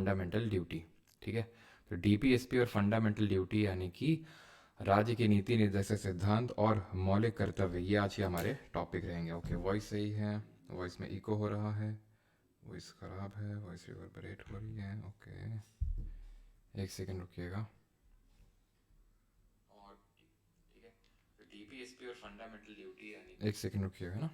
Fundamental duty. ठीक है, तो डीपीएसपी और फंडामेंटल ड्यूटी यानी कि राज्य की नीति निर्देशक सिद्धांत और मौलिक कर्तव्य, ये आज के हमारे टॉपिक रहेंगे। ओके, वॉइस सही है, वॉइस में इको हो रहा है, वॉइस खराब है, वॉइस रिवर्बरेट हो रही है। ओके, एक सेकंड रुकिएगा। और ठीक है, तो डीपीएसपी और फंडामेंटल ड्यूटी यानी, एक सेकंड रुकिएगा ना।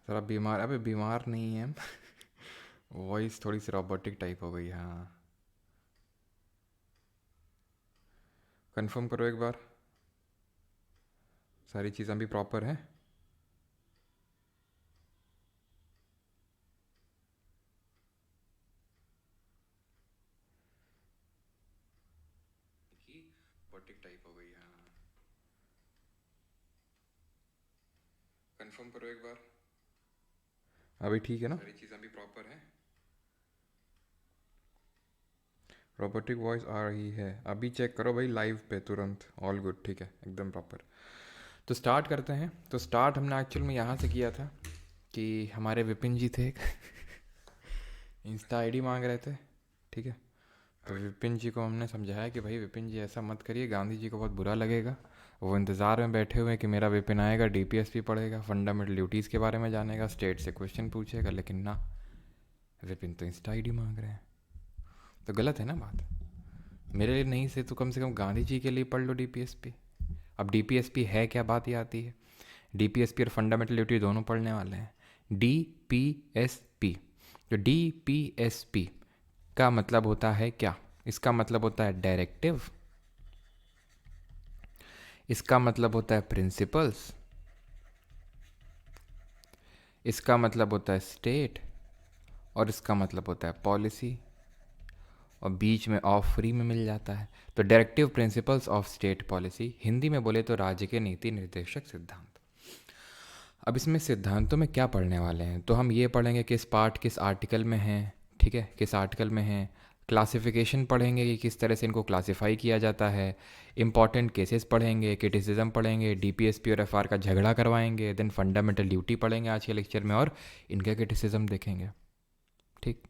सर आप बीमार, अबे बीमार नहीं है। वॉइस थोड़ी सी रोबोटिक टाइप हो गई। हाँ, कंफर्म करो एक बार, सारी चीज़ें भी प्रॉपर हैं। रोबोटिक टाइप हो गई। हाँ, कंफर्म करो एक बार, अभी ठीक है ना, सारी चीज़ें भी प्रॉपर हैं। रोबोटिक वॉइस आ रही है, अभी चेक करो भाई लाइव पे तुरंत। ऑल गुड, ठीक है, एकदम प्रॉपर। तो स्टार्ट करते हैं। तो स्टार्ट हमने एक्चुअल में यहाँ से किया था कि हमारे विपिन जी थे, इंस्टा आईडी मांग रहे थे। ठीक है, तो विपिन जी को हमने समझाया कि भाई विपिन जी ऐसा मत करिए, गांधी जी को बहुत बुरा लगेगा। वो इंतज़ार में बैठे हुए हैं कि मेरा विपिन आएगा, डीपीएसपी पढ़ेगा, फंडामेंटल ड्यूटीज़ के बारे में जानेगा, स्टेट से क्वेश्चन पूछेगा। लेकिन ना, विपिन तो इंस्टा आईडी मांग रहे हैं। तो गलत है ना बात। मेरे लिए नहीं से तो कम से कम गांधी जी के लिए पढ़ लो डीपीएसपी। अब डीपीएसपी है क्या, बात ये आती है। डीपीएसपी और फंडामेंटल ड्यूटी दोनों पढ़ने वाले हैं। डीपीएसपी, जो डीपीएसपी का मतलब होता है क्या, इसका मतलब होता है डायरेक्टिव, इसका मतलब होता है प्रिंसिपल्स, इसका मतलब होता है स्टेट, और इसका मतलब होता है पॉलिसी, और बीच में ऑफ फ्री में मिल जाता है। तो directive principles of state policy, Hindi में बोले तो राज्य के नीति निर्देशक सिद्धांत। अब इसमें सिद्धांतों में क्या पढ़ने वाले हैं, तो हम ये पढ़ेंगे किस पार्ट किस आर्टिकल में है। ठीक है, किस आर्टिकल में है, क्लासिफिकेशन पढ़ेंगे कि किस तरह से इनको क्लासिफाई किया जाता है, इंपॉर्टेंट केसेस पढ़ेंगे, क्रिटिसिज्म पढ़ेंगे, डीपीएसपी और एफआर का झगड़ा करवाएंगे, देन फंडामेंटल ड्यूटी पढ़ेंगे आज के लेक्चर में, और इनके क्रिटिसिज्म देखेंगे। ठीक,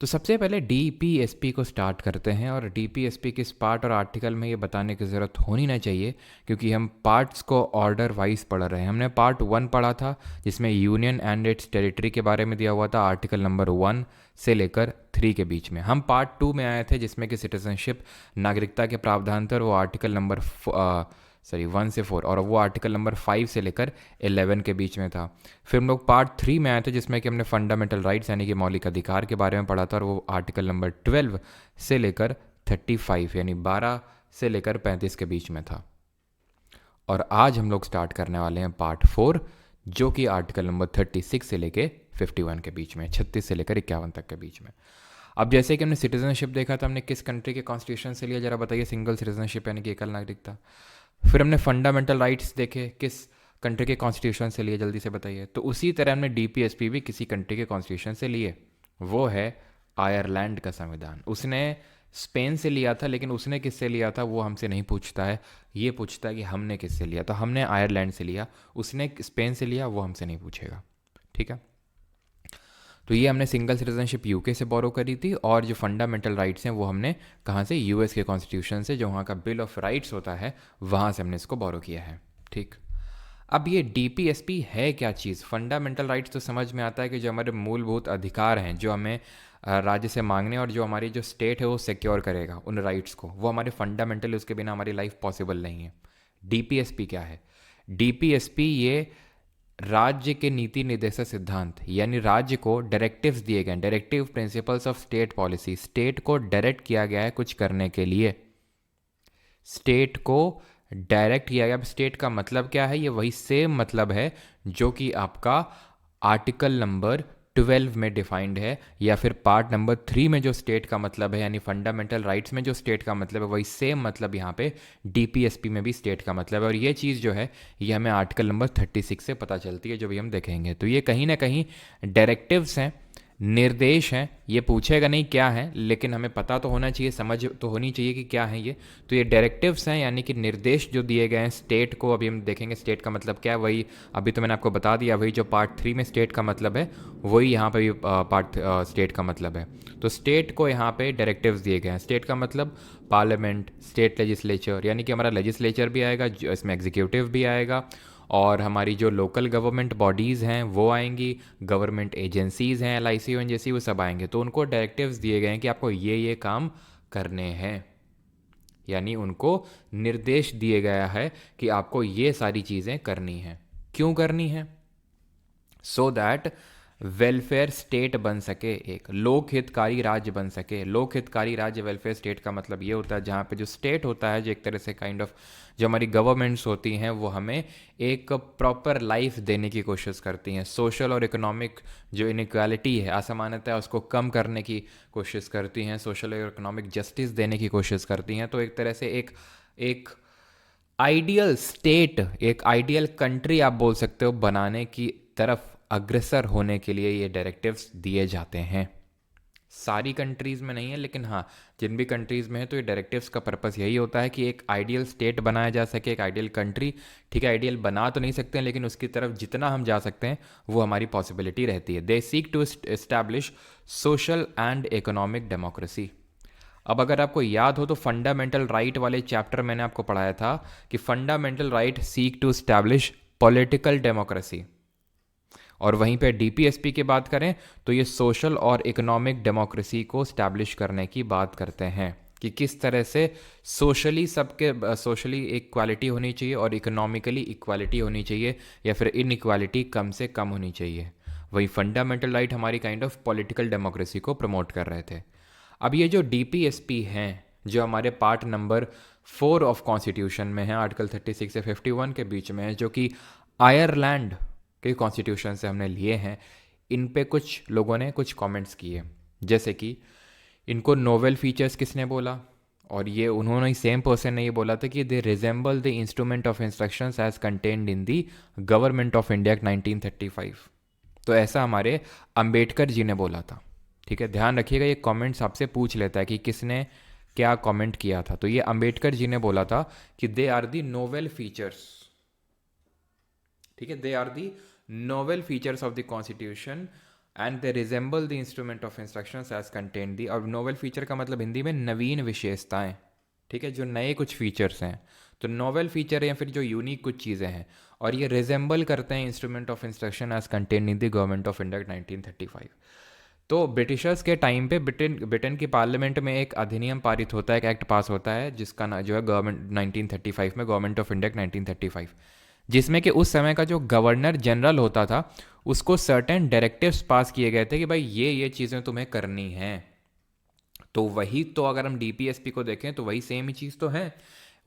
तो सबसे पहले डीपीएसपी को स्टार्ट करते हैं। और डीपीएसपी किस पार्ट और आर्टिकल में ये बताने की ज़रूरत होनी ना चाहिए, क्योंकि हम पार्ट्स को ऑर्डर वाइज पढ़ रहे हैं। हमने पार्ट 1 पढ़ा था जिसमें यूनियन एंड इट्स टेरिटरी के बारे में दिया हुआ था, आर्टिकल नंबर 1 से लेकर 3 के बीच में। हम पार्ट 2 में आए थे जिसमें कि सिटीजनशिप, नागरिकता के प्रावधान थे, और वो आर्टिकल नंबर 1 से 4, और वो आर्टिकल नंबर 5 से लेकर 11 के बीच में था। फिर हम लोग पार्ट 3 में आए थे जिसमें कि हमने फंडामेंटल राइट्स यानी कि मौलिक अधिकार के बारे में पढ़ा था, और वो आर्टिकल नंबर 12 से लेकर 35 यानी 12 से लेकर 35 के बीच में था। और आज हम लोग स्टार्ट करने वाले हैं पार्ट 4, जो कि आर्टिकल नंबर 36 से लेकर 51 के बीच में, 36 से लेकर 51 तक के बीच में। अब जैसे कि हमने सिटीजनशिप देखा था, हमने किस कंट्री के कॉन्स्टिट्यूशन से लिया, जरा बताइए। सिंगल सिटीजनशिप यानी कि एकल नागरिकता। फिर हमने फंडामेंटल राइट्स देखे, किस कंट्री के कॉन्स्टिट्यूशन से लिए, जल्दी से बताइए। तो उसी तरह हमने डीपीएसपी भी किसी कंट्री के कॉन्स्टिट्यूशन से लिए, वो है आयरलैंड का संविधान। उसने स्पेन से लिया था, लेकिन उसने किससे लिया था वो हमसे नहीं पूछता है, ये पूछता है कि हमने किससे लिया। तो हमने आयरलैंड से लिया, उसने स्पेन से लिया, वो हमसे नहीं पूछेगा। ठीक है, तो ये हमने सिंगल सिटीजनशिप यूके से बोरो करी थी, और जो फंडामेंटल राइट्स हैं वो हमने कहाँ से, यूएस के कॉन्स्टिट्यूशन से, जो वहाँ का बिल ऑफ राइट्स होता है, वहाँ से हमने इसको बोरो किया है। ठीक, अब ये डीपीएसपी है क्या चीज़। फंडामेंटल राइट्स तो समझ में आता है कि जो हमारे मूलभूत अधिकार हैं, जो हमें राज्य से मांगने, और जो हमारी जो स्टेट है वो सिक्योर करेगा उन राइट्स को, वो हमारे फंडामेंटल, उसके बिना हमारी लाइफ पॉसिबल नहीं है। डीपीएसपी क्या है, डीपीएसपी ये राज्य के नीति निर्देशक सिद्धांत, यानी राज्य को डायरेक्टिव्स दिए गए, directive principles of state policy, state को डायरेक्ट किया गया है कुछ करने के लिए, स्टेट को डायरेक्ट किया गया। स्टेट का मतलब क्या है, ये वही सेम मतलब है जो कि आपका आर्टिकल नंबर 12 में डिफाइंड है, या फिर पार्ट नंबर 3 में जो स्टेट का मतलब है, यानी फंडामेंटल राइट्स में जो स्टेट का मतलब है, वही सेम मतलब यहाँ पे डीपीएसपी में भी स्टेट का मतलब है। और ये चीज़ जो है ये हमें आर्टिकल नंबर 36 से पता चलती है, जो भी हम देखेंगे। तो ये कहीं ना कहीं डायरेक्टिव्स हैं, निर्देश हैं, ये पूछेगा नहीं क्या है, लेकिन हमें पता तो होना चाहिए, समझ तो होनी चाहिए कि क्या है ये। तो ये डायरेक्टिव्स हैं, यानी कि निर्देश जो दिए गए हैं स्टेट को। अभी हम देखेंगे स्टेट का मतलब क्या है, वही अभी तो मैंने आपको बता दिया, वही जो पार्ट 3 में स्टेट का मतलब है वही यहाँ पे भी पार्ट स्टेट का मतलब है। तो स्टेट को यहाँ पे डायरेक्टिव्स दिए गए हैं। स्टेट का मतलब पार्लियामेंट, स्टेट लेजिस्लेचर, यानी कि हमारा लेजिस्लेचर भी आएगा, इसमें एग्जीक्यूटिव भी आएगा, और हमारी जो लोकल गवर्नमेंट बॉडीज़ हैं वो आएंगी, गवर्नमेंट एजेंसीज़ हैं, LIC ONGC, वो सब आएंगे। तो उनको डायरेक्टिव्स दिए गए हैं कि आपको ये काम करने हैं, यानी उनको निर्देश दिए गया है कि आपको ये सारी चीज़ें करनी हैं। क्यों करनी है? सो दैट वेलफेयर स्टेट बन सके, एक लोक हितकारी राज्य बन सके। लोक हितकारी राज्य, वेलफेयर स्टेट का मतलब ये होता है जहाँ पे जो स्टेट होता है, जो एक तरह से काइंड ऑफ जो हमारी गवर्नमेंट्स होती हैं, वो हमें एक प्रॉपर लाइफ देने की कोशिश करती हैं। सोशल और इकोनॉमिक जो इनइक्वालिटी है, असमानता है, उसको कम करने की कोशिश करती हैं, सोशल और इकोनॉमिक जस्टिस देने की कोशिश करती हैं। तो एक तरह से एक आइडियल स्टेट, एक आइडियल कंट्री आप बोल सकते हो, बनाने की तरफ अग्रसर होने के लिए ये डायरेक्टिव्स दिए जाते हैं। सारी कंट्रीज़ में नहीं है, लेकिन हाँ जिन भी कंट्रीज़ में है तो ये डायरेक्टिव्स का पर्पस यही होता है कि एक आइडियल स्टेट बनाया जा सके, एक आइडियल कंट्री। ठीक है, आइडियल बना तो नहीं सकते हैं, लेकिन उसकी तरफ जितना हम जा सकते हैं वो हमारी पॉसिबिलिटी रहती है। They seek to establish social and economic democracy. अब अगर आपको याद हो तो फंडामेंटल राइट वाले चैप्टर मैंने आपको पढ़ाया था कि fundamental right seek to establish political democracy, और वहीं पे DPSP की बात करें तो ये सोशल और इकोनॉमिक डेमोक्रेसी को स्टैब्लिश करने की बात करते हैं कि किस तरह से सोशली सबके सोशली इक्वालिटी होनी चाहिए और इकोनॉमिकली इक्वालिटी होनी चाहिए, या फिर इनइक्वालिटी कम से कम होनी चाहिए। वही फंडामेंटल राइट हमारी काइंड ऑफ पॉलिटिकल डेमोक्रेसी को प्रमोट कर रहे थे। अब ये जो DPSP हैं, जो हमारे पार्ट नंबर 4 ऑफ कॉन्स्टिट्यूशन में है, आर्टिकल 36 से 51 के बीच में है, जो कि आयरलैंड के कॉन्स्टिट्यूशन से हमने लिए हैं, इन पे कुछ लोगों ने कुछ कमेंट्स किए। जैसे कि इनको नोवेल फीचर्स किसने बोला, और ये उन्होंने, सेम पर्सन ने ये बोला था कि they resemble the instrument of instructions as contained in the government of India 1935। तो ऐसा हमारे अंबेडकर जी ने बोला था। ठीक है, ध्यान रखिएगा, ये कमेंट्स आपसे पूछ लेता है कि किसने क्या कमेंट किया था। तो ये अंबेडकर जी ने बोला था कि they are the novel features. ठीक है, they are the novel features of the constitution and they resemble the instrument of instructions as contained the. और नोवेल फीचर का मतलब हिंदी में नवीन विशेषताएं। ठीक है, जो नए कुछ फीचर्स हैं, तो नोवेल फीचर या फिर जो यूनिक कुछ चीज़ें हैं, और ये रिजेंबल करते हैं instrument of instruction as contained in the government of India 1935। तो ब्रिटिशर्स के टाइम पे ब्रिटेन की पार्लियामेंट में एक अधिनियम पारित होता है, एक एक्ट पास होता है, जिसका ना जो है गवर्नमेंट 1935 में, गवर्नमेंट ऑफ इंडिया 1935, जिसमें कि उस समय का जो गवर्नर जनरल होता था उसको सर्टेन डायरेक्टिव्स पास किए गए थे कि भाई ये चीज़ें तुम्हें करनी हैं। तो वही तो अगर हम DPSP को देखें तो वही सेम ही चीज़ तो है।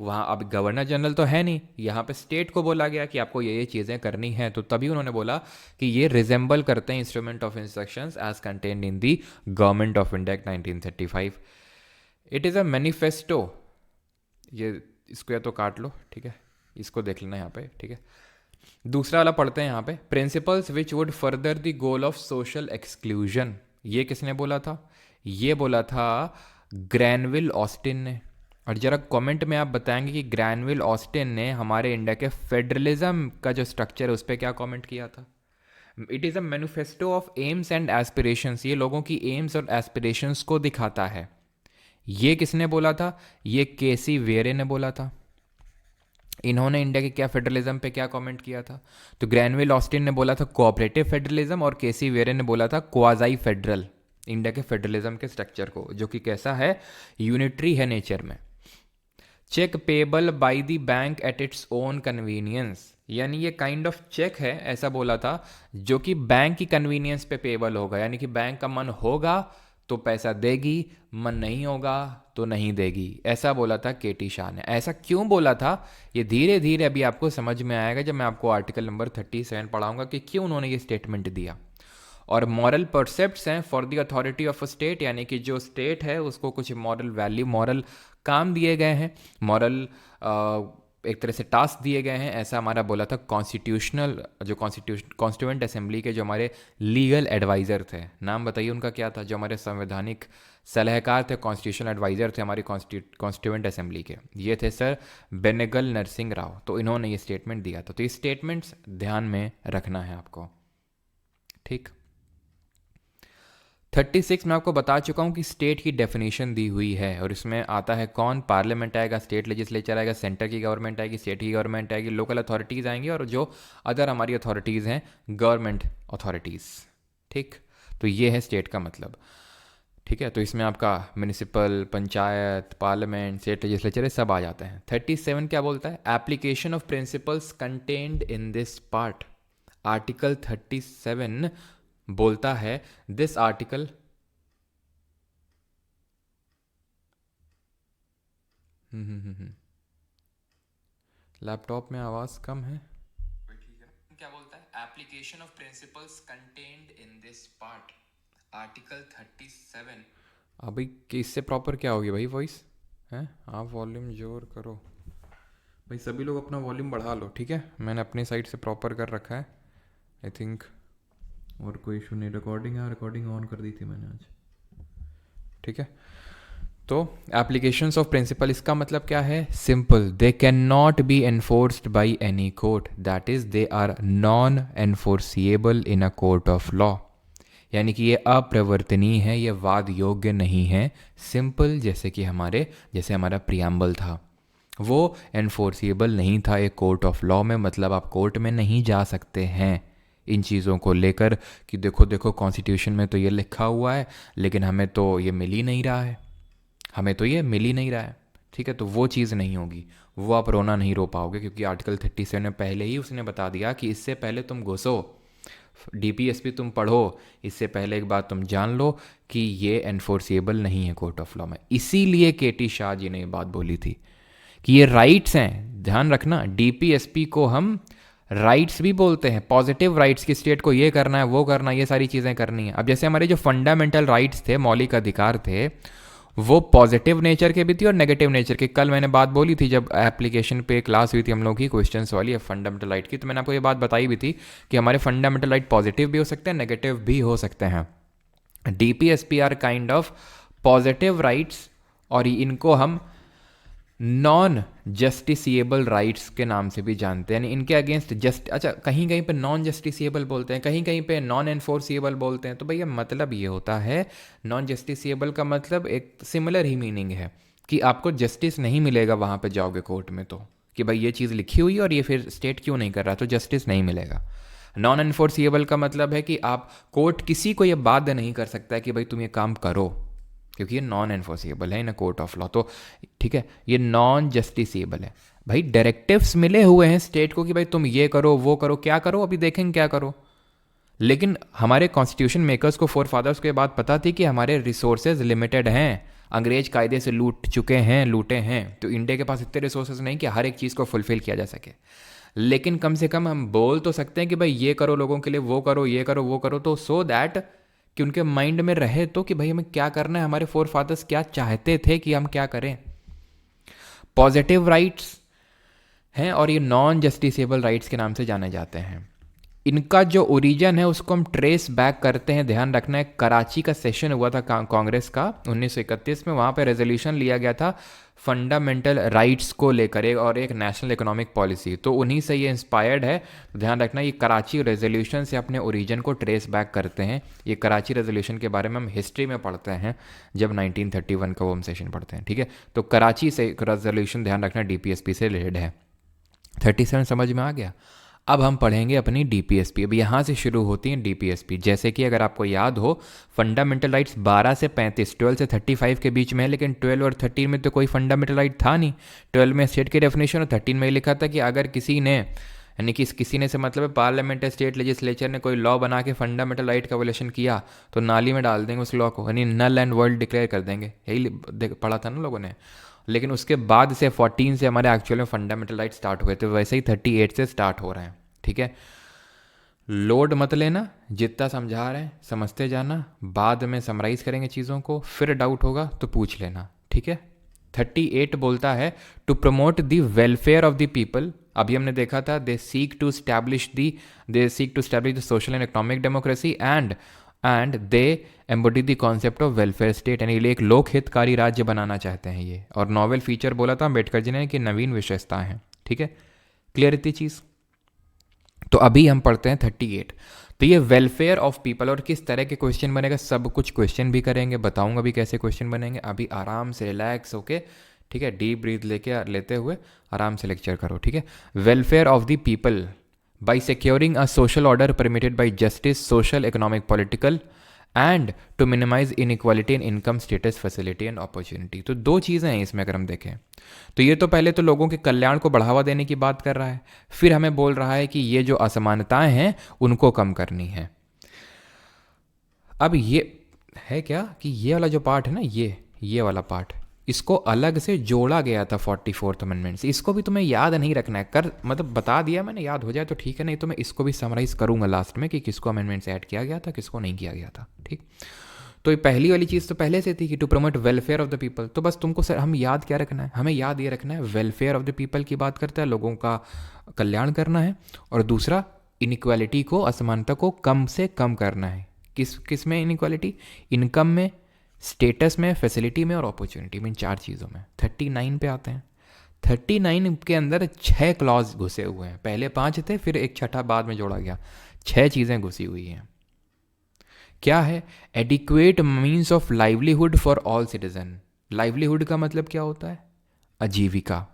वहाँ अब गवर्नर जनरल तो है नहीं, यहाँ पे स्टेट को बोला गया कि आपको ये चीज़ें करनी है, तो तभी उन्होंने बोला कि ये रिजेंबल करते हैं instrument of instructions as contained in the government of India 1935। It is a manifesto. ये इसको या तो काट लो, ठीक है, इसको देख लेना यहाँ पे। ठीक है, दूसरा वाला पढ़ते हैं यहाँ पे, principles which would further the goal of social exclusion. ये किसने बोला था? ये बोला था ग्रैनविल ऑस्टिन ने। और जरा कमेंट में आप बताएंगे कि ग्रैनविल ऑस्टिन ने हमारे इंडिया के फेडरलिज्म का जो स्ट्रक्चर है उस पर क्या कमेंट किया था। It is a manifesto of AIIMS and aspirations. ये लोगों की एम्स और एस्पिरेशंस को दिखाता है। ये किसने बोला था? ये KC वेरे ने बोला था। इन्होंने इंडिया के क्या फेडरलिज्म पे क्या कमेंट किया था? तो ग्रैनविल ऑस्टिन ने बोला था कोऑपरेटिव फेडरलिज्म, और KC वेरे ने बोला था क्वाजाई फेडरल, इंडिया के फेडरलिज्म के स्ट्रक्चर को, जो कि कैसा है, यूनिटरी है नेचर में। Cheque payable by the bank at its own convenience, यानी ये काइंड ऑफ चेक है, ऐसा बोला था, जो कि बैंक की कन्वीनियंस पे पेबल होगा, यानी कि बैंक का मन होगा तो पैसा देगी, मन नहीं होगा तो नहीं देगी, ऐसा बोला था KT शाह ने। ऐसा क्यों बोला था ये धीरे धीरे अभी आपको समझ में आएगा जब मैं आपको आर्टिकल नंबर 37 पढ़ाऊंगा कि क्यों उन्होंने ये स्टेटमेंट दिया। और मॉरल परसेप्ट्स हैं for the authority of a state, यानी कि जो स्टेट है उसको कुछ मॉरल वैल्यू, मॉरल काम दिए गए हैं, मॉरल एक तरह से टास्क दिए गए हैं, ऐसा हमारा बोला था जो कॉन्स्टिट्यूएंट असेंबली के जो हमारे लीगल एडवाइज़र थे। नाम बताइए उनका क्या था? जो हमारे संवैधानिक सलाहकार थे, कॉन्स्टिट्यूशनल एडवाइज़र थे हमारी कॉन्स्टिट्यूएंट असेंबली के, ये थे सर बेनेगल नरसिंह राव। तो इन्होंने ये स्टेटमेंट दिया था। तो ये स्टेटमेंट्स ध्यान में रखना है आपको, ठीक। 36 में आपको बता चुका हूँ कि स्टेट की डेफिनेशन दी हुई है, और इसमें आता है कौन? पार्लियामेंट आएगा, स्टेट लेजिस्लेचर आएगा, सेंटर की गवर्नमेंट आएगी, स्टेट की गवर्नमेंट आएगी, लोकल अथॉरिटीज़ आएंगी, और जो अदर हमारी अथॉरिटीज़ हैं गवर्नमेंट अथॉरिटीज़, ठीक। तो ये है स्टेट का मतलब, ठीक है। तो इसमें आपका municipal, panchayat, parliament, state legislature, ये सब आ जाते हैं। 37 क्या बोलता है? Application of principles contained in this part. Article 37 बोलता है दिस आर्टिकल लैपटॉप में आवाज़ कम है, ठीक है। क्या बोलता है? Application of principles contained in this part, article 37। अभी कि इससे प्रॉपर क्या होगी भाई वॉइस है? आप वॉल्यूम जोर करो भाई, सभी लोग अपना वॉल्यूम बढ़ा लो, ठीक है। मैंने अपनी साइड से प्रॉपर कर रखा है, आई थिंक, और कोई इशू नहीं। रिकॉर्डिंग ऑन कर दी थी मैंने आज, ठीक है। तो एप्लीकेशंस ऑफ प्रिंसिपल, इसका मतलब क्या है? Simple, they can not be enforced by any court, that is they are non enforceable in a court of law. यानी कि ये अप्रवर्तनीय है, ये वाद योग्य नहीं है। सिंपल, जैसे हमारा प्रियम्बल था, वो एनफोर्सिएबल नहीं था एक कोर्ट ऑफ लॉ में। मतलब आप कोर्ट में नहीं जा सकते हैं इन चीज़ों को लेकर कि देखो कॉन्स्टिट्यूशन में तो ये लिखा हुआ है, लेकिन हमें तो ये मिल ही नहीं रहा है, ठीक है। तो वो चीज़ नहीं होगी, वो आप रोना नहीं रो पाओगे, क्योंकि आर्टिकल 37 में पहले ही उसने बता दिया कि इससे पहले तुम घुसो, डीपीएसपी तुम पढ़ो, इससे पहले एक बात तुम जान लो कि ये एनफोर्सिएबल नहीं है कोर्ट ऑफ लॉ में। इसीलिए केटी शाह जी ने ये बात बोली थी कि ये राइट्स हैं। ध्यान रखना, डीपीएसपी को हम राइट्स भी बोलते हैं, पॉजिटिव राइट्स की स्टेट को ये करना है, वो करना है, ये सारी चीज़ें करनी है। अब जैसे हमारे जो फंडामेंटल राइट्स थे, मौलिक अधिकार थे, वो पॉजिटिव नेचर के भी थी और नेगेटिव नेचर के। कल मैंने बात बोली थी जब एप्लीकेशन पे क्लास हुई थी हम लोग की क्वेश्चंस वाली फंडामेंटल राइट की, तो मैंने आपको ये बात बताई भी थी कि हमारे फंडामेंटल राइट पॉजिटिव भी हो सकते हैं, नेगेटिव भी हो सकते हैं। DPSP are kind of positive rights, और इनको हम नॉन जस्टिसिएबल राइट्स के नाम से भी जानते हैं। यानी इनके अगेंस्ट कहीं कहीं पे नॉन जस्टिसिएबल बोलते हैं, कहीं कहीं पे नॉन एनफोर्सिएबल बोलते हैं। तो भैया मतलब ये होता है, नॉन जस्टिसिएबल का मतलब एक सिमिलर ही मीनिंग है कि आपको जस्टिस नहीं मिलेगा वहाँ पे जाओगे कोर्ट में, तो कि भाई ये चीज़ लिखी हुई है और ये फिर स्टेट क्यों नहीं कर रहा, तो जस्टिस नहीं मिलेगा। नॉन एनफोर्सिएबल का मतलब है कि आप कोर्ट किसी को ये बाध्य नहीं कर सकता है कि भाई तुम ये काम करो, क्योंकि ये नॉन एनफोर्सिएबल है इन अ कोर्ट ऑफ लॉ। तो ठीक है, ये नॉन जस्टिसिएबल है। भाई डायरेक्टिव्स मिले हुए हैं स्टेट को कि भाई तुम ये करो, वो करो, क्या करो अभी देखेंगे क्या करो। लेकिन हमारे कॉन्स्टिट्यूशन मेकर्स को, फोर फादर्स को ये बात पता थी कि हमारे रिसोर्सेज लिमिटेड हैं, अंग्रेज कायदे से लूटे हैं, तो इंडिया के पास इतने रिसोर्सेज नहीं कि हर एक चीज़ को फुलफिल किया जा सके। लेकिन कम से कम हम बोल तो सकते हैं कि भाई ये करो लोगों के लिए, वो करो, ये करो, वो करो, तो सो दैट कि उनके माइंड में रहे तो कि भाई हमें क्या करना है, हमारे फोर फादर्स क्या चाहते थे कि हम क्या करें। पॉजिटिव राइट्स हैं और ये नॉन जस्टिसेबल राइट्स के नाम से जाने जाते हैं। इनका जो ओरिजिन है उसको हम ट्रेस बैक करते हैं। ध्यान रखना है, कराची का सेशन हुआ था कांग्रेस का 1931 में, वहाँ पे रेजोल्यूशन लिया गया था फंडामेंटल राइट्स को लेकर और एक नेशनल इकोनॉमिक पॉलिसी, तो उन्हीं से ये इंस्पायर्ड है। ध्यान रखना, ये कराची रेजोल्यूशन से अपने ओरिजिन को ट्रेस बैक करते हैं। ये कराची रेजोल्यूशन के बारे में हम हिस्ट्री में पढ़ते हैं जब 1931 का वो हम सेशन पढ़ते हैं, ठीक है। तो कराची से रेजोल्यूशन, ध्यान रखना, डीपीएसपी से रिलेटेड है। 37 समझ में आ गया। अब हम पढ़ेंगे अपनी डीपीएसपी। अब यहाँ से शुरू होती हैं डीपीएसपी। जैसे कि अगर आपको याद हो, फंडामेंटल राइट्स 12 से 35, 12 से 35 के बीच में है, लेकिन 12 और 13 में तो कोई फंडामेंटल राइट था नहीं। 12 में स्टेट की डेफिनेशन और 13 में लिखा था कि अगर किसी ने, यानी कि किसी ने से मतलब है पार्लियामेंट या स्टेट लेजिस्लेचर ने कोई लॉ बना के फंडामेंटल राइट का वोलेशन किया तो नाली में डाल देंगे उस लॉ को, यानी नल एंड वर्ल्ड डिक्लेयर कर देंगे। यही पढ़ा था ना लोगों ने। लेकिन उसके बाद से 14 से हमारे एक्चुअल में फंडामेंटल राइट स्टार्ट हुए थे, वैसे ही 38 से स्टार्ट हो रहे हैं, ठीक है। लोड मत लेना, जितना समझा रहे हैं समझते जाना, बाद में समराइज करेंगे चीज़ों को, फिर डाउट होगा तो पूछ लेना, ठीक है। 38 बोलता है to promote the welfare of the people. अभी हमने देखा था they seek to establish the social and economic democracy and they embody the concept of welfare state, यानी एक लोक हितकारी राज्य बनाना चाहते हैं ये। और नॉवेल फीचर बोला था अम्बेडकर जी ने कि नवीन विशेषता है। ठीक है, क्लियर इतनी चीज़। तो अभी हम पढ़ते हैं 38। तो ये वेलफेयर ऑफ पीपल और किस तरह के क्वेश्चन बनेगा, सब कुछ क्वेश्चन भी करेंगे, बताऊंगा भी कैसे क्वेश्चन बनेंगे। अभी आराम से रिलैक्स होके, ठीक है, डीप ब्रीथ लेते हुए आराम से लेक्चर करो। ठीक है, welfare of the people by securing a social order permitted by justice, social, economic, political and to minimise inequality in income, status, facility and opportunity. तो दो चीज़ें हैं इसमें अगर हम देखें तो ये तो पहले तो लोगों के कल्याण को बढ़ावा देने की बात कर रहा है, फिर हमें बोल रहा है कि ये जो असमानताएं हैं उनको कम करनी है। अब ये है क्या कि ये वाला जो पार्ट है ना, ये वाला पार्ट, इसको अलग से जोड़ा गया था 44th अमेंडमेंट से। इसको भी तुम्हें याद नहीं रखना है, मतलब बता दिया मैंने, याद हो जाए तो ठीक है, नहीं तो मैं इसको भी समराइज करूंगा लास्ट में कि किसको अमेंडमेंट से ऐड किया गया था, किसको नहीं किया गया था। ठीक, तो ये पहली वाली चीज़ तो पहले से थी कि to promote welfare of the people. तो बस तुमको सर हम याद क्या रखना है, हमें याद ये रखना है वेलफेयर ऑफ द पीपल की बात करता है, लोगों का कल्याण करना है, और दूसरा इनइक्वालिटी को, असमानता को कम से कम करना है। किस में इनइक्वालिटी, इनकम में, स्टेटस में, फैसिलिटी में और अपॉर्चुनिटी में, इन 4 चीज़ों में। 39 पे आते हैं। 39 के अंदर 6 क्लॉज घुसे हुए हैं, पहले 5 थे फिर एक छठा बाद में जोड़ा गया, 6 चीज़ें घुसी हुई हैं। क्या है, adequate means of livelihood for all citizen. Livelihood का मतलब क्या होता है, आजीविका,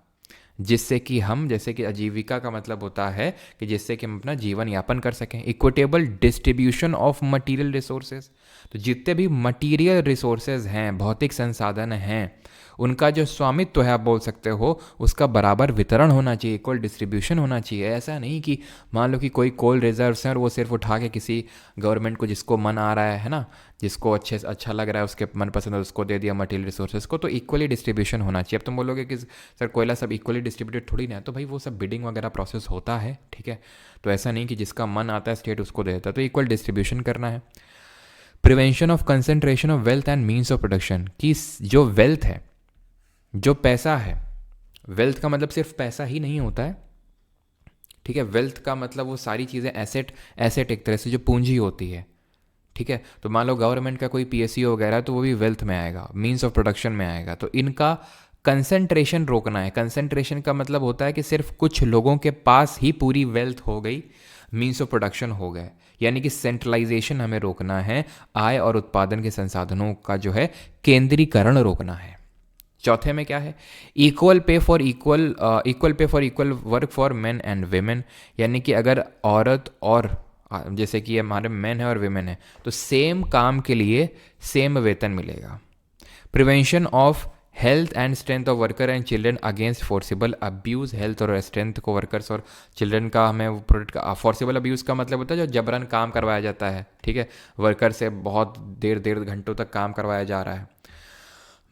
जिससे कि हम, जैसे कि आजीविका का मतलब होता है कि जिससे कि हम अपना जीवन यापन कर सकें। Equitable distribution of material resources, तो जितने भी मटेरियल रिसोर्सेज हैं, भौतिक संसाधन हैं, उनका जो स्वामित्व है आप बोल सकते हो, उसका बराबर वितरण होना चाहिए, इक्वल डिस्ट्रीब्यूशन होना चाहिए। ऐसा नहीं कि मान लो कि कोई कोल रिजर्व्स हैं और वो सिर्फ उठा के किसी गवर्नमेंट को जिसको मन आ रहा है ना, जिसको अच्छा लग रहा है, उसके मनपसंद है उसको दे दिया मटेरियल रिसोर्सेज को। तो इक्वली डिस्ट्रीब्यूशन होना चाहिए। अब तुम बोलोगे कि सर कोयला सब इक्वली डिस्ट्रीब्यूटेड थोड़ी ना है, तो भाई वो सब बिडिंग वगैरह प्रोसेस होता है, ठीक है। तो ऐसा नहीं कि जिसका मन आता है स्टेट उसको दे देता है, तो इक्वल डिस्ट्रीब्यूशन करना है। Prevention of concentration of wealth and means of production, कि जो वेल्थ है, जो पैसा है, वेल्थ का मतलब सिर्फ पैसा ही नहीं होता है, ठीक है। वेल्थ का मतलब वो सारी चीज़ें, एसेट एक तरह से जो पूंजी होती है, ठीक है। तो मान लो गवर्नमेंट का कोई पीएसयू वगैरह, तो वो भी वेल्थ में आएगा, मीन्स ऑफ प्रोडक्शन में आएगा। तो इनका कंसंट्रेशन रोकना है। कंसंट्रेशन का मतलब होता है कि सिर्फ कुछ लोगों के पास ही पूरी वेल्थ हो गई, मीन्स ऑफ प्रोडक्शन हो गए, यानी कि सेंट्रलाइजेशन हमें रोकना है। आय और उत्पादन के संसाधनों का जो है केंद्रीकरण रोकना है। चौथे में क्या है, equal pay for equal work for main and women, यानी कि अगर औरत और, जैसे कि हमारे मेन है और वेमेन है, तो सेम काम के लिए सेम वेतन मिलेगा। Prevention of health and strength of worker and children against forcible abuse, health और स्ट्रेंथ को वर्कर्स और चिल्ड्रन का हमें प्रोटेक्ट का। फोर्सिबल अब्यूज़ का मतलब होता है जो जबरन काम करवाया जाता है, ठीक है, वर्कर से बहुत देर घंटों तक काम करवाया जा रहा है।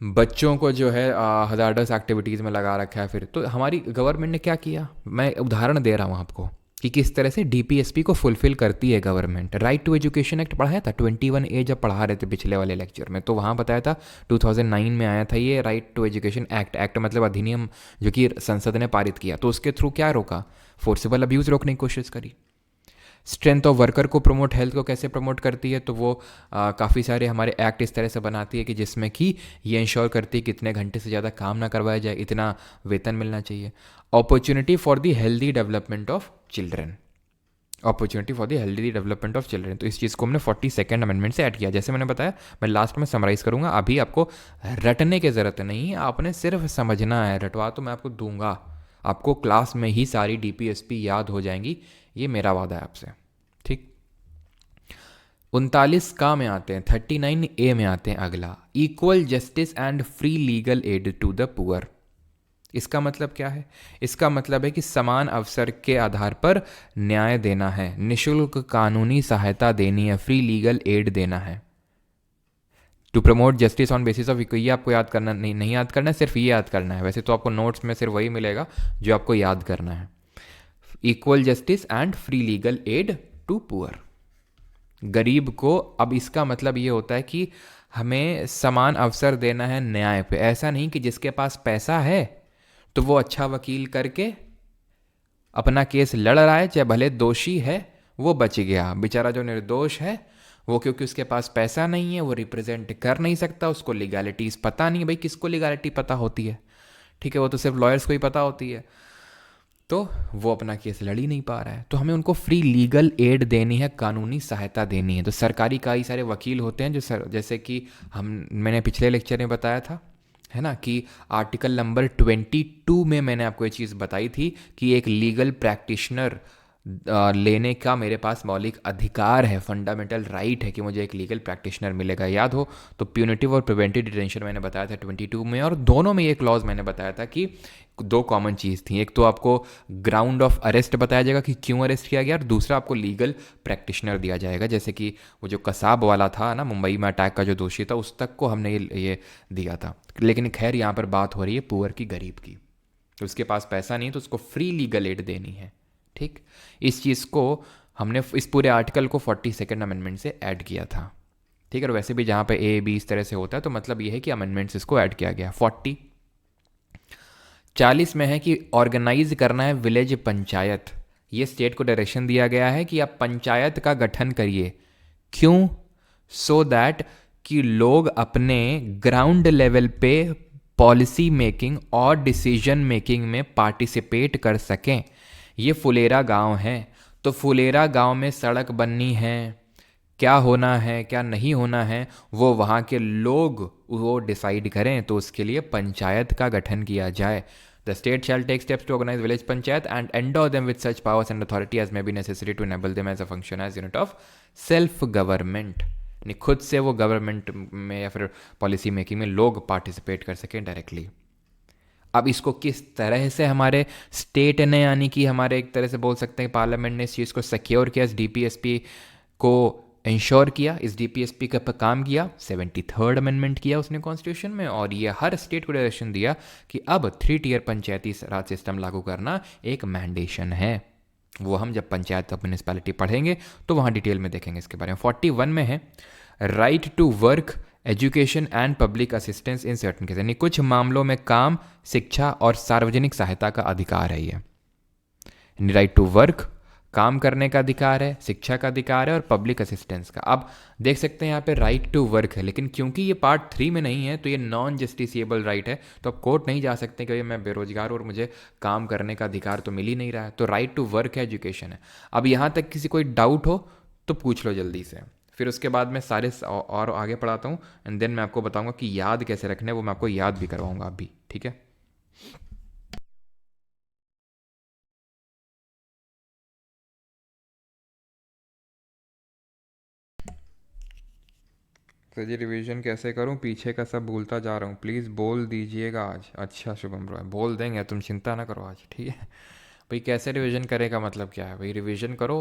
बच्चों को जो है हजार्डस एक्टिविटीज़ में लगा रखा है। फिर तो हमारी गवर्नमेंट ने क्या किया, मैं उदाहरण दे रहा हूँ आपको कि किस तरह से डीपीएसपी को फुलफिल करती है government. Right to education act पढ़ाया था 21A जब पढ़ा रहे थे पिछले वाले लेक्चर में, तो वहाँ बताया था 2009 में आया था ये राइट टू एजुकेशन एक्ट मतलब अधिनियम जो कि संसद ने पारित किया। तो उसके थ्रू क्या रोका, फोर्सिबल अब्यूज़ रोकने की कोशिश करी। स्ट्रेंथ ऑफ वर्कर को प्रमोट, हेल्थ को कैसे प्रमोट करती है, तो वो काफ़ी सारे हमारे एक्ट इस तरह से बनाती है कि जिसमें कि ये इंश्योर करती है कि इतने घंटे से ज़्यादा काम ना करवाया जाए, इतना वेतन मिलना चाहिए। Opportunity for the healthy development of children, opportunity for the healthy development of children, तो इस चीज़ को हमने 42nd अमेंडमेंट से ऐड किया। जैसे मैंने बताया, मैं लास्ट में समराइज करूँगा, अभी आपको रटने की ज़रूरत नहीं है, आपने सिर्फ समझना है। रटवा तो मैं आपको दूंगा, आपको क्लास में ही सारी डीपीएसपी याद हो जाएंगी, ये मेरा वादा है आपसे, ठीक। 39 का में आते हैं, 39A में आते हैं अगला, equal justice and free legal aid to the poor. इसका मतलब क्या है, इसका मतलब है कि समान अवसर के आधार पर न्याय देना है, निशुल्क कानूनी सहायता देनी है, फ्री लीगल एड देना है। To promote justice on basis of equal, ये आपको याद करना नहीं याद करना है, सिर्फ ये याद करना है। वैसे तो आपको नोट्स में सिर्फ वही मिलेगा जो आपको याद करना है, equal justice and free legal aid to poor, गरीब को। अब इसका मतलब ये होता है कि हमें समान अवसर देना है न्याय पे। ऐसा नहीं कि जिसके पास पैसा है तो वो अच्छा वकील करके अपना केस लड़ रहा है, चाहे भले दोषी है वो बच गया। बेचारा जो निर्दोष है वो, क्योंकि उसके पास पैसा नहीं है, वो रिप्रेजेंट कर नहीं सकता, उसको लीगैलिटीज़ पता नहीं है। भाई किसको लीगैलिटी पता होती है? ठीक है, वो तो सिर्फ लॉयर्स को ही पता होती है। तो वो अपना केस लड़ ही नहीं पा रहा है, तो हमें उनको फ्री लीगल एड देनी है, कानूनी सहायता देनी है। तो सरकारी कई सारे वकील होते हैं जो जैसे कि मैंने पिछले लेक्चर में बताया था, है ना, कि आर्टिकल नंबर 22 में मैंने आपको ये चीज़ बताई थी कि एक लीगल प्रैक्टिशनर लेने का मेरे पास मौलिक अधिकार है, फंडामेंटल राइट है कि मुझे एक लीगल प्रैक्टिशनर मिलेगा, याद हो। तो प्यूनिटिव और प्रिवेंटिव डिटेंशन मैंने बताया था 22 में, और दोनों में ये क्लॉज मैंने बताया था कि दो कॉमन चीज़ थी। एक तो आपको ग्राउंड ऑफ अरेस्ट बताया जाएगा कि क्यों अरेस्ट किया गया, और दूसरा आपको लीगल प्रैक्टिशनर दिया जाएगा। जैसे कि वो जो कसाब वाला था ना, मुंबई में अटैक का जो दोषी था, उस तक को हमने ये दिया था। लेकिन खैर यहाँ पर बात हो रही है पुअर की, गरीब की। तो उसके पास पैसा नहीं है तो उसको फ्री लीगल एड देनी है। ठीक, इस चीज़ को हमने इस पूरे आर्टिकल को 42nd अमेंडमेंट से ऐड किया था। ठीक है, और वैसे भी जहाँ पे ए बी इस तरह से होता है तो मतलब ये है कि अमेंडमेंट्स इसको ऐड किया गया। 40 में है कि ऑर्गेनाइज करना है विलेज पंचायत। ये स्टेट को डायरेक्शन दिया गया है कि आप पंचायत का गठन करिए। क्यों? सो दैट कि लोग अपने ग्राउंड लेवल पे पॉलिसी मेकिंग और डिसीजन मेकिंग में पार्टिसिपेट कर सकें। ये फुलेरा गांव है, तो फुलेरा गांव में सड़क बननी है, क्या होना है क्या नहीं होना है वो वहाँ के लोग वो डिसाइड करें। तो उसके लिए पंचायत का गठन किया जाए। The state shall take steps to organise village panchayat and endow them with such powers and authority as may be necessary to enable them as a function as unit of self government. यानी खुद से वो government में या फिर policy making में लोग participate कर सकें डायरेक्टली। अब इसको किस तरह से हमारे स्टेट ने, यानी कि हमारे एक तरह से बोल सकते हैं पार्लियामेंट ने इस चीज़ को सिक्योर किया, इस डीपीएसपी को इंश्योर किया, इस डीपीएसपी का काम किया, 73rd अमेंडमेंट किया उसने कॉन्स्टिट्यूशन में, और ये हर स्टेट को डायरेक्शन दिया कि अब 3 टियर पंचायती राज सिस्टम लागू करना एक मैंडेशन है। वो हम जब पंचायत म्यूनिसपैलिटी पढ़ेंगे तो वहाँ डिटेल में देखेंगे इसके बारे में। 41 में है right to work education and public assistance in certain case, यानी कुछ मामलों में काम, शिक्षा और सार्वजनिक सहायता का अधिकार है। ये राइट टू वर्क, काम करने का अधिकार है, शिक्षा का अधिकार है, और पब्लिक असिस्टेंस का। अब देख सकते हैं यहाँ पे राइट टू वर्क है, लेकिन क्योंकि ये पार्ट 3 में नहीं है तो ये नॉन जस्टिसिएबल राइट है। तो अब कोर्ट नहीं जा सकते कि मैं बेरोजगार और मुझे काम करने का अधिकार तो मिल ही नहीं रहा है। तो राइट टू वर्क है, एजुकेशन है। अब यहाँ तक किसी कोई डाउट हो तो पूछ लो जल्दी से, फिर उसके बाद मैं सारे और आगे पढ़ाता हूँ, एंड देन मैं आपको बताऊँगा कि याद कैसे रखना है, वो मैं आपको याद भी करवाऊँगा अभी। ठीक है, तो जी रिवीजन कैसे करूं? पीछे का सब भूलता जा रहा हूं, प्लीज़ बोल दीजिएगा आज। अच्छा शुभम रॉय, बोल देंगे, तुम चिंता ना करो आज, ठीक है। भाई कैसे रिवीजन करेगा मतलब क्या है? भाई रिवीजन करो,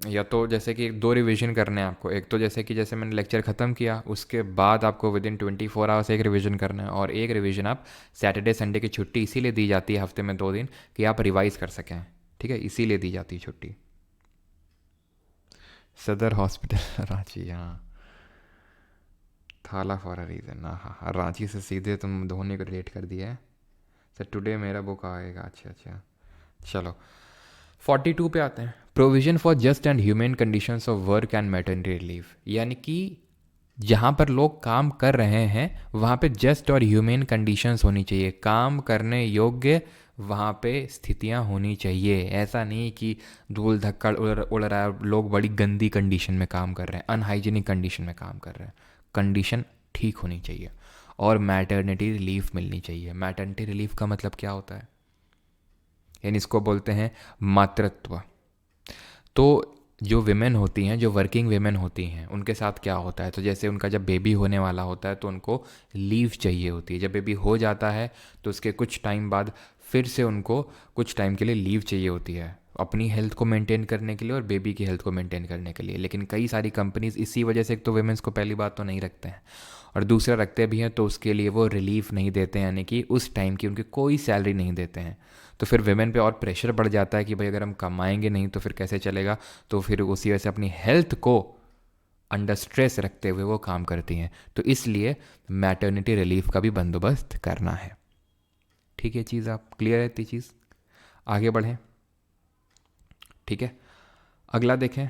या तो जैसे कि दो रिवीजन करने हैं आपको। एक तो जैसे मैंने लेक्चर ख़त्म किया उसके बाद आपको विद इन 24 आवर्स एक रिवीजन करना है, और एक रिवीजन आप सैटरडे संडे की छुट्टी इसीलिए दी जाती है हफ्ते में 2 दिन कि आप रिवाइज़ कर सकें। ठीक है, इसीलिए दी जाती है छुट्टी। सदर हॉस्पिटल रांची, हाँ, थाला फॉर अ रीज़न। हाँ हाँ हाँ, रांची से सीधे तुम धोनी को रिलेट कर दिया है। सर टुडे मेरा बुक आएगा, अच्छा अच्छा। चलो 42 पे आते हैं। Provision for just and humane conditions of work and maternity leave, यानी कि जहाँ पर लोग काम कर रहे हैं वहाँ पे जस्ट और ह्यूमेन कंडीशंस होनी चाहिए, काम करने योग्य वहाँ पे स्थितियाँ होनी चाहिए। ऐसा नहीं कि धूल धक्कड़ उड़ रहा है, लोग बड़ी गंदी कंडीशन में काम कर रहे हैं, अनहाइजीनिक कंडीशन में काम कर रहे हैं। कंडीशन ठीक होनी चाहिए, और मैटरनिटी रिलीफ मिलनी चाहिए। मैटरनिटी रिलीफ का मतलब क्या होता है? यानी इसको बोलते हैं मातृत्व। तो जो विमेन होती हैं, जो वर्किंग विमेन होती हैं, उनके साथ क्या होता है? तो जैसे उनका जब बेबी होने वाला होता है तो उनको लीव चाहिए होती है। जब बेबी हो जाता है तो उसके कुछ टाइम बाद फिर से उनको कुछ टाइम के लिए लीव चाहिए होती है, अपनी हेल्थ को मेंटेन करने के लिए और बेबी की हेल्थ को मेंटेन करने के लिए। लेकिन कई सारी कंपनीज इसी वजह से एक तो वेमेंस को पहली बात तो नहीं रखते हैं, और दूसरा रखते भी हैं तो उसके लिए वो रिलीफ नहीं देते हैं, यानी कि उस टाइम की उनकी कोई सैलरी नहीं देते हैं। तो फिर वेमेन पे और प्रेशर बढ़ जाता है कि भाई अगर हम कमाएंगे नहीं तो फिर कैसे चलेगा। तो फिर उसी वजह से अपनी हेल्थ को अंडर स्ट्रेस रखते हुए वो काम करती हैं, तो इसलिए मैटरनिटी रिलीफ का भी बंदोबस्त करना है। ठीक है, चीज़ आप क्लियर है इतनी चीज़? आगे बढ़ें। ठीक है, अगला देखें।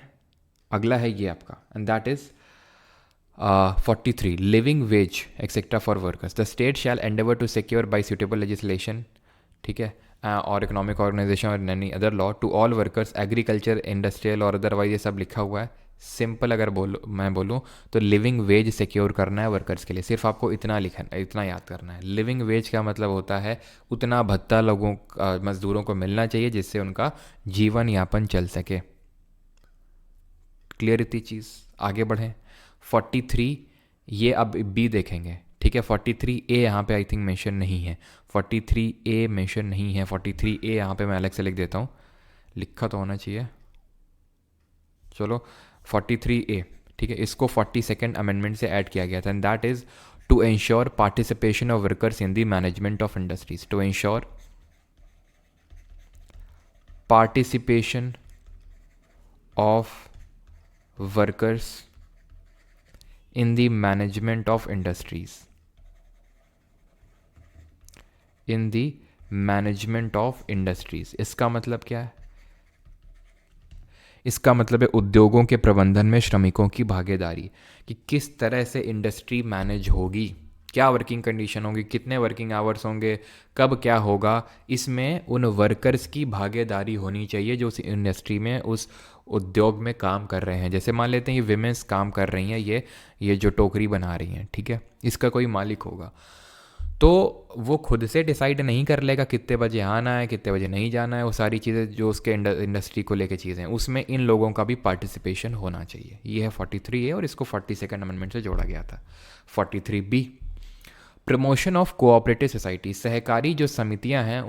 अगला है ये आपका, and that is 43 living wage etcetera for workers the state shall endeavour to secure by suitable legislation, ठीक है, और economic organisation or any other law to all workers agriculture industrial और अदरवाइज, ये सब लिखा हुआ है। सिंपल अगर मैं बोलूँ तो लिविंग वेज सिक्योर करना है वर्कर्स के लिए, सिर्फ आपको इतना लिखना, इतना याद करना है। लिविंग वेज का मतलब होता है उतना भत्ता लोगों मजदूरों को मिलना चाहिए जिससे उनका जीवन यापन चल सके। क्लियर इतनी चीज़? आगे बढ़ें। 43 ये अब बी देखेंगे, ठीक है। 43 ए यहाँ पे आई थिंक मेंशन नहीं है, 43 ए मेंशन नहीं है। 43 ए यहाँ पे मैं अलग से लिख देता हूँ, लिखा तो होना चाहिए। चलो 43 ए, ठीक है, इसको 42nd अमेंडमेंट से ऐड किया गया था, and that is to ensure participation of workers in the management of industries, to ensure participation of workers in the management of industries, in the management of industries। इसका मतलब क्या है? इसका मतलब है उद्योगों के प्रबंधन में श्रमिकों की भागीदारी, कि किस तरह से इंडस्ट्री मैनेज होगी, क्या वर्किंग कंडीशन होगी, कितने वर्किंग आवर्स होंगे, कब क्या होगा, इसमें उन वर्कर्स की भागीदारी होनी चाहिए जो उस इंडस्ट्री में, उस उद्योग में काम कर रहे हैं। जैसे मान लेते हैं ये विमेंस काम कर रही हैं, ये जो टोकरी बना रही हैं, ठीक है, इसका कोई मालिक होगा, तो वो खुद से डिसाइड नहीं कर लेगा कितने बजे आना है, कितने बजे नहीं जाना है। वो सारी चीज़ें जो उसके इंडस्ट्री को लेके चीज़ें हैं, उसमें इन लोगों का भी पार्टिसिपेशन होना चाहिए। ये है 43 ए और इसको 42nd अमेंडमेंट से जोड़ा गया था। 43 बी, प्रमोशन ऑफ कोऑपरेटिव सोसाइटी, सहकारी जो समितियां हैं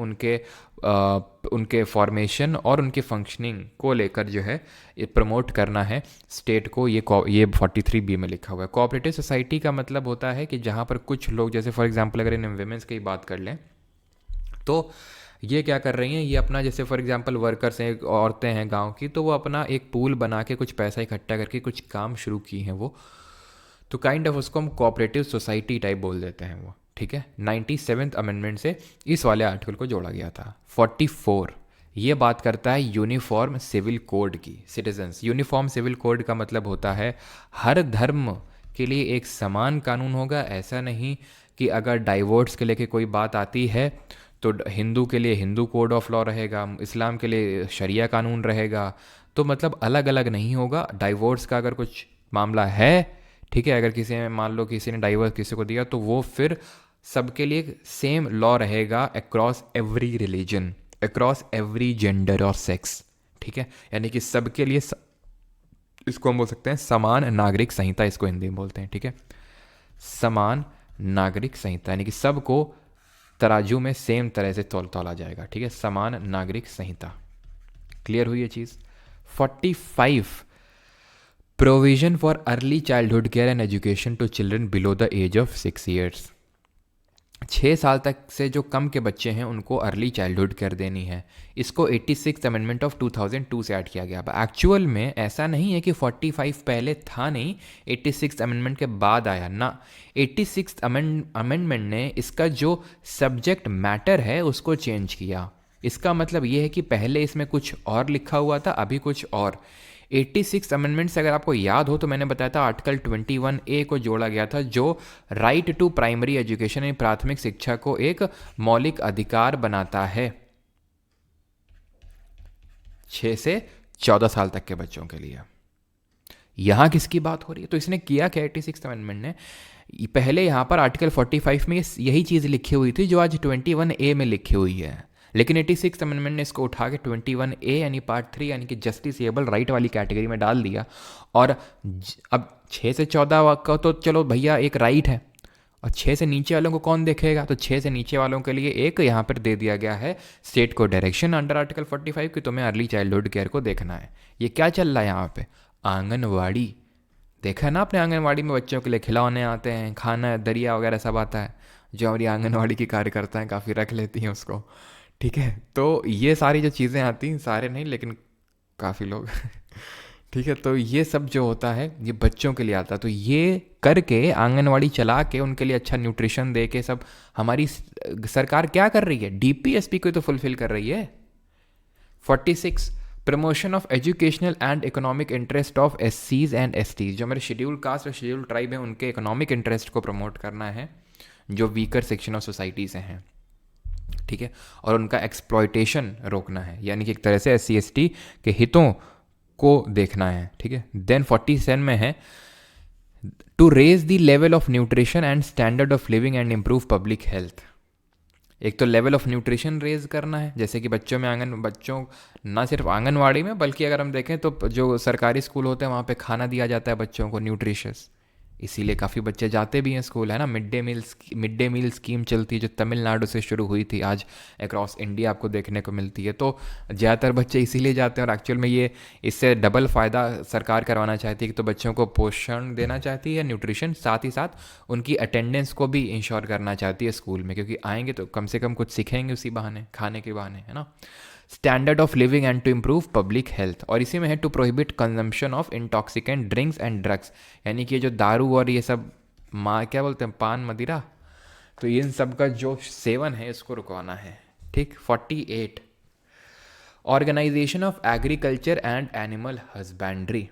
उनके फॉर्मेशन और उनके फंक्शनिंग को लेकर जो है ये प्रमोट करना है स्टेट को। ये 43 बी में लिखा हुआ है। कोऑपरेटिव सोसाइटी का मतलब होता है कि जहाँ पर कुछ लोग, जैसे फॉर एग्जांपल अगर इन वेमेंस की बात कर लें तो ये क्या कर रही हैं, ये अपना, जैसे फॉर एग्जांपल वर्कर्स हैं, औरतें हैं गाँव की, तो वो अपना एक पूल बना के कुछ पैसा इकट्ठा करके कुछ काम शुरू की हैं वो, तो काइंड ऑफ उसको हम कोऑपरेटिव सोसाइटी टाइप बोल देते हैं वो, ठीक है। 97th अमेंडमेंट से इस वाले आर्टिकल को जोड़ा गया था। 44 ये बात करता है यूनिफॉर्म सिविल कोड की, सिटीजन्स। यूनिफॉर्म सिविल कोड का मतलब होता है हर धर्म के लिए एक समान कानून होगा। ऐसा नहीं कि अगर डाइवोर्स के लेके कोई बात आती है तो हिंदू के लिए हिंदू कोड ऑफ लॉ रहेगा, इस्लाम के लिए शरिया कानून रहेगा, तो मतलब अलग अलग नहीं होगा। डाइवोर्स का अगर कुछ मामला है, ठीक है, अगर किसी ने, मान लो किसी ने डाइवोर्स किसी को दिया, तो वो फिर सबके लिए सेम लॉ रहेगा across every religion, across every gender और सेक्स, ठीक है। यानी कि सबके लिए इसको हम बोल सकते हैं समान नागरिक संहिता, इसको हिंदी में बोलते हैं, ठीक है। समान नागरिक संहिता यानी कि सबको तराजू में सेम तरह से तोला जाएगा, ठीक है, समान नागरिक संहिता। क्लियर हुई ये चीज़? 45 provision for early childhood care and education to children below the age of 6 years. 6 साल तक से जो कम के बच्चे हैं उनको अर्ली चाइल्डहुड केयर देनी है। इसको 86th अमेंडमेंट ऑफ 2002 से ऐड किया गया। एक्चुअल में ऐसा नहीं है कि 45 पहले था नहीं, 86th अमेंडमेंट के बाद आया ना। 86th अमेंडमेंट ने इसका जो सब्जेक्ट मैटर है उसको चेंज किया। इसका मतलब ये है कि पहले इसमें कुछ और लिखा हुआ था, अभी कुछ और। 86 अमेंडमेंट से अगर आपको याद हो तो मैंने बताया था आर्टिकल 21A को जोड़ा गया था, जो राइट टू प्राइमरी एजुकेशन यानी प्राथमिक शिक्षा को एक मौलिक अधिकार बनाता है 6 से 14 साल तक के बच्चों के लिए। यहां किसकी बात हो रही है? तो इसने किया क्या 86 अमेंडमेंट ने, पहले यहां पर आर्टिकल 45 में यही चीज लिखी हुई थी जो आज 21A में लिखी हुई है, लेकिन 86 अमेंडमेंट ने इसको उठा के 21A यानी पार्ट 3 यानी कि जस्टिसेबल राइट वाली कैटेगरी में डाल दिया। और अब 6 से 14 का तो चलो भैया एक राइट है, और 6 से नीचे वालों को कौन देखेगा? तो 6 से नीचे वालों के लिए एक यहाँ पर दे दिया गया है स्टेट को डायरेक्शन अंडर आर्टिकल 45 कि तुम्हें अर्ली चाइल्डहुड केयर को देखना है। ये क्या चल रहा है यहाँ पे? आंगनवाड़ी। देखा है ना आपने, आंगनवाड़ी में बच्चों के लिए खिलौने आते हैं, खाना, दरिया वगैरह सब आता है, जो हमारी आंगनवाड़ी की कार्यकर्ता हैं काफ़ी रख लेती हैं उसको, ठीक है। तो ये सारी जो चीज़ें आती हैं, सारे नहीं लेकिन काफ़ी लोग ठीक है, तो ये सब जो होता है ये बच्चों के लिए आता है, तो ये करके आंगनवाड़ी चला के उनके लिए अच्छा न्यूट्रिशन दे के सब हमारी सरकार क्या कर रही है, डीपीएसपी को तो फुलफिल कर रही है। 46, promotion of educational and economic interest of एससीज एंड एसटीज, जो हमारे शेड्यूल कास्ट और शेड्यूल ट्राइब हैं उनके इकोनॉमिक इंटरेस्ट को प्रमोट करना है, जो वीकर सेक्शन ऑफ सोसाइटी से हैं। ठीक है, और उनका एक्सप्लॉयटेशन रोकना है, यानी कि एक तरह से एससी एसटी के हितों को देखना है। ठीक है, देन 47 में है to raise the level of nutrition and standard of living and improve public health. एक तो लेवल ऑफ न्यूट्रिशन रेज करना है, जैसे कि बच्चों ना सिर्फ आंगनवाड़ी में बल्कि अगर हम देखें तो जो सरकारी स्कूल होते हैं वहाँ पे खाना दिया जाता है बच्चों को न्यूट्रिशियस, इसीलिए काफ़ी बच्चे जाते भी हैं स्कूल, है ना। मिड डे मील स्कीम चलती है जो तमिलनाडु से शुरू हुई थी, आज अक्रॉस इंडिया आपको देखने को मिलती है, तो ज़्यादातर बच्चे इसीलिए जाते हैं। और एक्चुअल में ये इससे डबल फ़ायदा सरकार करवाना चाहती है कि तो बच्चों को पोषण देना चाहती है, न्यूट्रिशन, साथ ही साथ उनकी अटेंडेंस को भी इंश्योर करना चाहती है स्कूल में, क्योंकि आएंगे तो कम से कम कुछ सीखेंगे उसी बहाने, खाने के बहाने, है ना। Standard of living and to improve public health, और इसी में है to prohibit consumption of intoxicant drinks and drugs, यानी कि ये जो दारू और ये सब क्या बोलते हैं, पान मदिरा, तो इन सब का जो सेवन है इसको रुकवाना है। ठीक, 48, organisation of agriculture and animal husbandry,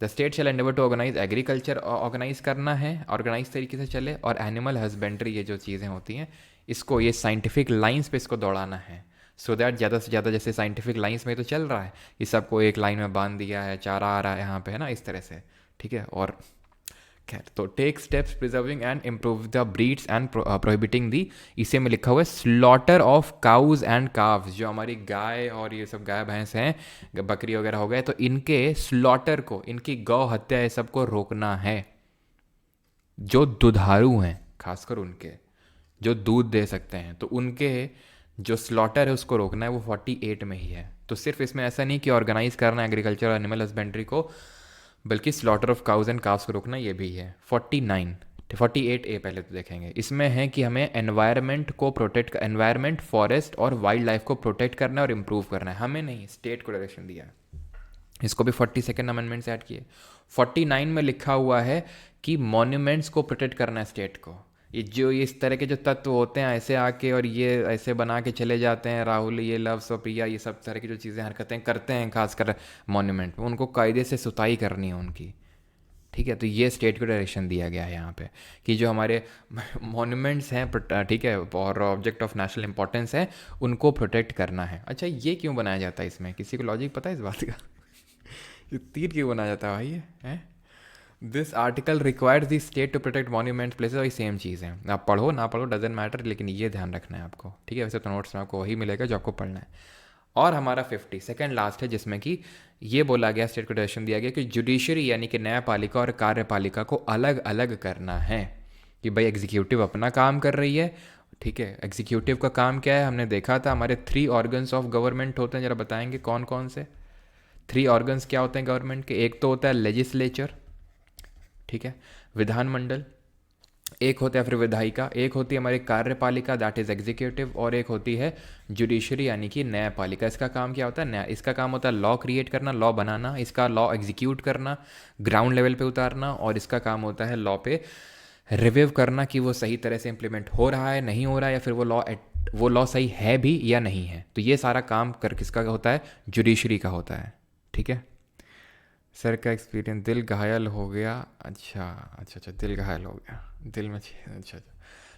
the state shall endeavour to organise agriculture, organise करना है, ऑर्गेनाइज तरीके से चले, और एनिमल हस्बेंड्री ये जो चीज़ें होती हैं इसको ये साइंटिफिक लाइंस पे इसको दौड़ाना है, सो दैट ज़्यादा से ज़्यादा, जैसे साइंटिफिक लाइंस में तो चल रहा है ये सबको एक लाइन में बांध दिया है, चारा आ रहा है यहाँ पे, है ना, इस तरह से। ठीक है, और खैर तो take steps preserving and improve the breeds and prohibiting the, इसे में लिखा हुआ है slaughter of cows and calves, जो हमारी गाय और ये सब गाय भैंस हैं, बकरी वगैरह हो गए, तो इनके स्लॉटर को, इनकी गौ हत्या ये सबको रोकना है। जो दुधारू हैं खासकर उनके जो दूध दे सकते हैं, तो उनके जो स्लॉटर है उसको रोकना है, वो 48 में ही है। तो सिर्फ इसमें ऐसा नहीं कि ऑर्गेनाइज करना एग्रीकल्चर और एनिमल हस्बेंड्री को, बल्कि slaughter of cows and calves को रोकना ये भी है। 48A पहले तो देखेंगे, इसमें है कि हमें एनवायरनमेंट को प्रोटेक्ट, एनवायरनमेंट, फॉरेस्ट और वाइल्ड लाइफ को प्रोटेक्ट करना है और इम्प्रूव करना है, हमें नहीं, स्टेट को डायरेक्शन दिया है। इसको भी 42nd अमेंडमेंट से ऐड किए। 49 में लिखा हुआ है कि मॉन्यूमेंट्स को प्रोटेक्ट करना है स्टेट को। ये जो इस तरह के जो तत्व होते हैं ऐसे आके और ये ऐसे बना के चले जाते हैं, राहुल, ये लव प्रिया, ये सब तरह की जो चीज़ें हरकतें करते हैं खासकर मॉन्यूमेंट में, उनको कायदे से सुताई करनी है उनकी। ठीक है, तो ये स्टेट को डायरेक्शन दिया गया है यहाँ पे कि जो हमारे मॉन्यूमेंट्स हैं, ठीक है, और ऑब्जेक्ट ऑफ नेशनल इंपॉर्टेंस है, उनको प्रोटेक्ट करना है। अच्छा, ये क्यों बनाया जाता है इसमें, किसी को लॉजिक पता है इस बात का? ये तीर क्यों बनाया जाता है भाई, ये है? This article requires the state to protect monuments places, वही सेम चीज़ है, आप पढ़ो ना पढ़ो डजेंट मैटर, लेकिन ये ध्यान रखना है आपको। ठीक है, वैसे तो नोट्स में आपको वही मिलेगा जो आपको पढ़ना है। और हमारा 52nd लास्ट है, जिसमें कि ये बोला गया, स्टेट को डायरेक्शन दिया गया कि जुडिशरी यानी कि न्यायपालिका और कार्यपालिका को अलग अलग करना है, कि भाई एग्जीक्यूटिव अपना काम कर रही है। ठीक है, एग्जीक्यूटिव का काम क्या है, हमने देखा था हमारे 3 ऑर्गन्स ऑफ गवर्नमेंट होते हैं, जरा बताएंगे कौन कौन से 3 ऑर्गन्स क्या होते हैं गवर्नमेंट के। एक तो होता है लेजिस्लेचर, ठीक है, विधानमंडल, एक होता है फिर विधायिका, एक होती है हमारी कार्यपालिका दैट इज़ एग्जीक्यूटिव, और एक होती है जुडिशरी यानी कि न्यायपालिका। इसका काम क्या होता है, न्याय, इसका काम होता है लॉ क्रिएट करना, लॉ बनाना, इसका लॉ एग्जीक्यूट करना, ग्राउंड लेवल पे उतारना, और इसका काम होता है लॉ पे रिव्यू करना कि वो सही तरह से इम्प्लीमेंट हो रहा है, नहीं हो रहा है, या फिर वो लॉ सही है भी या नहीं है। तो ये सारा काम कर किसका होता है, जुडिशरी का होता है। ठीक है, सर का एक्सपीरियंस, दिल घायल हो गया, अच्छा, दिल घायल हो गया, दिल में, अच्छा,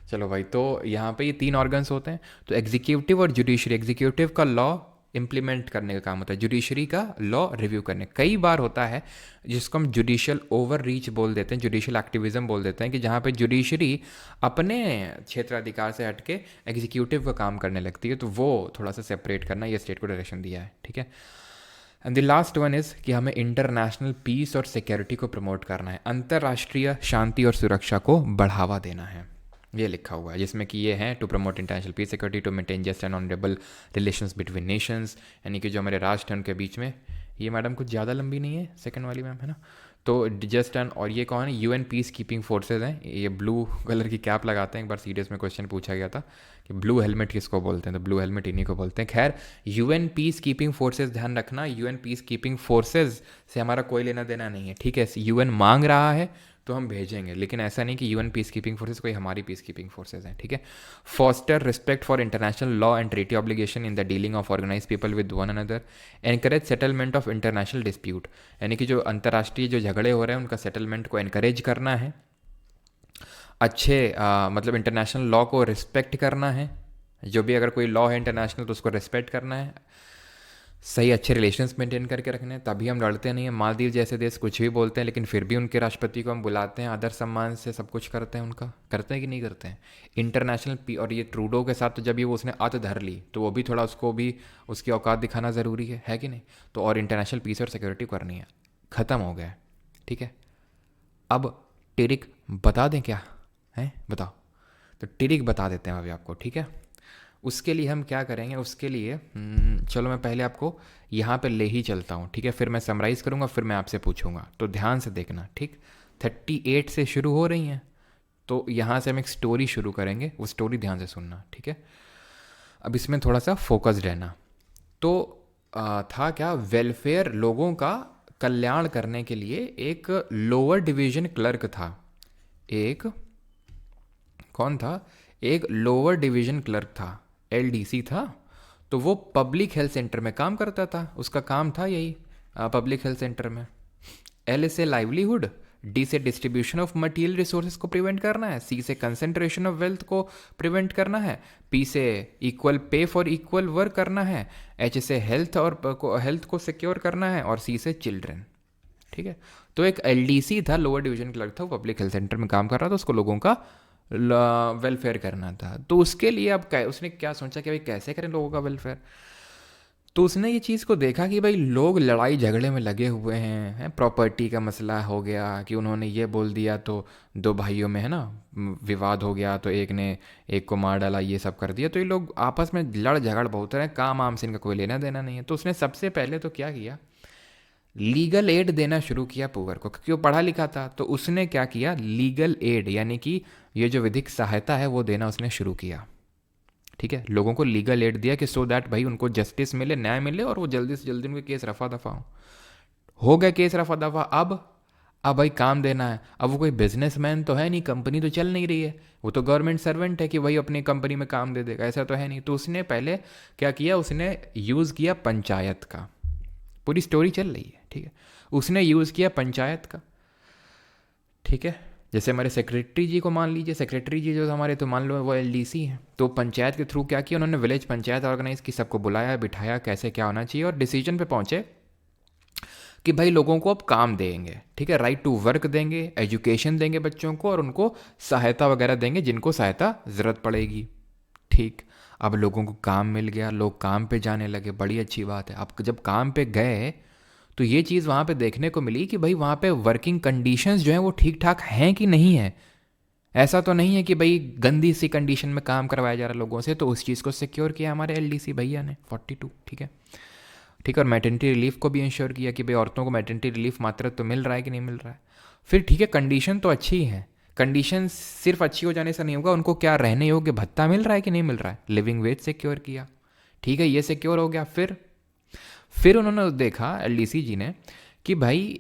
चलो भाई, तो यहाँ पे ये 3 ऑर्गन्स होते हैं, तो एग्जीक्यूटिव और जुडिशरी, एग्जीक्यूटिव का लॉ इम्प्लीमेंट करने का काम होता है, जुडिशरी का लॉ रिव्यू करने। कई बार होता है जिसको हम जुडिशियल ओवर रीच बोल देते हैं, जुडिशियल एक्टिविज्म बोल देते हैं, कि जहाँ पे जुडिशरी अपने क्षेत्राधिकार से हटके एग्जीक्यूटिव का काम करने लगती है, तो वो थोड़ा सा सेपरेट करना, ये स्टेट को डायरेक्शन दिया है। ठीक है, and the last one is कि हमें इंटरनेशनल पीस और सिक्योरिटी को प्रमोट करना है, अंतर्राष्ट्रीय शांति और सुरक्षा को बढ़ावा देना है, ये लिखा हुआ है, जिसमें कि ये है to promote international peace security, to maintain just and honourable relations between nations, यानी कि जो हमारे राष्ट्र हैं उनके बीच में। ये मैडम कुछ ज़्यादा लंबी नहीं है, सेकंड वाली मैम, है ना, तो जस्ट एन, और ये कौन है, यूएन पीस कीपिंग फोर्सेज हैं, ये ब्लू कलर की कैप लगाते हैं। एक बार सीरियस में क्वेश्चन पूछा गया था कि ब्लू हेलमेट किसको बोलते हैं, तो ब्लू हेलमेट इन्हीं को बोलते हैं। खैर, यूएन पीस कीपिंग फोर्सेज, ध्यान रखना यूएन पीस कीपिंग फोर्सेज से हमारा कोई लेना देना नहीं है, ठीक है। यूएन मांग रहा है तो हम भेजेंगे, लेकिन ऐसा नहीं कि यूएन पीस कीपिंग फोर्सेज कोई हमारी पीस कीपिंग फोर्सेज हैं, ठीक है। Foster respect for international law and treaty obligation in the dealing of organise people with one another, encourage settlement of international dispute, यानी कि जो अंतर्राष्ट्रीय जो झगड़े हो रहे हैं उनका सेटलमेंट को एनकरेज करना है। अच्छे मतलब इंटरनेशनल लॉ को रिस्पेक्ट करना है, जो भी अगर कोई लॉ है इंटरनेशनल तो उसको रिस्पेक्ट करना है। सही अच्छे रिलेशंस मेंटेन करके रखने, तभी हम लड़ते नहीं हैं। मालदीव जैसे देश कुछ भी बोलते हैं लेकिन फिर भी उनके राष्ट्रपति को हम बुलाते हैं, आदर सम्मान से सब कुछ करते हैं उनका, करते हैं कि नहीं करते हैं। इंटरनेशनल पी, और ये ट्रूडो के साथ तो जब ये वो उसने अत धर ली तो वो भी थोड़ा उसको भी उसकी औकात दिखाना ज़रूरी है कि नहीं। तो और इंटरनेशनल पीस और सिक्योरिटी करनी है, ख़त्म हो गया है, ठीक है। अब टिरिक बता दें क्या है, बताओ। तो टिरिक बता देते हैं अभी आपको, ठीक है। उसके लिए हम क्या करेंगे, उसके लिए चलो मैं पहले आपको यहाँ पे ले ही चलता हूँ, ठीक है। फिर मैं समराइज़ करूँगा, फिर मैं आपसे पूछूंगा, तो ध्यान से देखना, ठीक। 38 से शुरू हो रही हैं, तो यहाँ से हम एक स्टोरी शुरू करेंगे, वो स्टोरी ध्यान से सुनना, ठीक है। अब इसमें थोड़ा सा फोकस्ड रहना। तो था क्या, वेलफेयर, लोगों का कल्याण करने के लिए एक लोअर डिवीजन क्लर्क था। एक कौन था, एक लोअर डिवीजन क्लर्क था, एलडीसी था। तो वो पब्लिक हेल्थ सेंटर में काम करता था, उसका काम था यही, पब्लिक हेल्थ सेंटर में। एल से लाइवलीहुड, डी से डिस्ट्रीब्यूशन ऑफ मटेरियल रिसोर्सेज को प्रिवेंट करना है, सी से कंसंट्रेशन ऑफ वेल्थ को प्रिवेंट करना है, पी से equal pay for equal work करना है, एच से हेल्थ और हेल्थ को सिक्योर करना है, और सी से चिल्ड्रन, ठीक है। तो एक एलडीसी था, लोअर डिवीजन क्लर्क था, वो पब्लिक हेल्थ सेंटर में काम कर रहा था, उसको लोगों का वेलफेयर करना था। तो उसके लिए अब उसने क्या सोचा कि भाई कैसे करें लोगों का वेलफेयर। तो उसने ये चीज़ को देखा कि भाई लोग लड़ाई झगड़े में लगे हुए हैं, प्रॉपर्टी का मसला हो गया कि उन्होंने ये बोल दिया तो दो भाइयों में है ना विवाद हो गया, तो एक ने एक को मार डाला, ये सब कर दिया, तो ये लोग आपस में लड़ झगड़ बहुत रहे हैं, काम आम से इनका कोई लेना देना नहीं है। तो उसने सबसे पहले तो क्या किया, लीगल एड देना शुरू किया पुअर को, क्योंकि वो पढ़ा लिखा था। तो उसने क्या किया, लीगल एड यानी कि ये जो विधिक सहायता है वो देना उसने शुरू किया, ठीक है। लोगों को लीगल एड दिया कि सो दैट भाई उनको जस्टिस मिले, न्याय मिले, और वो जल्दी से जल्दी उनके केस रफा दफा हो गए, केस रफा दफा। अब भाई काम देना है। अब वो कोई बिजनेसमैन तो है नहीं, कंपनी तो चल नहीं रही है, वो तो गवर्नमेंट सर्वेंट है कि भाई अपनी कंपनी में काम दे देगा, ऐसा तो है नहीं। तो उसने पहले क्या किया, उसने यूज़ किया पंचायत का, पूरी स्टोरी चल रही है, ठीक है। उसने यूज़ किया पंचायत का, ठीक है। जैसे हमारे सेक्रेटरी जी को मान लीजिए, सेक्रेटरी जी जो हमारे, तो मान लो वो एलडीसी है, तो पंचायत के थ्रू क्या किया उन्होंने, विलेज पंचायत ऑर्गेनाइज की, सबको बुलाया बिठाया कैसे क्या होना चाहिए, और डिसीजन पे पहुंचे कि भाई लोगों को अब काम देंगे, ठीक है, राइट टू वर्क देंगे, एजुकेशन देंगे बच्चों को, और उनको सहायता वगैरह देंगे जिनको सहायता ज़रूरत पड़ेगी, ठीक। अब लोगों को काम मिल गया, लोग काम पे जाने लगे, बड़ी अच्छी बात है। अब जब काम पे गए तो ये चीज़ वहाँ पे देखने को मिली कि भाई वहाँ पे वर्किंग कंडीशंस जो हैं वो ठीक ठाक हैं कि नहीं है। ऐसा तो नहीं है कि भाई गंदी सी कंडीशन में काम करवाया जा रहा है लोगों से। तो उस चीज़ को सिक्योर किया हमारे एलडीसी भैया ने 42, ठीक है, ठीक है। और मैटरनिटी रिलीफ को भी इंश्योर किया कि भाई औरतों को मैटरनिटी रिलीफ मात्रा तो मिल रहा है कि नहीं मिल रहा है। फिर ठीक है, कंडीशन तो अच्छी है, कंडीशन सिर्फ अच्छी हो जाने से नहीं होगा, उनको क्या रहने योग्य भत्ता मिल रहा है कि नहीं मिल रहा है, लिविंग वेज सिक्योर किया, ठीक है, ये सिक्योर हो गया। फिर उन्होंने देखा एलडीसी जी ने कि भाई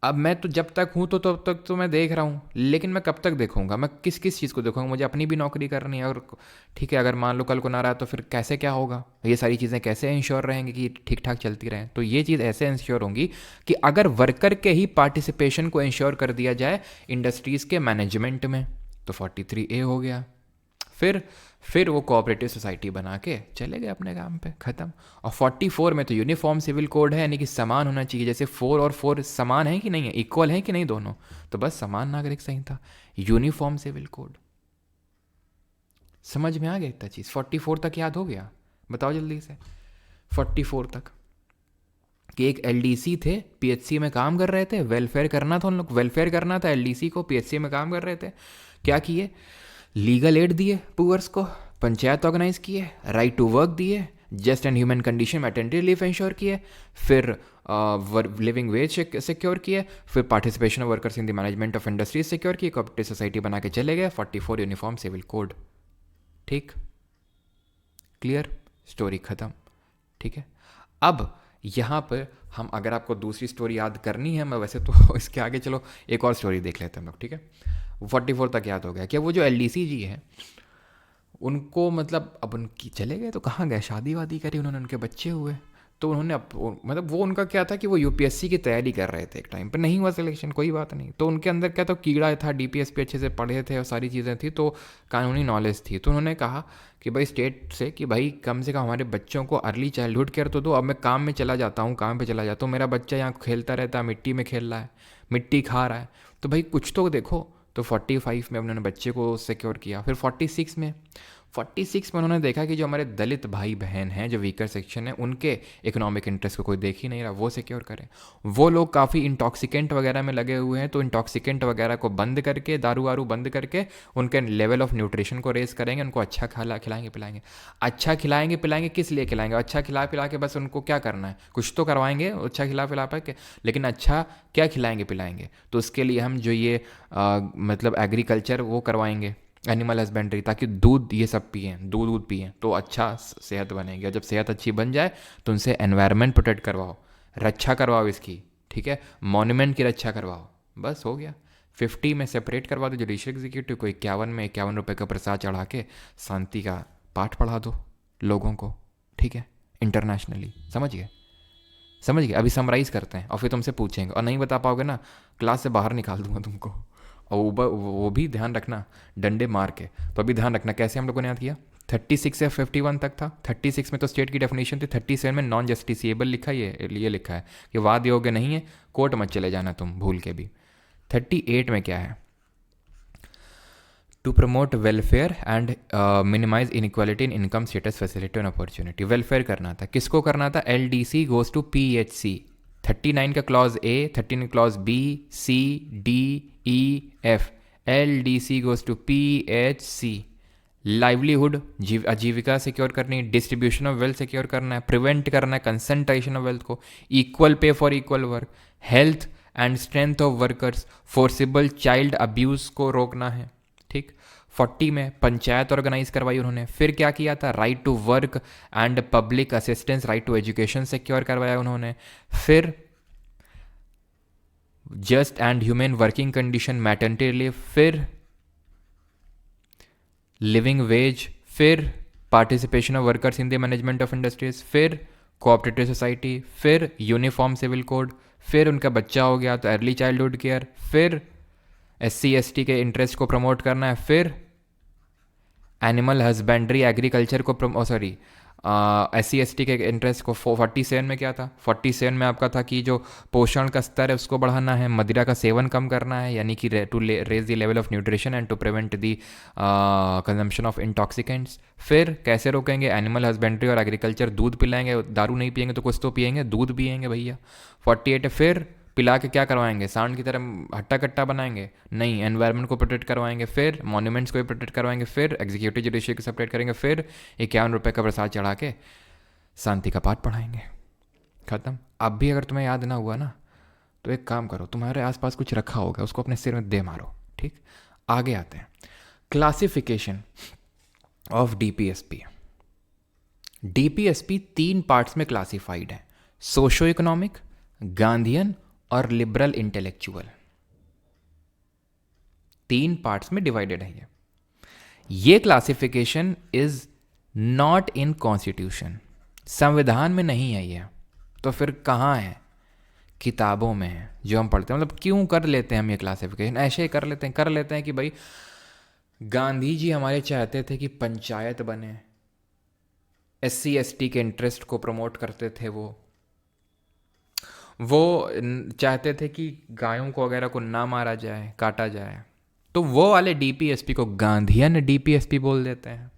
अब मैं तो जब तक हूँ तो तब तक तो मैं देख रहा हूँ, लेकिन मैं कब तक देखूंगा, मैं किस किस चीज़ को देखूंगा, मुझे अपनी भी नौकरी करनी है। और ठीक है, अगर मान लो कल को ना रहा तो फिर कैसे क्या होगा, ये सारी चीज़ें कैसे इंश्योर रहेंगी कि ठीक ठाक चलती रहें। तो ये चीज़ ऐसे इंश्योर होंगी कि अगर वर्कर के ही पार्टिसिपेशन को इंश्योर कर दिया जाए इंडस्ट्रीज़ के मैनेजमेंट में, तो 43A हो गया। फिर वो कोऑपरेटिव सोसाइटी बना के चले गए अपने काम पे, ख़त्म। और 44 में तो यूनिफॉर्म सिविल कोड है, यानी कि समान होना चाहिए। जैसे 4 और 4 समान है कि नहीं है, इक्वल है कि नहीं दोनों, तो बस समान नागरिक संहिता, यूनिफॉर्म सिविल कोड। समझ में आ गया इतना चीज़, 44 तक याद हो गया, बताओ जल्दी से। 44 तक कि एक एलडीसी थे, पीएचसी में काम कर रहे थे, वेलफेयर करना था उन लोग, वेलफेयर करना था एलडीसी को, पीएचसी में काम कर रहे थे। क्या किए, लीगल एड दिए पुअर्स को, पंचायत ऑर्गेनाइज किए, राइट टू वर्क दिए, just and human condition maternity leave ensure की है, फिर लिविंग वेज सिक्योर की है, फिर participation of workers in the management of industries secure की, कोऑपरेटिव सोसाइटी बना के चले गए, 44 यूनिफॉर्म सिविल कोड। ठीक, क्लियर, स्टोरी खत्म। ठीक है, अब यहाँ पर हम, अगर आपको दूसरी स्टोरी याद करनी है, मैं वैसे तो इसके आगे चलो एक और स्टोरी देख लेते हैं हम लोग। ठीक है, 44 तक याद हो गया क्या? वो जो एलडीसी जी है उनको, मतलब अब उनकी चले गए तो कहाँ गए, शादी वादी करी उन्होंने, उनके बच्चे हुए, तो उन्होंने मतलब वो उनका क्या था कि वो यूपीएससी की तैयारी कर रहे थे, एक टाइम पर नहीं हुआ सिलेक्शन, कोई बात नहीं, तो उनके अंदर क्या था, कीड़ा था, डीपीएसपी अच्छे से पढ़े थे और सारी चीज़ें थी, तो कानूनी नॉलेज थी, तो उन्होंने कहा कि भाई स्टेट से कि भाई कम से कम हमारे बच्चों को अर्ली चाइल्डहुड केयर तो दो। अब मैं काम में चला जाता हूँ, काम पे चला जाता हूँ, मेरा बच्चा यहाँ खेलता रहता है, मिट्टी में खेल रहा है, मिट्टी खा रहा है, तो भाई कुछ तो देखो। तो 45 में उन्होंने बच्चे को सिक्योर किया। फिर 46 में उन्होंने देखा कि जो हमारे दलित भाई बहन हैं, जो वीकर सेक्शन है, उनके इकोनॉमिक इंटरेस्ट को कोई देख ही नहीं रहा, वो सिक्योर करें। वो लोग काफ़ी इंटॉक्सिकेंट वगैरह में लगे हुए हैं, तो इंटॉक्सिकेंट वगैरह को बंद करके, दारू वारू बंद करके उनके लेवल ऑफ न्यूट्रिशन को रेस करेंगे, उनको अच्छा खिलाएंगे पिलाएंगे। अच्छा खिलाएंगे पिलाएंगे किस लिए खिलाएंगे? अच्छा खिला पिला के बस उनको क्या करना है, कुछ तो करवाएंगे अच्छा खिला पिला के, लेकिन अच्छा क्या खिलाएंगे पिलाएंगे? तो उसके लिए हम जो ये मतलब एग्रीकल्चर वो करवाएंगे, एनिमल हस्बेंड्री, ताकि दूध ये सब पिएं, दूध पिएं तो अच्छा सेहत बनेगी। और जब सेहत अच्छी बन जाए तो उनसे एनवायरनमेंट प्रोटेक्ट करवाओ, रक्षा करवाओ इसकी, ठीक है, मॉन्यूमेंट की रक्षा करवाओ, बस हो गया। 50 में सेपरेट करवा दो जुडिशियल एग्जीक्यूटिव को, 51 में 51 रुपये का प्रसाद चढ़ा के शांति का पाठ पढ़ा दो लोगों को, ठीक है, इंटरनेशनली। समझ गए? समझ गए? अभी समराइज़ करते हैं और फिर तुमसे पूछेंगे, और नहीं बता पाओगे ना, क्लास से बाहर निकाल दूंगा तुमको। और वो भी ध्यान रखना, डंडे मार के। तो अभी ध्यान रखना कैसे हम लोगों ने याद किया। 36 से 51 तक था। 36 में तो स्टेट की डेफिनेशन थी, 37 में नॉन जस्टिसिएबल लिखा, ये लिखा है कि वाद योग्य नहीं है, कोर्ट मत चले जाना तुम भूल के भी। 38 में क्या है? To promote welfare and minimise inequality in income status facility and opportunity. Welfare करना था, किसको करना था? LDC goes to PHC। 39 का clause A, 39 clause B, C, D, E, F, LDC goes to PHC। Livelihood, आजीविका सिक्योर करनी, distribution of wealth secure करना है, प्रिवेंट करना है कंसंट्रेशन ऑफ वेल्थ को, equal pay for equal work, health and strength of workers, forcible child abuse को रोकना है, ठीक। 40 में पंचायत ऑर्गेनाइज करवाई उन्होंने। फिर क्या किया था? Right to work and public assistance, right to education secure करवाया उन्होंने। फिर just and humane working condition, maternity leave, फिर लिविंग वेज, फिर participation of workers in the management of industries, फिर कोऑपरेटिव सोसाइटी, फिर यूनिफॉर्म सिविल कोड, फिर उनका बच्चा हो गया तो अर्ली चाइल्डहुड केयर, फिर SC/ST के इंटरेस्ट को प्रमोट करना है, फिर एनिमल हस्बेंड्री एग्रीकल्चर को SC/ST के इंटरेस्ट को 47 में क्या था? 47 में आपका था कि जो पोषण का स्तर है उसको बढ़ाना है, मदिरा का सेवन कम करना है, यानी कि to raise the level of nutrition and to prevent the consumption of intoxicants. फिर कैसे रोकेंगे? एनिमल हस्बेंड्री और एग्रीकल्चर, दूध पिलाएंगे, दारू नहीं पिएंगे तो कुछ तो पिएंगे, दूध पिएंगे भैया। 48 है, फिर पिला के क्या करवाएंगे? सांड की तरह हट्टा कट्टा बनाएंगे? नहीं, एनवायरनमेंट को प्रोटेक्ट करवाएंगे, फिर मॉन्यूमेंट्स को भी प्रोटेक्ट करवाएंगे, फिर एग्जीक्यूटिव जुडिशियल को सेपरेट करेंगे, फिर 51 रुपये का प्रसाद चढ़ा के शांति का पाठ पढ़ाएंगे। खत्म। अब भी अगर तुम्हें याद ना हुआ ना तो एक काम करो, तुम्हारे आसपास कुछ रखा होगा, उसको अपने सिर में दे मारो, ठीक। आगे आते हैं, classification of DPSP। DPSP 3 parts में क्लासिफाइड है, सोशो इकोनॉमिक, गांधीयन और लिबरल इंटेलेक्चुअल। 3 पार्ट्स में डिवाइडेड है ये classification is not in constitution, संविधान में नहीं है ये, तो फिर कहाँ है? किताबों में है जो हम पढ़ते हैं। मतलब क्यों कर लेते हैं हम ये क्लासिफिकेशन? ऐसे ही कर लेते हैं कि भाई गांधी जी हमारे चाहते थे कि पंचायत बने, SC/ST के इंटरेस्ट को प्रमोट करते थे, वो चाहते थे कि गायों को वगैरह को ना मारा जाए, काटा जाए, तो वो वाले DPSP को गांधीयन DPSP बोल देते हैं।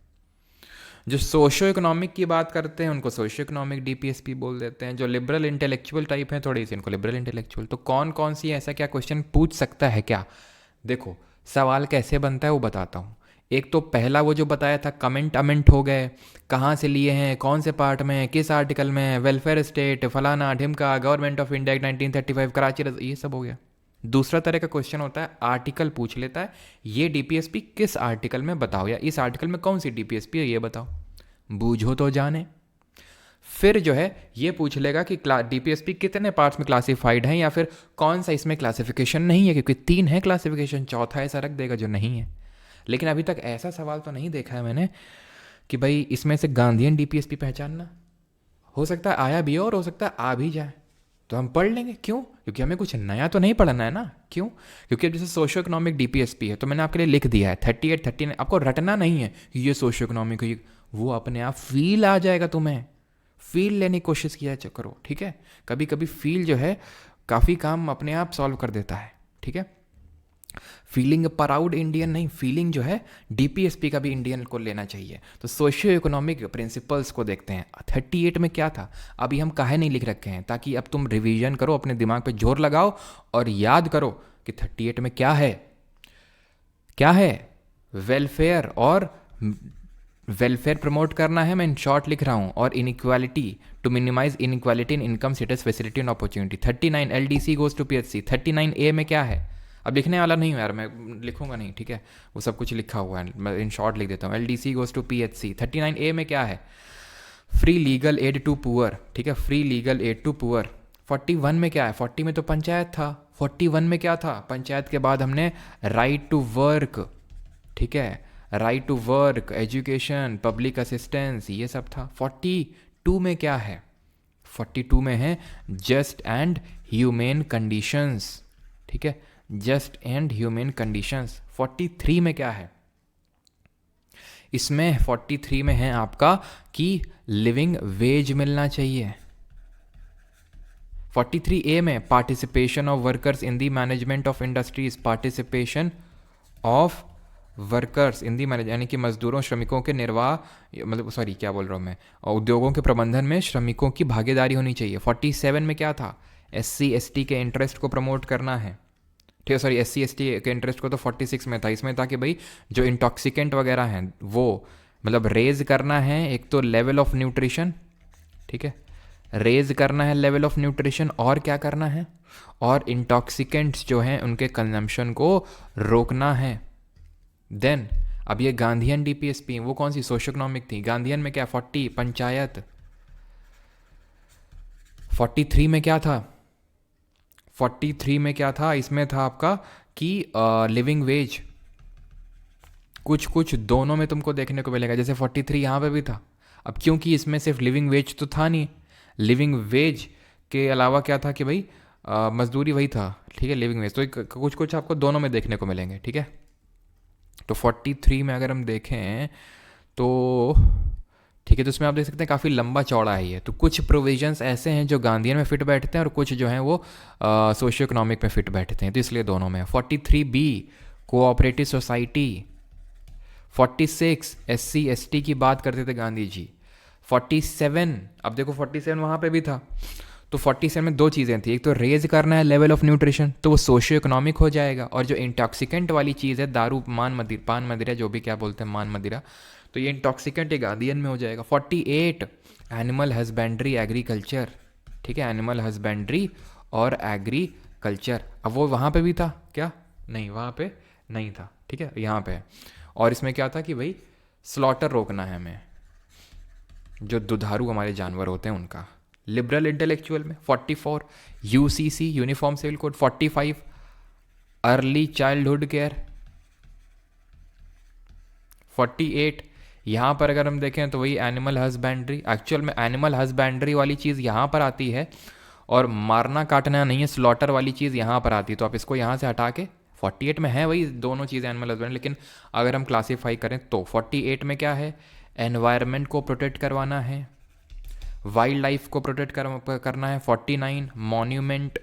जो सोशो इकोनॉमिक की बात करते हैं उनको सोशो इकोनॉमिक DPSP बोल देते हैं। जो लिबरल इंटेलेक्चुअल टाइप हैं थोड़ी सी, इनको लिबरल इंटेलेक्चुअल। तो कौन कौन सी ऐसा क्या क्वेश्चन पूछ सकता है क्या? देखो सवाल कैसे बनता है वो बताता हूँ। एक तो पहला वो जो बताया था कमेंट अमेंट हो गए, कहाँ से लिए हैं, कौन से पार्ट में, किस आर्टिकल में, वेलफेयर स्टेट, फलाना ढिमका, गवर्नमेंट ऑफ इंडिया 1935, कराची, ये सब हो गया। दूसरा तरह का क्वेश्चन होता है, आर्टिकल पूछ लेता है, ये डीपीएसपी किस आर्टिकल में बताओ, या इस आर्टिकल में कौन सी डीपीएसपी है ये बताओ, बूझो तो जाने। फिर जो है ये पूछ लेगा कि डीपीएसपी कितने पार्ट्स में क्लासिफाइड हैं, या फिर कौन सा इसमें क्लासिफिकेशन नहीं है, क्योंकि 3 है क्लासिफिकेशन, चौथा ऐसा रख देगा जो नहीं है। लेकिन अभी तक ऐसा सवाल तो नहीं देखा है मैंने कि भाई इसमें से गांधीयन डीपीएसपी पहचानना। हो सकता है आया भी हो और हो सकता है आ भी जाए, तो हम पढ़ लेंगे। क्यों? क्योंकि हमें कुछ नया तो नहीं पढ़ना है ना। क्यों? क्योंकि अब जैसे सोशो इकोनॉमिक डीपीएसपी है तो मैंने आपके लिए लिख दिया है 38, 39, आपको रटना नहीं है कि ये सोशो इकोनॉमिक है, वो अपने आप फील आ जाएगा, तुम्हें फील लेने की कोशिश किया करो, ठीक है। कभी कभी फील जो है काफ़ी काम अपने आप सॉल्व कर देता है, ठीक है। फीलिंग प्राउड इंडियन नहीं, फीलिंग जो है डीपीएसपी का भी इंडियन को लेना चाहिए। तो सोशियो इकोनॉमिक प्रिंसिपल्स को देखते हैं। 38 में क्या था, अभी हम काहे नहीं लिख रखे हैं, ताकि अब तुम रिवीजन करो, अपने दिमाग पे जोर लगाओ और याद करो कि 38 में क्या है। क्या है? वेलफेयर, और वेलफेयर प्रमोट करना है, मैं इन शॉर्ट लिख रहा हूँ, और inequality, to minimise inequality in income, status, facility and opportunity. 39 LDC goes to PHC. 39 A में क्या है, अब लिखने वाला नहीं हूँ यार, मैं लिखूंगा नहीं, ठीक है, वो सब कुछ लिखा हुआ है, मैं इन शॉर्ट लिख देता हूँ। LDC goes to PHC. 39 A में क्या है, free legal aid to poor, ठीक है, free legal aid to poor. 41 में क्या है, 40 में तो पंचायत था, 41 में क्या था, पंचायत के बाद हमने राइट टू वर्क, ठीक है, right to work, education, public assistance, ये सब था। 42 में क्या है, 42 में है जस्ट एंड ह्यूमेन कंडीशंस, ठीक है, जस्ट एंड ह्यूमेन कंडीशंस। 43 में क्या है, इसमें 43 में है आपका कि लिविंग वेज मिलना चाहिए। 43 ए में participation of workers in the management of industries, participation of workers in the manage, यानी कि मजदूरों, श्रमिकों के निर्वाह, मतलब सॉरी क्या बोल रहा हूँ मैं, उद्योगों के प्रबंधन में श्रमिकों की भागीदारी होनी चाहिए। 47 में क्या था, SC ST के इंटरेस्ट को प्रमोट करना है, ठीक है, सॉरी SC ST के इंटरेस्ट को तो 46 में था, इसमें था कि भाई जो इंटॉक्सिकेंट वगैरह हैं वो मतलब रेज करना है, एक तो लेवल ऑफ न्यूट्रिशन, ठीक है, रेज करना है लेवल ऑफ न्यूट्रिशन, और क्या करना है, और इंटॉक्सिकेंट्स जो हैं उनके कंजम्पशन को रोकना है। देन अब ये गांधीयन डीपीएसपी वो कौन सी, सोशो इकोनॉमिक थी। गांधीयन में क्या, 40 पंचायत। 43 में क्या था, 43 में क्या था, इसमें था आपका कि लिविंग वेज, कुछ कुछ दोनों में तुमको देखने को मिलेगा, जैसे 43 यहाँ पे भी था। अब क्योंकि इसमें सिर्फ लिविंग वेज तो था नहीं, लिविंग वेज के अलावा क्या था कि भाई मजदूरी वही था, ठीक है, लिविंग वेज, तो कुछ कुछ आपको दोनों में देखने को मिलेंगे, ठीक है। तो 43 में अगर हम देखें तो ठीक है, तो इसमें आप देख सकते हैं काफ़ी लंबा चौड़ा है ये। तो कुछ प्रोविजंस ऐसे हैं जो गांधीयन में फिट बैठते हैं और कुछ जो हैं वो सोशियो इकोनॉमिक में फिट बैठते हैं, तो इसलिए दोनों में। 43 B cooperative society. 46 SC ST की बात करते थे गांधी जी। 47 अब देखो 47 वहाँ पे भी था, तो 47 में दो चीज़ें थी, एक तो रेज करना है लेवल ऑफ न्यूट्रिशन, तो वो सोशियो इकोनॉमिक हो जाएगा, और जो इंटॉक्सिकेंट वाली चीज़ है दारू, पान मदिरा जो भी क्या बोलते हैं, मान मदिरा, तो ये इंटॉक्सिकेंट ये गांधीयन में हो जाएगा। 48 एनिमल हस्बेंड्री एग्रीकल्चर, ठीक है, एनिमल हस्बेंड्री और एग्रीकल्चर। अब वो वहाँ पे भी था क्या, नहीं वहाँ पे नहीं था, ठीक है, यहाँ पे है। और इसमें क्या था कि भाई स्लॉटर रोकना है हमें, जो दुधारू हमारे जानवर होते हैं उनका। लिबरल इंटेलेक्चुअल में 44 UCC uniform civil code. 45 early childhood care. 48 यहाँ पर अगर हम देखें तो वही एनिमल हस्बेंड्री, एक्चुअल में एनिमल हस्बेंड्री वाली चीज़ यहाँ पर आती है, और मारना काटना नहीं है, स्लॉटर वाली चीज़ यहाँ पर आती है, तो आप इसको यहाँ से हटा के 48 में है वही दोनों चीज़ें एनिमल हस्बेंड्री, लेकिन अगर हम क्लासीफाई करें तो 48 में क्या है, एनवायरनमेंट को प्रोटेक्ट करवाना है, वाइल्ड लाइफ को प्रोटेक्ट करना है। 49 मॉन्यूमेंट,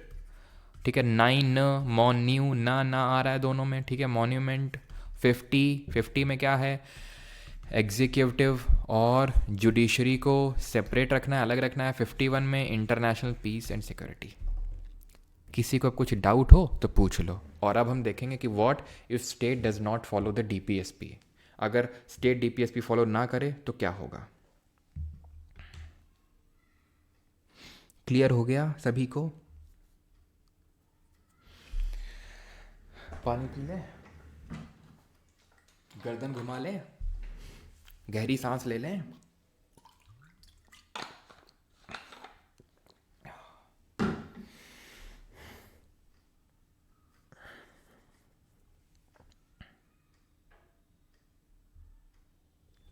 ठीक है, 9 मॉन्यू ना आ रहा है दोनों में, ठीक है, मॉन्यूमेंट। 50 में क्या है, एग्जीक्यूटिव और जुडिशरी को सेपरेट रखना है, अलग रखना है। 51 में इंटरनेशनल पीस एंड सिक्योरिटी। किसी को कुछ डाउट हो तो पूछ लो। और अब हम देखेंगे कि what if state does not follow the DPSP. अगर स्टेट डीपीएसपी फॉलो ना करे तो क्या होगा? क्लियर हो गया सभी को? पानी पी ले, गर्दन घुमा ले, गहरी सांस ले लें।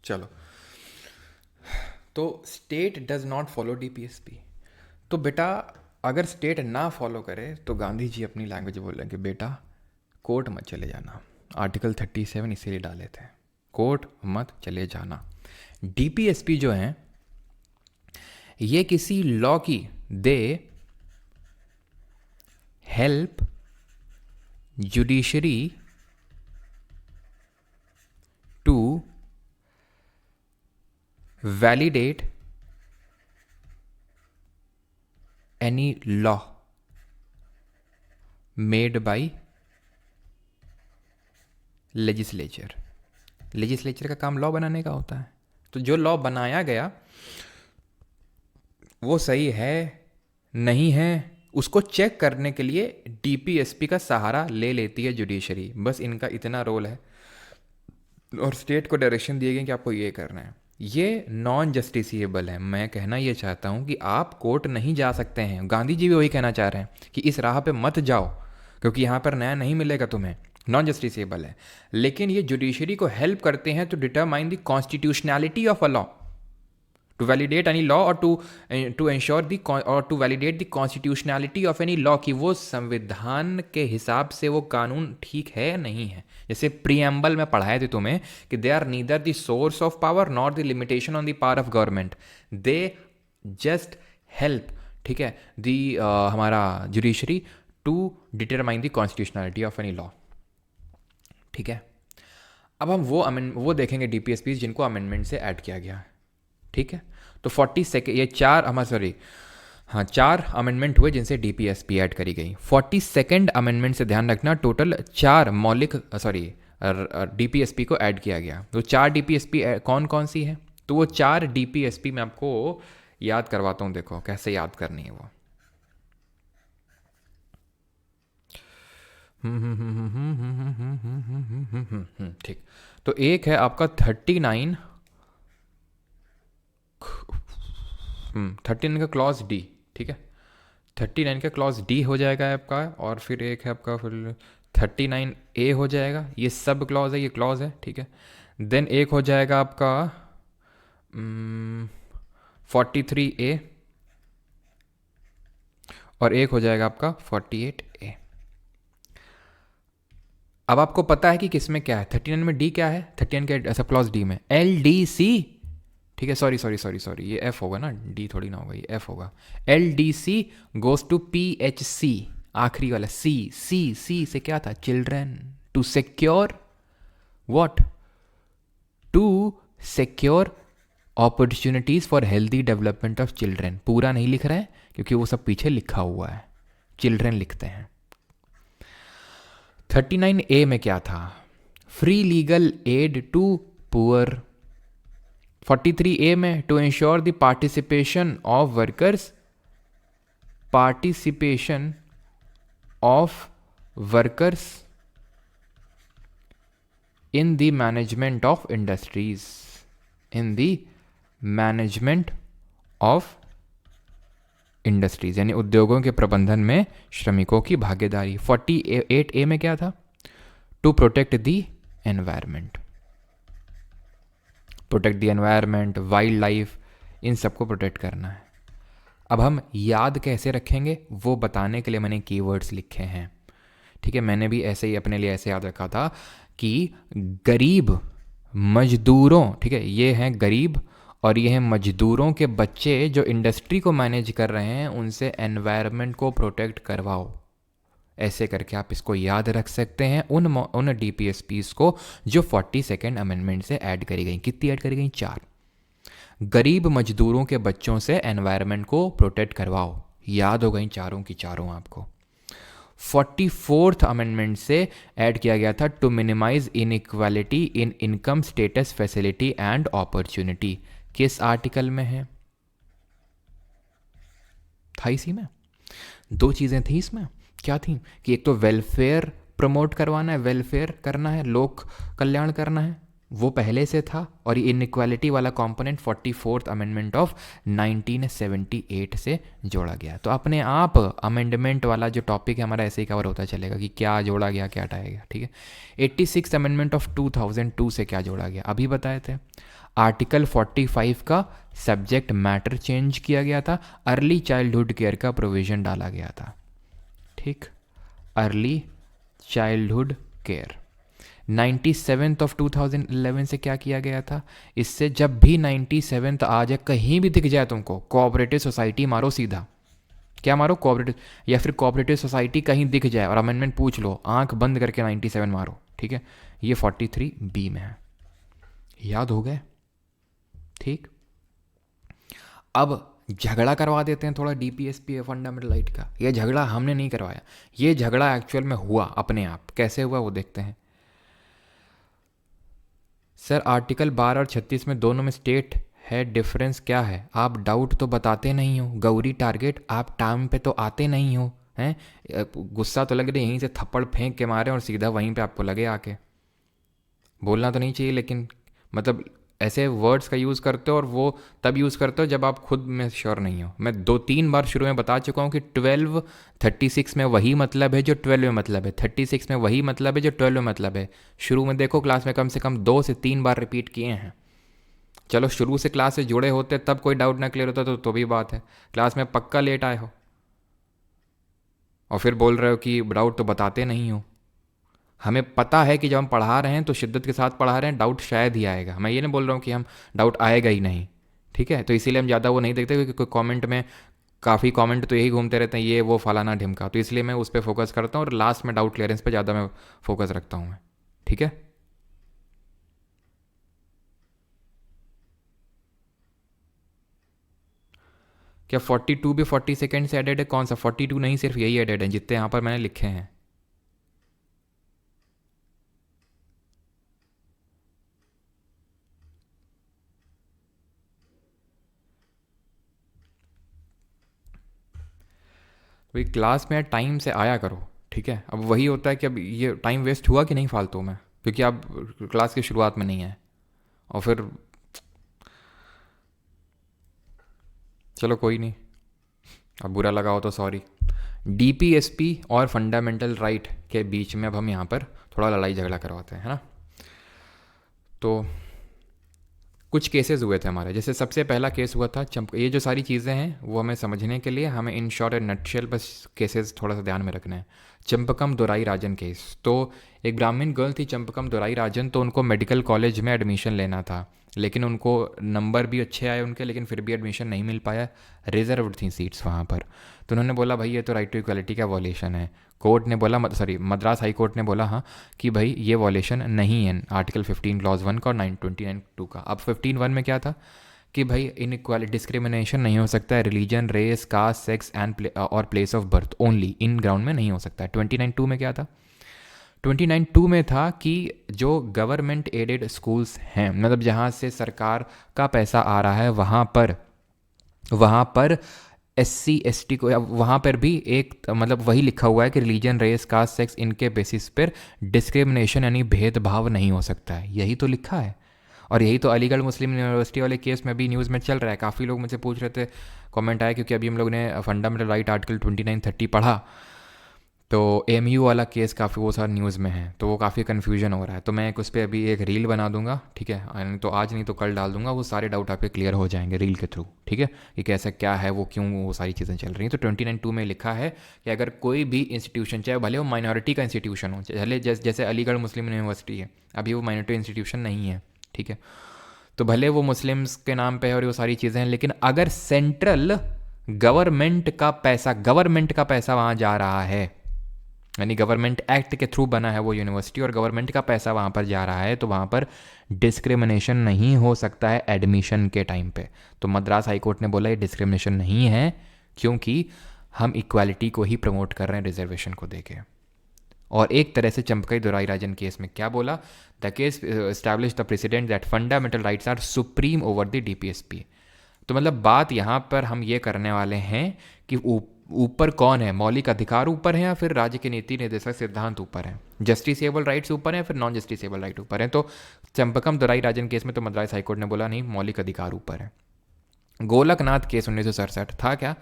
चलो, तो state does not follow DPSP. तो बेटा अगर स्टेट ना फॉलो करे तो गांधी जी अपनी लैंग्वेज बोलेंगे बेटा कोर्ट मत चले जाना। आर्टिकल 37 इसीलिए डाले थे, कोर्ट मत चले जाना। डीपीएसपी जो है ये किसी लॉ की they help judiciary to validate any law made by legislature। Legislature का काम लॉ बनाने का होता है, तो जो लॉ बनाया गया वो सही है नहीं है उसको चेक करने के लिए डीपीएसपी का सहारा ले लेती है जुडिशरी। बस इनका इतना रोल है, और स्टेट को डायरेक्शन दिए गए कि आपको ये करना है। ये नॉन जस्टिसिएबल है। मैं कहना ये चाहता हूँ कि आप कोर्ट नहीं जा सकते हैं। गांधी जी भी वही कहना चाह रहे हैं कि इस राह पे मत जाओ क्योंकि यहाँ पर न्याय नहीं मिलेगा तुम्हें, नॉन जस्टिसिएबल है। लेकिन ये जुडिशरी को हेल्प करते हैं to determine the constitutionality of a law, to validate any law और टू एंश्योर द और to validate the constitutionality of any law, कि वो संविधान के हिसाब से वो कानून ठीक है नहीं है। जैसे प्रीएम्बल में पढ़ाए थे तुम्हें कि they are neither the source of power not the limitation on the power of government, they just help, ठीक है, दी हमारा judiciary to determine the constitutionality of any law. ठीक है, अब हम वो देखेंगे डीपीएसपी जिनको अमेंडमेंट से ऐड किया गया है। ठीक है, तो 42 ये चार अमेंडमेंट हुए जिनसे डीपीएसपी ऐड करी गई। 42 अमेंडमेंट से ध्यान रखना टोटल 4 मौलिक डीपीएसपी को ऐड किया गया। तो 4 डीपीएसपी कौन कौन सी है? तो वो 4 डीपीएसपी मैं आपको याद करवाता हूँ, देखो कैसे याद करनी है वो। ठीक, तो एक है आपका 39 का क्लॉज डी। ठीक है, 39 का क्लॉज डी हो जाएगा आपका, और फिर एक है आपका फिर 39A हो जाएगा। ये सब क्लॉज है, ये क्लॉज है। ठीक है, देन एक हो जाएगा आपका 43A, और एक हो जाएगा आपका 48A। अब आपको पता है कि किसमें क्या है। 39 में डी क्या है? 39 के सब क्लॉज डी में LDC, ठीक है, सॉरी ये एफ होगा ना, डी थोड़ी ना होगा, ये एफ होगा। LDC गोज टू PHC, आखिरी वाला सी से क्या था? Children, to secure what? To secure opportunities for healthy development of children. पूरा नहीं लिख रहे हैं क्योंकि वो सब पीछे लिखा हुआ है, चिल्ड्रन लिखते हैं। 39A में क्या था? Free legal aid to poor. 43A में to ensure the participation of workers in the management of industries, यानी उद्योगों के प्रबंधन में श्रमिकों की भागीदारी। 48A में क्या था? To protect the environment, wildlife, इन सबको प्रोटेक्ट करना है। अब हम याद कैसे रखेंगे वो बताने के लिए मैंने कीवर्ड्स लिखे हैं। ठीक है, मैंने भी ऐसे ही अपने लिए ऐसे याद रखा था कि गरीब मजदूरों, ठीक है, ये हैं गरीब और ये हैं मजदूरों के बच्चे जो इंडस्ट्री को मैनेज कर रहे हैं, उनसे एनवायरनमेंट को प्रोटेक्ट करवाओ। ऐसे करके आप इसको याद रख सकते हैं उन डीपीएसपीस को जो 42 अमेंडमेंट से ऐड करी गई। कितनी ऐड करी गई? 4। गरीब मजदूरों के बच्चों से एनवायरनमेंट को प्रोटेक्ट करवाओ, याद हो गई चारों की चारों आपको। 44th अमेंडमेंट से ऐड किया गया था to minimise inequality in income status facility and opportunity. किस आर्टिकल में है? था इसी में। दो चीज़ें थी इसमें, क्या थी कि एक तो वेलफेयर प्रमोट करवाना है, वेलफेयर करना है, लोक कल्याण करना है, वो पहले से था, और ये इनइक्वालिटी वाला कंपोनेंट 44th अमेंडमेंट ऑफ 1978 से जोड़ा गया। तो अपने आप अमेंडमेंट वाला जो टॉपिक है हमारा ऐसे ही कवर होता चलेगा कि क्या जोड़ा गया क्या हटाया गया, ठीक है। 86 अमेंडमेंट ऑफ 2002 से क्या जोड़ा गया अभी बताए थे। आर्टिकल 45 का सब्जेक्ट मैटर चेंज किया गया था, अर्ली चाइल्डहुड केयर का प्रोविज़न डाला गया था, ठीक। Early childhood care 97th of 2011 से क्या किया गया था? इससे जब भी 97th आ जाए, कहीं भी दिख जाए तुमको, कोऑपरेटिव सोसाइटी मारो सीधा। क्या मारो? कोऑपरेटिव, या फिर कोऑपरेटिव सोसाइटी कहीं दिख जाए और अमेंडमेंट पूछ लो, आंख बंद करके 97 मारो, ठीक है। ये 43B में है, याद हो गए, ठीक। अब झगड़ा करवा देते हैं थोड़ा DPSP फंडामेंटल राइट का। ये झगड़ा हमने नहीं करवाया, ये झगड़ा एक्चुअल में हुआ अपने आप। कैसे हुआ वो देखते हैं। सर आर्टिकल 12 और 36 में दोनों में स्टेट है, डिफरेंस क्या है? आप डाउट तो बताते नहीं हो। गौरी टारगेट, आप टाइम पे तो आते नहीं हो, हैं? गुस्सा तो लग रही यहीं से थप्पड़ फेंक के मारे और सीधा वहीं पे आपको लगे आके। बोलना तो नहीं चाहिए, लेकिन मतलब ऐसे वर्ड्स का यूज़ करते हो, और वो तब यूज़ करते हो जब आप खुद में श्योर नहीं हो। मैं 2-3 बार शुरू में बता चुका हूँ कि 1236 में वही मतलब है जो 12 में मतलब है, 36 में वही मतलब है जो 12 में मतलब है। शुरू में देखो क्लास में कम से कम 2 से 3 बार रिपीट किए हैं। चलो शुरू से क्लास से जुड़े होते तब कोई डाउट ना क्लियर होता तो भी बात है, क्लास में पक्का लेट आए हो और फिर बोल रहे हो कि डाउट तो बताते नहीं हो। हमें पता है कि जब हम पढ़ा रहे हैं तो शिद्दत के साथ पढ़ा रहे हैं, डाउट शायद ही आएगा। मैं ये नहीं बोल रहा हूँ कि हम डाउट आएगा ही नहीं, ठीक है। तो इसीलिए हम ज़्यादा वो नहीं देखते, क्योंकि कोई कमेंट में काफ़ी कमेंट तो यही घूमते रहते हैं, ये वो फलाना ढिमका, तो इसलिए मैं उस पर फोकस करता हूँ और लास्ट में डाउट क्लियरेंस पे ज़्यादा मैं फोकस रखता हूँ मैं, ठीक है। क्या 42 भी 40 सेकेंड से एडेड है? कौन सा 42 नहीं, सिर्फ यही एडेड है जितने यहाँ पर मैंने लिखे हैं। भाई क्लास में टाइम से आया करो, ठीक है। अब वही होता है कि अब ये टाइम वेस्ट हुआ कि नहीं फालतू में, क्योंकि आप क्लास की शुरुआत में नहीं आए और फिर चलो कोई नहीं, अब बुरा लगा हो तो सॉरी। DPSP और फंडामेंटल राइट के बीच में अब हम यहाँ पर थोड़ा लड़ाई झगड़ा करवाते हैं, है ना। तो कुछ केसेस हुए थे हमारे, जैसे सबसे पहला केस हुआ था ये जो सारी चीज़ें हैं वो हमें समझने के लिए हमें इन शॉर्ट एंड नटशेल बस केसेस थोड़ा सा ध्यान में रखना है। चंपकम दोराई राजन केस। तो एक ब्राह्मण गर्ल थी चंपकम दोराई राजन, तो उनको मेडिकल कॉलेज में एडमिशन लेना था, लेकिन उनको नंबर भी अच्छे आए उनके, लेकिन फिर भी एडमिशन नहीं मिल पाया, रिजर्व्ड थी सीट्स वहाँ पर। तो उन्होंने बोला भाई ये तो राइट टू इक्वलिटी का वॉलेशन है। कोर्ट ने बोला, सॉरी मद्रास हाई कोर्ट ने बोला हाँ कि भाई ये वॉलेशन नहीं है आर्टिकल 15 क्लॉज 1 का और 929(2) का। अब 15(1) में क्या था कि भाई इनइक्वालिटी डिस्क्रिमिनेशन नहीं हो सकता है, religion, race, caste, sex and और place of birth only, in ground में नहीं हो सकता है। 29(2) में क्या था? 29(2) में था कि जो गवर्नमेंट एडेड स्कूल्स हैं, मतलब जहाँ से सरकार का पैसा आ रहा है, वहाँ पर SC ST को, वहाँ पर भी एक मतलब वही लिखा हुआ है कि रिलीजन, रेस, कास्ट, सेक्स इनके बेसिस पर डिस्क्रिमिनेशन यानी भेदभाव नहीं हो सकता है, यही तो लिखा है। और यही तो अलीगढ़ मुस्लिम यूनिवर्सिटी वाले केस में भी न्यूज़ में चल रहा है। काफ़ी लोग मुझे पूछ रहे थे, कमेंट आया क्योंकि अभी हम लोग ने फंडामेंटल राइट आर्टिकल 2930 पढ़ा, तो AMU वाला केस काफ़ी वो सारा न्यूज़ में है, तो वो काफ़ी कन्फ्यूजन हो रहा है। तो मैं उस पर अभी एक रील बना दूंगा, ठीक है, तो आज नहीं तो कल डाल दूंगा, वो सारे डाउट आपके क्लियर हो जाएंगे रील के थ्रू, ठीक है, कि कैसा क्या है, वो क्यों वो सारी चीज़ें चल रही हैं। तो 29(2) में लिखा है कि अगर कोई भी इंस्टीट्यूशन, चाहे भले वो माइनॉरिटी का इंस्टीट्यूशन हो, भले जैसे अलीगढ़ मुस्लिम यूनिवर्सिटी है, अभी वो माइनॉरिटी इंस्टीट्यूशन नहीं है, ठीक है, तो भले वो मुस्लिम्स के नाम पे है और वो सारी चीज़ें हैं, लेकिन अगर सेंट्रल गवर्नमेंट का पैसा वहाँ जा रहा है, यानी गवर्नमेंट एक्ट के थ्रू बना है वो यूनिवर्सिटी और गवर्नमेंट का पैसा वहाँ पर जा रहा है, तो वहाँ पर डिस्क्रिमिनेशन नहीं हो सकता है एडमिशन के टाइम पे। तो मद्रास हाई कोर्ट ने बोला ये डिस्क्रिमिनेशन नहीं है, क्योंकि हम इक्वालिटी को ही प्रमोट कर रहे हैं रिजर्वेशन को देके। और एक तरह से चंपकई दोराईराजन केस में क्या बोला, the case establish the precedent that fundamental rights are supreme over the DPSP. तो मतलब बात यहाँ पर हम ये करने वाले हैं कि ऊपर कौन है, मौलिक अधिकार ऊपर है या फिर राज्य के नीति निर्देशक सिद्धांत ऊपर है, जस्टिसेबल राइट्स ऊपर है फिर नॉन जस्टिसेबल राइट ऊपर है। तो चंपकम दोराईराजन केस में तो मद्रास हाईकोर्ट ने बोला नहीं, मौलिक अधिकार ऊपर है। गोलकनाथ केस 1967 था क्या,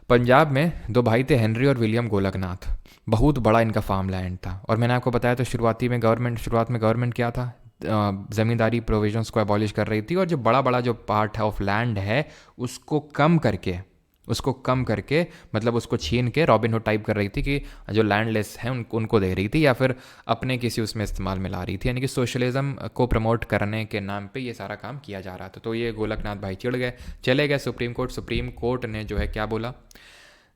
पंजाब में दो भाई थे हेनरी और विलियम गोलकनाथ, बहुत बड़ा इनका फार्म लैंड था। और मैंने आपको बताया तो शुरुआत में गवर्नमेंट क्या था, ज़मींदारी प्रोविजंस को एबॉलिश कर रही थी और जो बड़ा जो पार्ट है ऑफ लैंड है उसको कम करके मतलब उसको छीन के रॉबिन हुड टाइप कर रही थी कि जो लैंडलेस हैं उनको दे रही थी या फिर अपने किसी उसमें इस्तेमाल में ला रही थी, यानी कि सोशलिज्म को प्रमोट करने के नाम पे ये सारा काम किया जा रहा था। तो ये गोलकनाथ भाई चिढ़ गए, चले गए सुप्रीम कोर्ट ने जो है क्या बोला,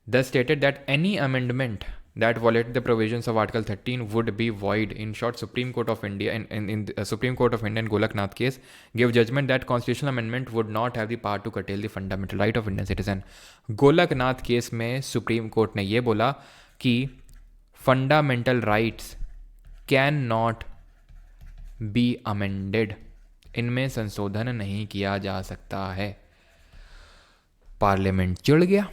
the stated that any amendment that violate the provisions of Article 13 would be void. In short, Supreme Court of India in Supreme Court of India in Golaknath case gave judgment that constitutional amendment would not have the power to curtail the fundamental right of Indian citizen. Golaknath case में supreme court ने ये बोला कि fundamental rights can not be amended, इनमें संशोधन नहीं किया जा सकता है। पार्लियामेंट चिढ़ गया,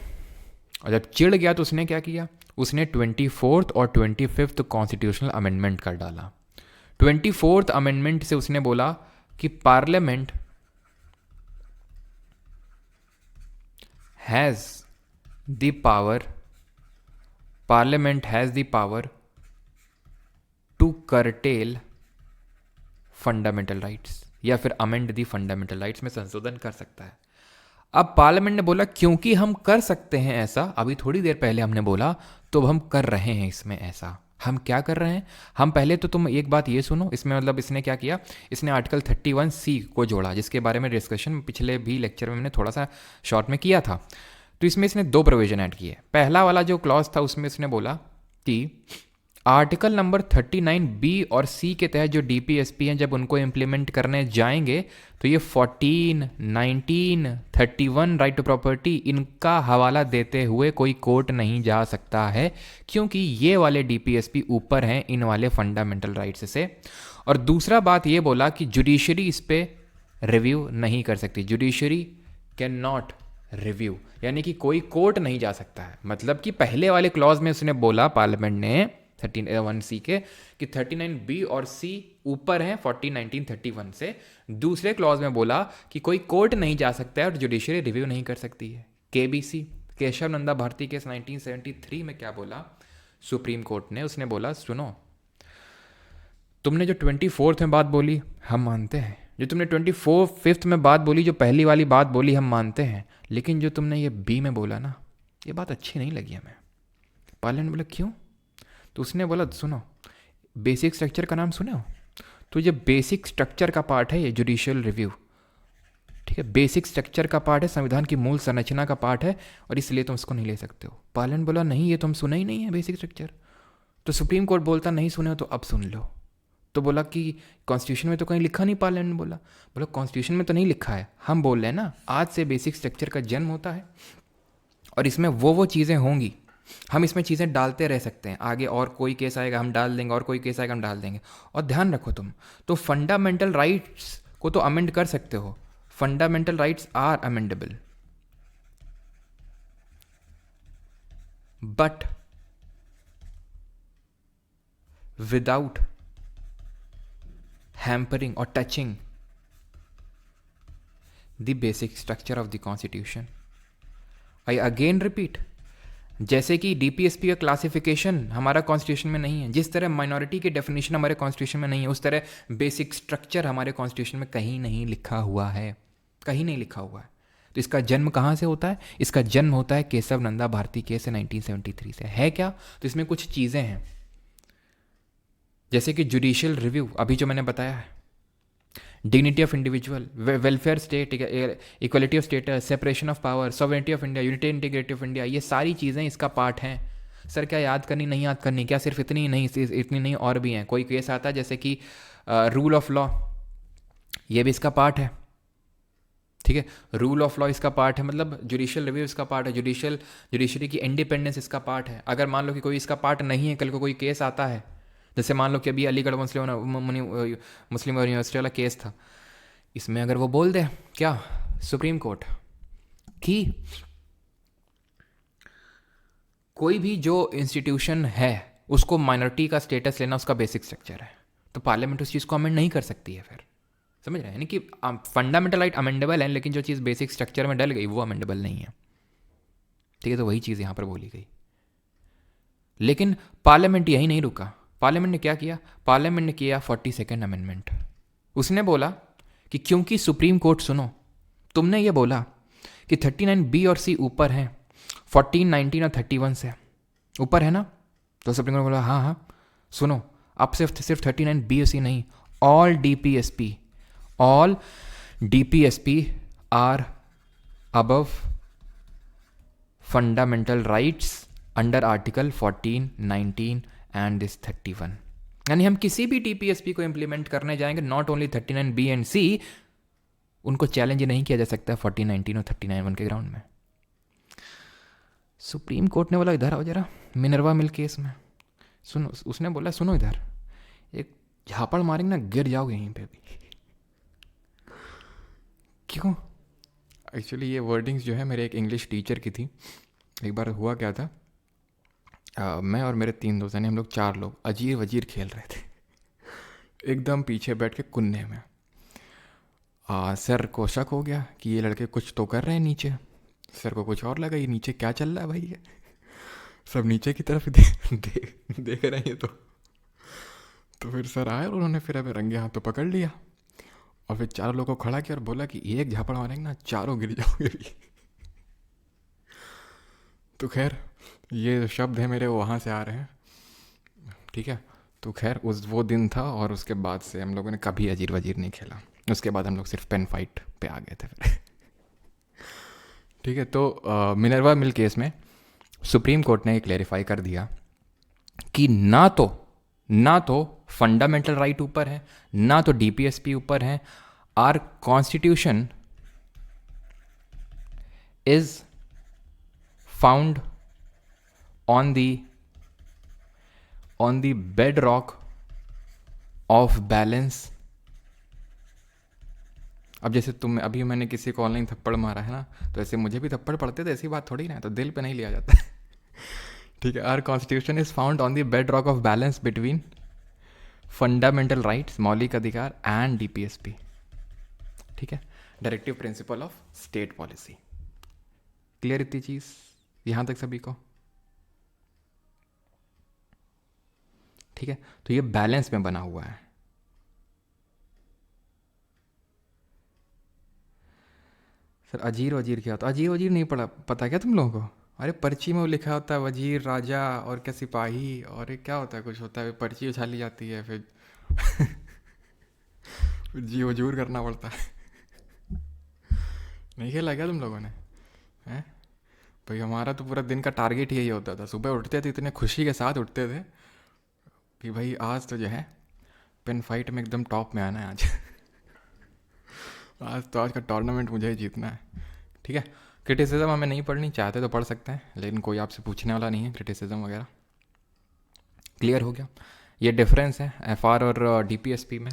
और जब चिढ़ गया तो उसने क्या किया, उसने 24th और 25th कॉन्स्टिट्यूशनल अमेंडमेंट कर डाला। 24th अमेंडमेंट से उसने बोला कि parliament has the power to curtail fundamental rights, या फिर अमेंड द फंडामेंटल राइट्स में संशोधन कर सकता है। अब पार्लियामेंट ने बोला क्योंकि हम कर सकते हैं ऐसा, अभी थोड़ी देर पहले हमने बोला, तो हम कर रहे हैं इसमें ऐसा। हम क्या कर रहे हैं, हम पहले तो तुम एक बात ये सुनो, इसमें मतलब इसने क्या किया, इसने आर्टिकल 31C को जोड़ा, जिसके बारे में डिस्कशन पिछले भी लेक्चर में मैंने थोड़ा सा शॉर्ट में किया था। तो इसमें इसने दो प्रोविजन ऐड किए। पहला वाला जो क्लॉज था उसमें इसने बोला कि आर्टिकल नंबर 39B और C के तहत जो डीपीएसपी हैं जब उनको इम्प्लीमेंट करने जाएंगे तो ये 14, 19, 31 राइट टू प्रॉपर्टी इनका हवाला देते हुए कोई कोर्ट नहीं जा सकता है, क्योंकि ये वाले डीपीएसपी ऊपर हैं इन वाले फंडामेंटल राइट्स से। और दूसरा बात ये बोला कि जुडिशरी इस पर रिव्यू नहीं कर सकती, जुडिशरी कैन नॉट रिव्यू, यानी कि कोई कोर्ट नहीं जा सकता है। मतलब कि पहले वाले क्लॉज में उसने बोला पार्लियामेंट ने 31C के कि 39B और C ऊपर हैं 14, 19, 31 से। दूसरे क्लॉज में बोला कि कोई कोर्ट नहीं जा सकता है और जुडिशरी रिव्यू नहीं कर सकती है। KBC केशव नंदा भारती केस 1973 में क्या बोला सुप्रीम कोर्ट ने, उसने बोला सुनो, तुमने जो 24th में बात बोली हम मानते हैं, जो तुमने 25th में बात बोली, जो पहली वाली बात बोली हम मानते हैं, लेकिन जो तुमने ये B में बोला ना, ये बात अच्छी नहीं लगी हमें। पार्लियामेंट बोला क्यों, तो उसने बोला सुनो, बेसिक स्ट्रक्चर का नाम सुने हो, तो ये बेसिक स्ट्रक्चर का पार्ट है ये जुडिशियल रिव्यू, ठीक है, बेसिक स्ट्रक्चर का पार्ट है, संविधान की मूल संरचना का पार्ट है, और इसलिए तुम उसको नहीं ले सकते हो। पार्लियामेंट बोला नहीं, ये तुम सुना ही नहीं है बेसिक स्ट्रक्चर। तो सुप्रीम कोर्ट बोलता नहीं सुने हो तो अब सुन लो। तो बोला कि कॉन्स्टिट्यूशन में तो कहीं लिखा नहीं, पार्लियामेंट ने बोला कॉन्स्टिट्यूशन में तो नहीं लिखा है, हम बोल रहे हैं ना आज से बेसिक स्ट्रक्चर का जन्म होता है और इसमें वो चीज़ें होंगी, हम इसमें चीज़ें डालते रह सकते हैं, आगे और कोई केस आएगा हम डाल देंगे, और कोई केस आएगा हम डाल देंगे। और ध्यान रखो तुम, तो फंडामेंटल राइट्स को तो अमेंड कर सकते हो, fundamental rights are amendable, but without hampering और touching the basic structure of the constitution. I again repeat, जैसे कि डीपीएसपी का क्लासिफिकेशन हमारा कॉन्स्टिट्यूशन में नहीं है, जिस तरह माइनॉरिटी की डेफिनेशन हमारे कॉन्स्टिट्यूशन में नहीं है, उस तरह बेसिक स्ट्रक्चर हमारे कॉन्स्टिट्यूशन में कहीं नहीं लिखा हुआ है, कहीं नहीं लिखा हुआ है। तो इसका जन्म कहाँ से होता है, इसका जन्म होता है केशव नंदा भारती केस से 1973 से। है क्या, तो इसमें कुछ चीज़ें हैं जैसे कि जुडिशियल रिव्यू, अभी जो मैंने बताया है, dignity of individual, welfare state, equality of status, separation of power, sovereignty of India, unity integrity of India, ये सारी चीज़ें इसका पार्ट हैं। सर क्या याद करनी नहीं याद करनी, क्या सिर्फ इतनी नहीं, इतनी नहीं और भी हैं। कोई केस आता है जैसे कि रूल ऑफ लॉ, ये भी इसका पार्ट है, ठीक है, रूल ऑफ लॉ इसका पार्ट है, मतलब जुडिशियल रिव्यू इसका पार्ट है, जुडिशरी की इंडिपेंडेंस इसका पार्ट है। अगर मान लो कि कोई इसका पार्ट नहीं है, कल को कोई केस आता है, जैसे मान लो कि अभी अलीगढ़ मुस्लिम यूनिवर्सिटी वाला केस था, इसमें अगर वो बोल दे क्या सुप्रीम कोर्ट कि कोई भी जो इंस्टीट्यूशन है उसको माइनॉरिटी का स्टेटस लेना उसका बेसिक स्ट्रक्चर है, तो पार्लियामेंट उस चीज़ को अमेंड नहीं कर सकती है। फिर समझ रहे हैं, यानी कि फंडामेंटल राइट अमेंडेबल है, लेकिन जो चीज़ बेसिक स्ट्रक्चर में डल गई वो अमेंडेबल नहीं है। ठीक है, तो वही चीज़ यहाँ पर बोली गई। लेकिन पार्लियामेंट यही नहीं रुका। पार्लियामेंट ने क्या किया? पार्लियामेंट ने किया 42nd अमेंडमेंट। उसने बोला कि क्योंकि सुप्रीम कोर्ट, सुनो, तुमने ये बोला कि 39B और C ऊपर हैं, 14, 19 और 31 से ऊपर है ना, तो सुप्रीम कोर्ट बोला हाँ हाँ सुनो, अब सिर्फ 39B और C नहीं, all DPSP are above fundamental rights under article 14, 19 and this 31। यानी हम किसी भी DPSP को इम्प्लीमेंट करने जाएंगे, not only 39B and C, उनको चैलेंज नहीं किया जा सकता 14, 19 और 39 के ग्राउंड में। सुप्रीम कोर्ट ने बोला इधर आओ जरा, मिनर्वा मिल केस में सुनो, उसने बोला सुनो इधर, एक झापड़ मारेंगे ना गिर जाओगे यहीं पे भी। क्यों? एक्चुअली ये वर्डिंग्स जो है मेरे एक इंग्लिश टीचर की थी। एक बार हुआ क्या था, मैं और मेरे 3 दोस्त, यानी हम लोग 4 लोग अजीर वजीर खेल रहे थे एकदम पीछे बैठ के कुन्ने में। सर को शक हो गया कि ये लड़के कुछ तो कर रहे हैं नीचे। सर को कुछ और लगा, ये नीचे क्या चल रहा है भाई, ये सब नीचे की तरफ देख रहे हैं। तो फिर सर आए और उन्होंने फिर हमें रंगे हाथों पकड़ लिया और फिर 4 लोगों को खड़ा किया और बोला कि एक झापड़ मारेंगे ना चारों गिर जाओगे भी। तो खैर ये शब्द है मेरे वहाँ से आ रहे हैं, ठीक है। तो खैर वो दिन था और उसके बाद से हम लोगों ने कभी अजीर वजीर नहीं खेला। उसके बाद हम लोग सिर्फ पेन फाइट पे आ गए थे फिर ठीक है। तो मिनर्वा मिल केस में सुप्रीम कोर्ट ने क्लेरिफाई कर दिया कि ना तो फंडामेंटल राइट ऊपर है, ना तो DPSP ऊपर है। Our constitution is found on the bedrock of balance. अब जैसे अभी मैंने किसी को ऑनलाइन थप्पड़ मारा है ना, तो ऐसे मुझे भी थप्पड़ पड़ते थे, ऐसी बात थोड़ी ना है, तो दिल पे नहीं लिया जाता ठीक है। Our constitution is found on the bedrock of balance between fundamental rights, मौलिक अधिकार, एंड DPSP, ठीक है, directive principle of state policy. Clear इतनी चीज यहां तक सभी को? ठीक है, तो ये बैलेंस में बना हुआ है। सर अजीर वजीर क्या होता है? अजीर वजीर नहीं पता क्या तुम लोगों को? अरे पर्ची में वो लिखा होता है वजीर, राजा और क्या सिपाही, और एक क्या होता है, कुछ होता है, पर्ची उछाली जाती है फिर जी हजूर करना पड़ता है नहीं खेला क्या तुम लोगों ने? हैं भाई, हमारा तो पूरा दिन का टारगेट यही होता था। सुबह उठते थे इतने खुशी के साथ उठते थे कि भाई आज तो जो है पेन फाइट में एकदम टॉप में आना है आज का टूर्नामेंट मुझे ही जीतना है, ठीक है। क्रिटिसिज्म हमें नहीं पढ़नी, चाहते तो पढ़ सकते हैं, लेकिन कोई आपसे पूछने वाला नहीं है क्रिटिसिज्म वगैरह। क्लियर हो गया? ये डिफरेंस है FR और DPSP में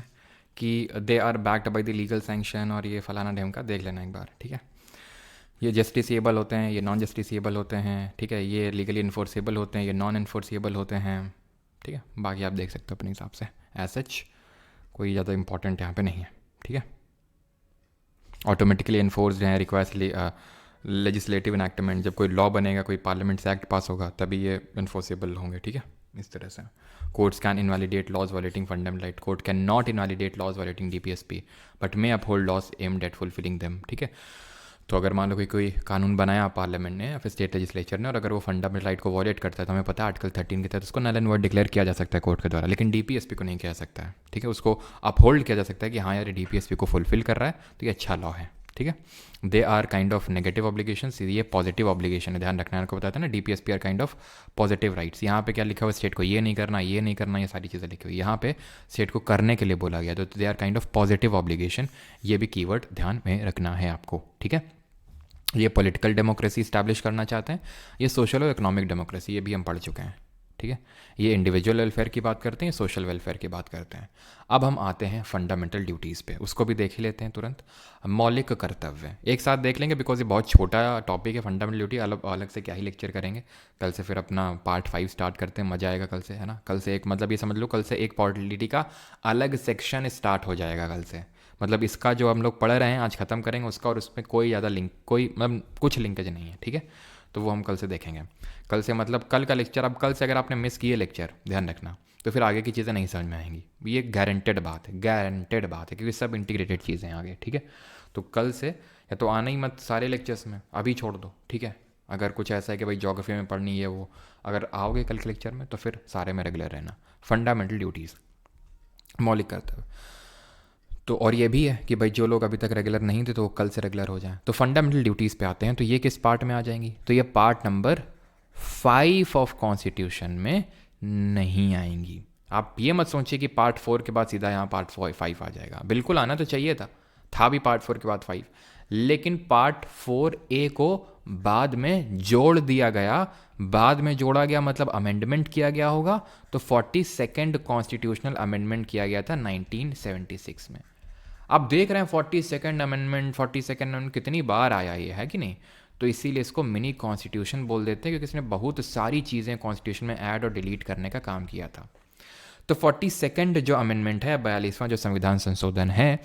कि they are backed by the legal sanction, और ये फलाना ढेम का देख लेना एक बार, ठीक है। ये जस्टिसेबल होते हैं, ये नॉन जस्टिसेबल होते हैं, ठीक है। ये लीगली इन्फोर्सेबल होते हैं, ये नॉन इन्फोर्सेबल होते हैं, ठीक है। बाकी आप देख सकते हो अपने हिसाब से, एज सच कोई ज़्यादा इंपॉर्टेंट यहाँ पे नहीं है, ठीक है। ऑटोमेटिकली इन्फोर्स्ड हैं, रिक्वायर्स लेजिस्लेटिव इनैक्टमेंट, जब कोई लॉ बनेगा, कोई पार्लियामेंट से एक्ट पास होगा, तभी ये इन्फोर्सेबल होंगे, ठीक है। इस तरह से courts can invalidate laws violating fundamental right, court can not invalidate laws violating DPSP but may uphold laws aimed at fulfilling them, ठीक है। तो अगर मान लो कोई कानून बनाया पार्लियामेंट ने या फिर स्टेट लेजिस्लेचर ने, और अगर वो फंडामेंटल राइट को वॉलेट करता है, तो हमें पता है आर्टिकल 13 के तहत उसको नल एंड वॉइड डिक्लेयर किया जा सकता है कोर्ट के द्वारा, लेकिन DPSP को नहीं किया सकता है, ठीक है। उसको अपहोल्ड किया जा सकता है कि हाँ यार DPSP को फुलफिल कर रहा है, तो ये अच्छा लॉ है, ठीक है। They are kind of negative obligation, ये पॉजिटिव ऑब्लिगेशन है, ध्यान रखना है। आपको बताता है ना DPSP are kind of positive rights. यहाँ पे क्या लिखा हुआ, स्टेट को ये नहीं करना, ये नहीं करना, ये सारी चीज़ें लिखी हुई। यहाँ पे स्टेट को करने के लिए बोला गया, तो they are kind of positive obligation. ये भी कीवर्ड ध्यान में रखना है आपको, ठीक है। ये पॉलिटिकल डेमोक्रेसी इस्टेब्लिश करना चाहते हैं, ये सोशल और इकोनॉमिक डेमोक्रेसी, ये भी हम पढ़ चुके हैं, ठीक है। ये इंडिविजुअल वेलफेयर की बात करते हैं, सोशल वेलफेयर की बात करते हैं। अब हम आते हैं फंडामेंटल ड्यूटीज़ पे, उसको भी देख ही लेते हैं तुरंत। मौलिक कर्तव्य एक साथ देख लेंगे, बिकॉज ये बहुत छोटा टॉपिक है। फंडामेंटल ड्यूटी अलग अलग से क्या ही लेक्चर करेंगे। कल से फिर अपना पार्ट 5 स्टार्ट करते हैं, मज़ा आएगा कल से, है ना। कल से एक मतलब ये समझ लो, कल से एक पॉलिटी का अलग सेक्शन स्टार्ट हो जाएगा कल से। मतलब इसका जो हम लोग पढ़ रहे हैं आज ख़त्म करेंगे उसका, और उसमें कोई ज़्यादा लिंक, कोई मतलब कुछ लिंकेज नहीं है, ठीक है। तो वो हम कल से देखेंगे। कल से मतलब कल का लेक्चर, अब कल से अगर आपने मिस किए लेक्चर, ध्यान रखना, तो फिर आगे की चीज़ें नहीं समझ में आएंगी। ये गारंटेड बात है, गारंटेड बात है, क्योंकि सब इंटीग्रेटेड चीज़ें हैं आगे, ठीक है। तो कल से या तो आना ही मत सारे लेक्चर्स में, अभी छोड़ दो, ठीक है। अगर कुछ ऐसा है कि भाई ज्योग्राफी में पढ़नी है वो, अगर आओगे कल के लेक्चर में तो फिर सारे में रेगुलर रहना। फंडामेंटल ड्यूटीज़, मौलिक कर्तव्य। तो और ये भी है कि भाई जो लोग अभी तक रेगुलर नहीं थे तो वो कल से रेगुलर हो जाएं। तो फंडामेंटल ड्यूटीज़ पे आते हैं, तो ये किस पार्ट में आ जाएंगी, तो ये पार्ट नंबर 5 ऑफ कॉन्स्टिट्यूशन में नहीं आएंगी। आप ये मत सोचिए कि पार्ट 4 के बाद सीधा यहाँ पार्ट 5 आ जाएगा, बिल्कुल आना तो चाहिए था भी पार्ट 4 के बाद 5, लेकिन पार्ट 4A को बाद में जोड़ दिया गया। बाद में जोड़ा गया मतलब अमेंडमेंट किया गया होगा, तो 42nd कॉन्स्टिट्यूशनल अमेंडमेंट किया गया था 1976 में। आप देख रहे हैं 42nd अमेंडमेंट, 42nd अमेंडमेंट कितनी बार आया ये, है कि नहीं। तो इसीलिए इसको मिनी कॉन्स्टिट्यूशन बोल देते हैं, क्योंकि इसने बहुत सारी चीज़ें कॉन्स्टिट्यूशन में ऐड और डिलीट करने का काम किया था। तो 42nd जो अमेंडमेंट है, 42वां जो संविधान संशोधन है,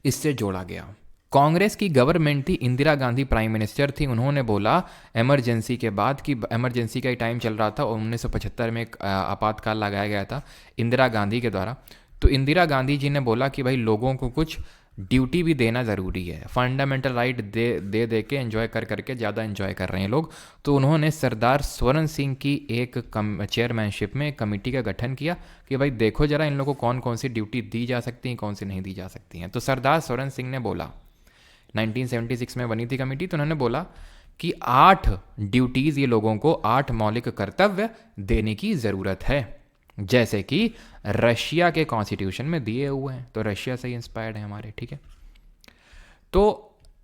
इससे जोड़ा गया। कांग्रेस की गवर्नमेंट थी, इंदिरा गांधी प्राइम मिनिस्टर थी। उन्होंने बोला इमरजेंसी के बाद, कि इमरजेंसी का ही टाइम चल रहा था और 1975 में एक आपातकाल लगाया गया था इंदिरा गांधी के द्वारा। तो इंदिरा गांधी जी ने बोला कि भाई लोगों को कुछ ड्यूटी भी देना ज़रूरी है, फंडामेंटल राइट दे के एंजॉय करके ज़्यादा एंजॉय कर रहे हैं लोग। तो उन्होंने सरदार स्वर्ण सिंह की एक चेयरमैनशिप में एक कमेटी का गठन किया कि भाई देखो जरा इन लोगों को कौन कौन सी ड्यूटी दी जा सकती हैं, कौन सी नहीं दी जा सकती हैं। तो सरदार स्वर्ण सिंह ने बोला, 1976 में बनी थी कमेटी, तो उन्होंने बोला कि 8 ड्यूटीज़, ये लोगों को 8 मौलिक कर्तव्य देने की ज़रूरत है, जैसे कि रशिया के कॉन्स्टिट्यूशन में दिए हुए हैं। तो रशिया से ही इंस्पायर्ड है हमारे, ठीक है। तो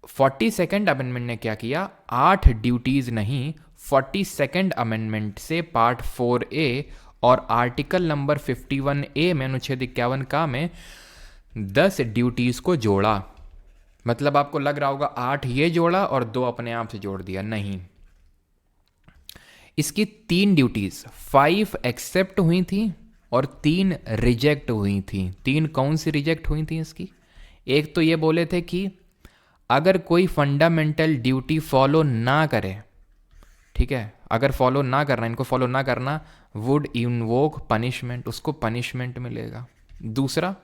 42nd अमेंडमेंट ने क्या किया, 8 ड्यूटीज़ नहीं, 42nd अमेंडमेंट से पार्ट 4A और आर्टिकल नंबर 51A में, अनुच्छेद 51 का में 10 ड्यूटीज़ को जोड़ा। मतलब आपको लग रहा होगा 8 ये जोड़ा और 2 अपने आप से जोड़ दिया, नहीं। इसकी 3 ड्यूटीज 5 एक्सेप्ट हुई थी और 3 रिजेक्ट हुई थी। 3 कौन सी रिजेक्ट हुई थी इसकी, एक तो ये बोले थे कि अगर कोई फंडामेंटल ड्यूटी फॉलो ना करे, ठीक है, अगर फॉलो ना करना, इनको फॉलो ना करना, वुड इन्वोक पनिशमेंट, उसको पनिशमेंट मिलेगा। दूसरा,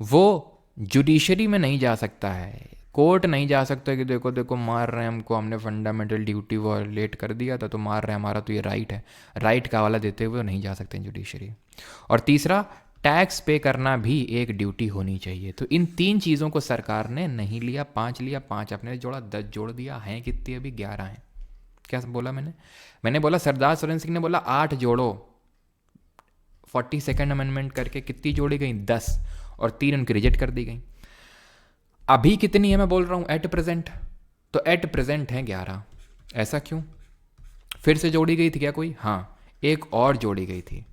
वो जुडिशरी में नहीं जा सकता है, कोर्ट नहीं जा सकता कि देखो देखो मार रहे हैं हमको, हमने फंडामेंटल ड्यूटी वायलेट कर दिया था तो मार रहे हैं, हमारा तो ये राइट है, राइट का हवाला देते हुए नहीं जा सकते जुडिशरी। और तीसरा, टैक्स पे करना भी एक ड्यूटी होनी चाहिए। तो इन 3 चीज़ों को सरकार ने नहीं लिया, 5 लिया, 5 अपने जोड़ा, 10 जोड़ दिया, हैं कितनी अभी 11 हैं। क्या बोला मैंने बोला सरदार स्वरण सिंह ने बोला 8 जोड़ो, 42nd अमेंडमेंट करके कितनी जोड़ी गई, 10, और 3 उनकी रिजेक्ट कर दी गई। अभी कितनी है मैं बोल रहा हूँ एट प्रेजेंट, तो एट प्रेजेंट है 11। ऐसा क्यों, फिर से जोड़ी गई थी क्या कोई, हाँ, एक और जोड़ी गई थी,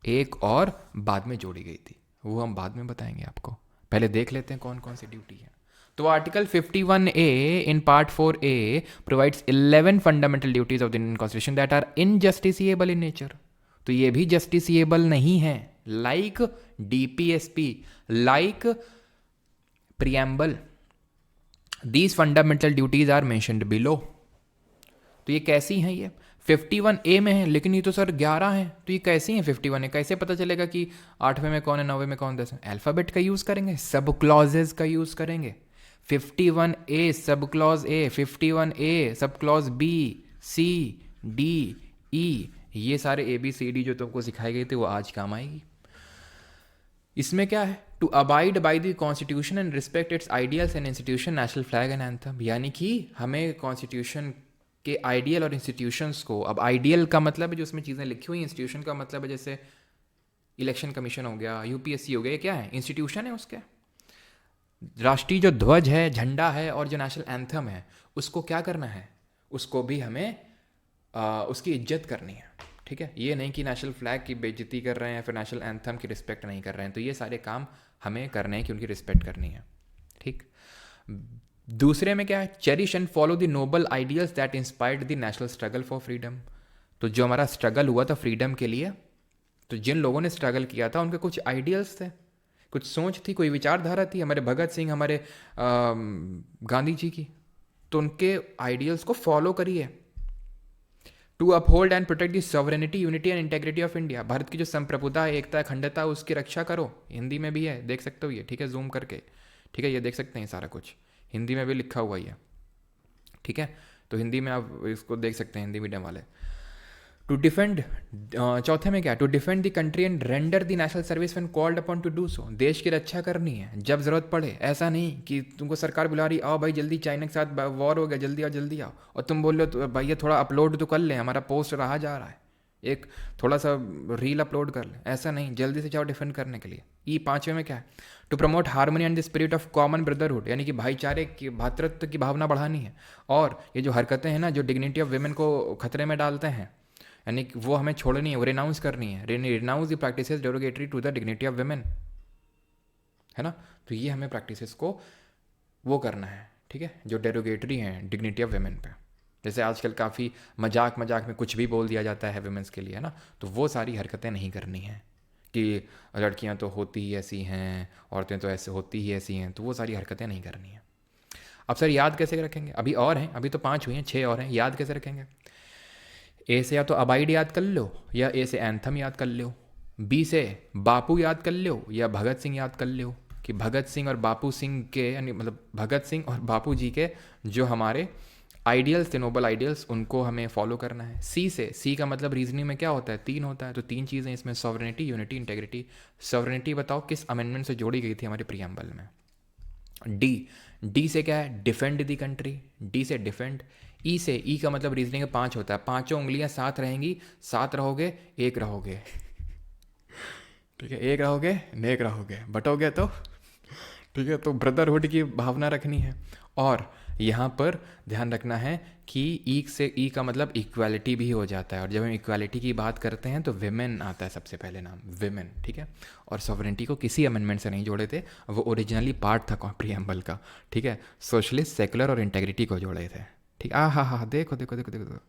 एक और बाद में जोड़ी गई थी, वो हम बाद में बताएंगे आपको, पहले देख लेते हैं कौन कौन सी ड्यूटी है। तो article 51A in part 4A provides 11 fundamental duties of the Indian constitution that are injusticiable in nature. तो ये भी जस्टिसिएबल नहीं है, like DPSP, like preamble, these fundamental duties are mentioned below. तो ये कैसी हैं, ये 51A में है, लेकिन ये तो सर 11 हैं, तो ये कैसी हैं 51A, कैसे पता चलेगा कि 8वें में कौन है, 9वें में कौन, 10वें? अल्फ़ाबेट का यूज़ करेंगे, सब क्लॉजेज का यूज़ करेंगे। 51A sub clause A, 51A sub clause B, C, D, E, ये सारे ABCD जो तुमको सिखाए गए थे वो आज काम आएगी। इसमें क्या है, to abide by the constitution and respect its ideals and institution, national flag and anthem. यानी कि हमें कॉन्स्टिट्यूशन के आइडियल और इंस्टीट्यूशंस को, अब आइडियल का मतलब है जो उसमें चीज़ें लिखी हुई, इंस्टीट्यूशन का मतलब है जैसे इलेक्शन कमीशन हो गया, यूपीएससी हो गया, ये क्या है? इंस्टीट्यूशन है उसके। राष्ट्रीय जो ध्वज है, झंडा है और जो नेशनल एंथम है, उसको क्या करना है? उसको भी हमें उसकी इज्जत करनी है। ठीक है, ये नहीं कि नेशनल फ्लैग की बेइज्जती कर रहे हैं, फिर नेशनल एंथम की रिस्पेक्ट नहीं कर रहे हैं। तो ये सारे काम हमें करने हैं कि उनकी रिस्पेक्ट करनी है। ठीक। दूसरे में क्या है? Cherish and follow the noble ideals that inspired the national struggle for freedom. तो जो हमारा स्ट्रगल हुआ था फ्रीडम के लिए, तो जिन लोगों ने स्ट्रगल किया था उनके कुछ आइडियल्स थे, कुछ सोच थी, कोई विचारधारा थी, हमारे भगत सिंह, हमारे गांधी जी की। तो उनके आइडियल्स को फॉलो करिए। To uphold and protect the sovereignty, unity and integrity of India. Bharat की जो संप्रभुता है, एकता, अखंडता, उसकी रक्षा करो। हिंदी में भी है, देख सकते हो ये। ठीक है, जूम करके। ठीक है, ये देख सकते हैं सारा कुछ, हिंदी में भी लिखा हुआ ही है। ठीक है, तो हिंदी में आप इसको देख सकते हैं, हिंदी मीडियम वाले। टू डिफेंड, चौथे में क्या? To defend the country and render the national service when called upon to do so. देश की रक्षा करनी है जब जरूरत पड़े। ऐसा नहीं कि तुमको सरकार बुला रही, आओ भाई जल्दी, चाइना के साथ वॉर हो गया, जल्दी आओ जल्दी आओ, और तुम बोल रहे हो तो भैया थोड़ा अपलोड तो कर लें, हमारा पोस्ट रहा जा रहा है, एक थोड़ा सा रील अपलोड कर लें। ऐसा नहीं, जल्दी से जाओ डिफेंड करने के लिए। ई पाँचवें में क्या है? To promote harmony and the spirit of common brotherhood, यानी कि भाईचारे की, भातृत्व की भावना बढ़ानी है। और ये जो हरकतें हैं ना, जो डिग्निटी ऑफ वुमेन को खतरे में डालते हैं, यानी कि वो हमें छोड़नी है, वो रिनाउंस करनी है। Renounce the practices derogatory to the dignity of women, है ना। तो ये हमें प्रैक्टिसेस को वो करना है। ठीक है, जो डेरोगेटरी हैं डिग्निटी ऑफ वुमेन पे। जैसे आजकल काफ़ी मजाक मजाक में कुछ भी बोल दिया जाता है वुमेन्स के लिए, है ना। तो वो सारी हरकतें नहीं करनी है कि लड़कियां तो होती ही ऐसी हैं, औरतें तो ऐसे होती ही ऐसी हैं, तो वो सारी हरकतें नहीं करनी है। अब सर याद कैसे रखेंगे? अभी और हैं, अभी तो 5 हुई हैं, 6 और हैं। याद कैसे रखेंगे? ए से या तो अबाइड याद कर लो, या ए से एंथम याद कर लो। बी से बापू याद कर लो, या भगत सिंह याद कर लो, कि भगत सिंह और बापू सिंह के, यानी मतलब भगत सिंह और बापू जी के जो हमारे आइडियल्स थे, नोबल आइडियल्स, उनको हमें फॉलो करना है। सी से, सी का मतलब रीजनिंग में क्या होता है? 3 होता है। तो 3 चीज़ें इसमें, सॉवरेनिटी, यूनिटी, इंटेग्रिटी। सॉवरेनिटी बताओ किस अमेंडमेंट से जोड़ी गई थी हमारे प्रियम्बल में? डी, डी से क्या है? डिफेंड द कंट्री, डी से डिफेंड। ई से, ई का मतलब रीजनिंग में 5 होता है। पांचों उंगलियां साथ रहेंगी, साथ रहोगे, एक रहोगे। ठीक है, एक रहोगे, नेक रहोगे, बटोगे तो ठीक है। तो ब्रदरहुड की भावना रखनी है। और यहाँ पर ध्यान रखना है कि ई से, ई का मतलब इक्वालिटी भी हो जाता है। और जब हम इक्वालिटी की बात करते हैं तो विमेन आता है सबसे पहले नाम, विमेन। ठीक है, और सॉवरेनिटी को किसी अमेंडमेंट से नहीं जोड़े थे, वो ओरिजिनली पार्ट था प्रीएम्बल का। ठीक है, सोशलिस्ट, सेकुलर और इंटेग्रिटी को जोड़े थे। ठीक, हाँ, देखो देखो देखो देखो,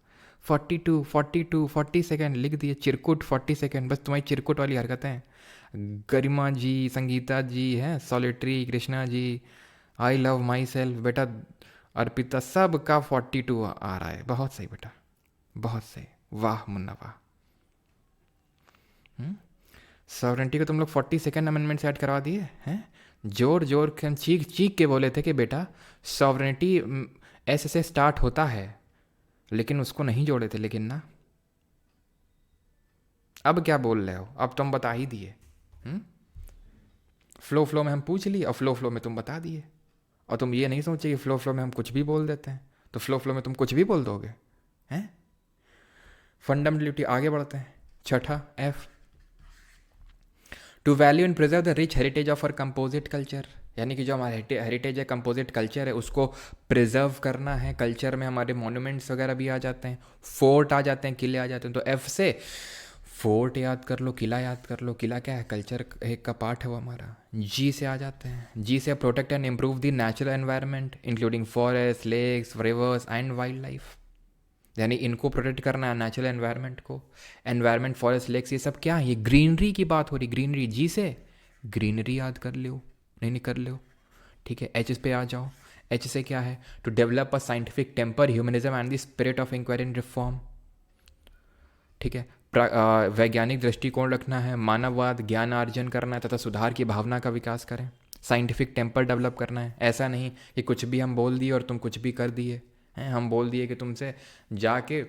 40 सेकेंड लिख दिए, चिरकुट 40 सेकेंड, बस तुम्हारी चिरकुट वाली हरकतें हैं। गरिमा जी, संगीता जी हैं, solitary, Krishna ji, I love myself, बेटा अर्पिता, सब का 42 आ रहा है। बहुत सही बेटा, बहुत सही, वाह मुन्ना वाह। सॉवरेंटी को तुम लोग 42nd अमेंडमेंट से ऐड करवा दिए हैं। जोर जोर के चीख चीख के बोले थे कि बेटा सॉवरेंटी ऐसे से स्टार्ट होता है, लेकिन उसको नहीं जोड़े थे। लेकिन ना, अब क्या बोल रहे हो? अब तुम बता ही दिए। फ्लो में हम पूछ लिए और फ्लो में तुम बता दिए। और तुम ये नहीं सोचे कि फ्लो में हम कुछ भी बोल देते हैं, तो फ्लो में तुम कुछ भी बोल दोगे, हैं। फंडामेंटलिटी, आगे बढ़ते हैं। छठा, F, to value and preserve the rich heritage of our composite culture, यानी कि जो हमारा हेरिटेज है, कंपोजिट कल्चर है, उसको प्रिजर्व करना है। कल्चर में हमारे मोन्यूमेंट्स वगैरह भी आ जाते हैं, फोर्ट आ जाते हैं, किले आ जाते हैं। तो एफ से फोर्ट याद कर लो, किला याद कर लो। किला क्या है? कल्चर एक का पार्ट है वो हमारा। जी से आ जाते हैं, जी से protect and improve the natural environment including forest, lakes, rivers and wildlife, यानी इनको प्रोटेक्ट करना है, नेचुरल एनवायरनमेंट को। एनवायरनमेंट, फॉरेस्ट, लेक्स, ये सब क्या है? ये ग्रीनरी की बात हो रही, ग्रीनरी। जी से ग्रीनरी याद कर लो, नहीं कर लो। ठीक है, एच पे आ जाओ। एच से क्या है? To develop a scientific temper, humanism and the spirit of inquiry and reform. ठीक है, वैज्ञानिक दृष्टिकोण रखना है, मानववाद, ज्ञान अर्जन करना है तथा सुधार की भावना का विकास करें। साइंटिफिक टेम्पर डेवलप करना है, ऐसा नहीं कि कुछ भी हम बोल दिए और तुम कुछ भी कर दिए हैं। हम बोल दिए कि तुमसे जाके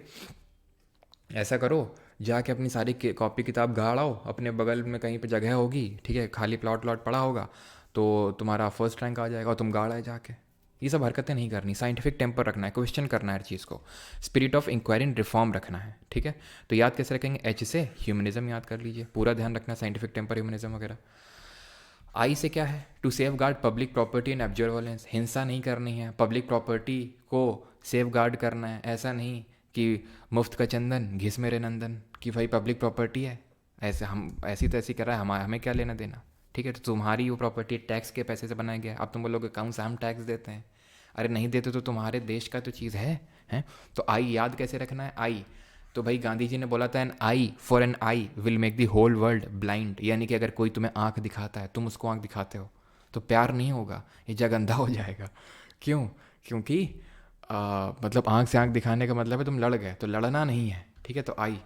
ऐसा करो जाके अपनी सारी कॉपी किताब गाड़ आओ, अपने बगल में कहीं पे जगह होगी, ठीक है, खाली प्लॉट व्लॉट पड़ा होगा, तो तुम्हारा फर्स्ट रैंक आ जाएगा और तुम गाड़ आए जाके। ये सब हरकतें नहीं करनी, साइंटिफिक टेम्पर रखना है, क्वेश्चन करना है हर चीज़ को, spirit of inquiry and reform रखना है, ठीक है। तो याद कैसे रखेंगे? एच से ह्यूमनिज्म याद कर लीजिए, पूरा ध्यान रखना, साइंटिफिक टेम्पर, ह्यूमनिज्म वगैरह। आई से क्या है? To safeguard public property and abjure violence, हिंसा नहीं करनी है, पब्लिक प्रॉपर्टी को सेव गार्ड करना है। ऐसा नहीं कि मुफ्त का चंदन घिस मेरे नंदन, कि भाई पब्लिक प्रॉपर्टी है, ऐसे हम ऐसी तैसी कर रहा है, हमें क्या लेना देना, ठीक है। तो तुम्हारी वो प्रॉपर्टी टैक्स के पैसे से बनाया गया। अब तुम बोलोगे कौन सा हम टैक्स देते हैं? अरे नहीं देते तो तुम्हारे देश का तो चीज़ है, हैं? तो आई याद कैसे रखना है? आई तो भाई गांधी जी ने बोला था, an eye for an eye will make the whole world blind, यानी कि अगर कोई तुम्हें आंख दिखाता है, तुम उसको आंख दिखाते हो, तो प्यार नहीं होगा, ये जग अंधा हो जाएगा। क्यों? क्योंकि मतलब आंख से आंख दिखाने का मतलब है तुम लड़ गए, तो लड़ना नहीं है, ठीक है। तो आई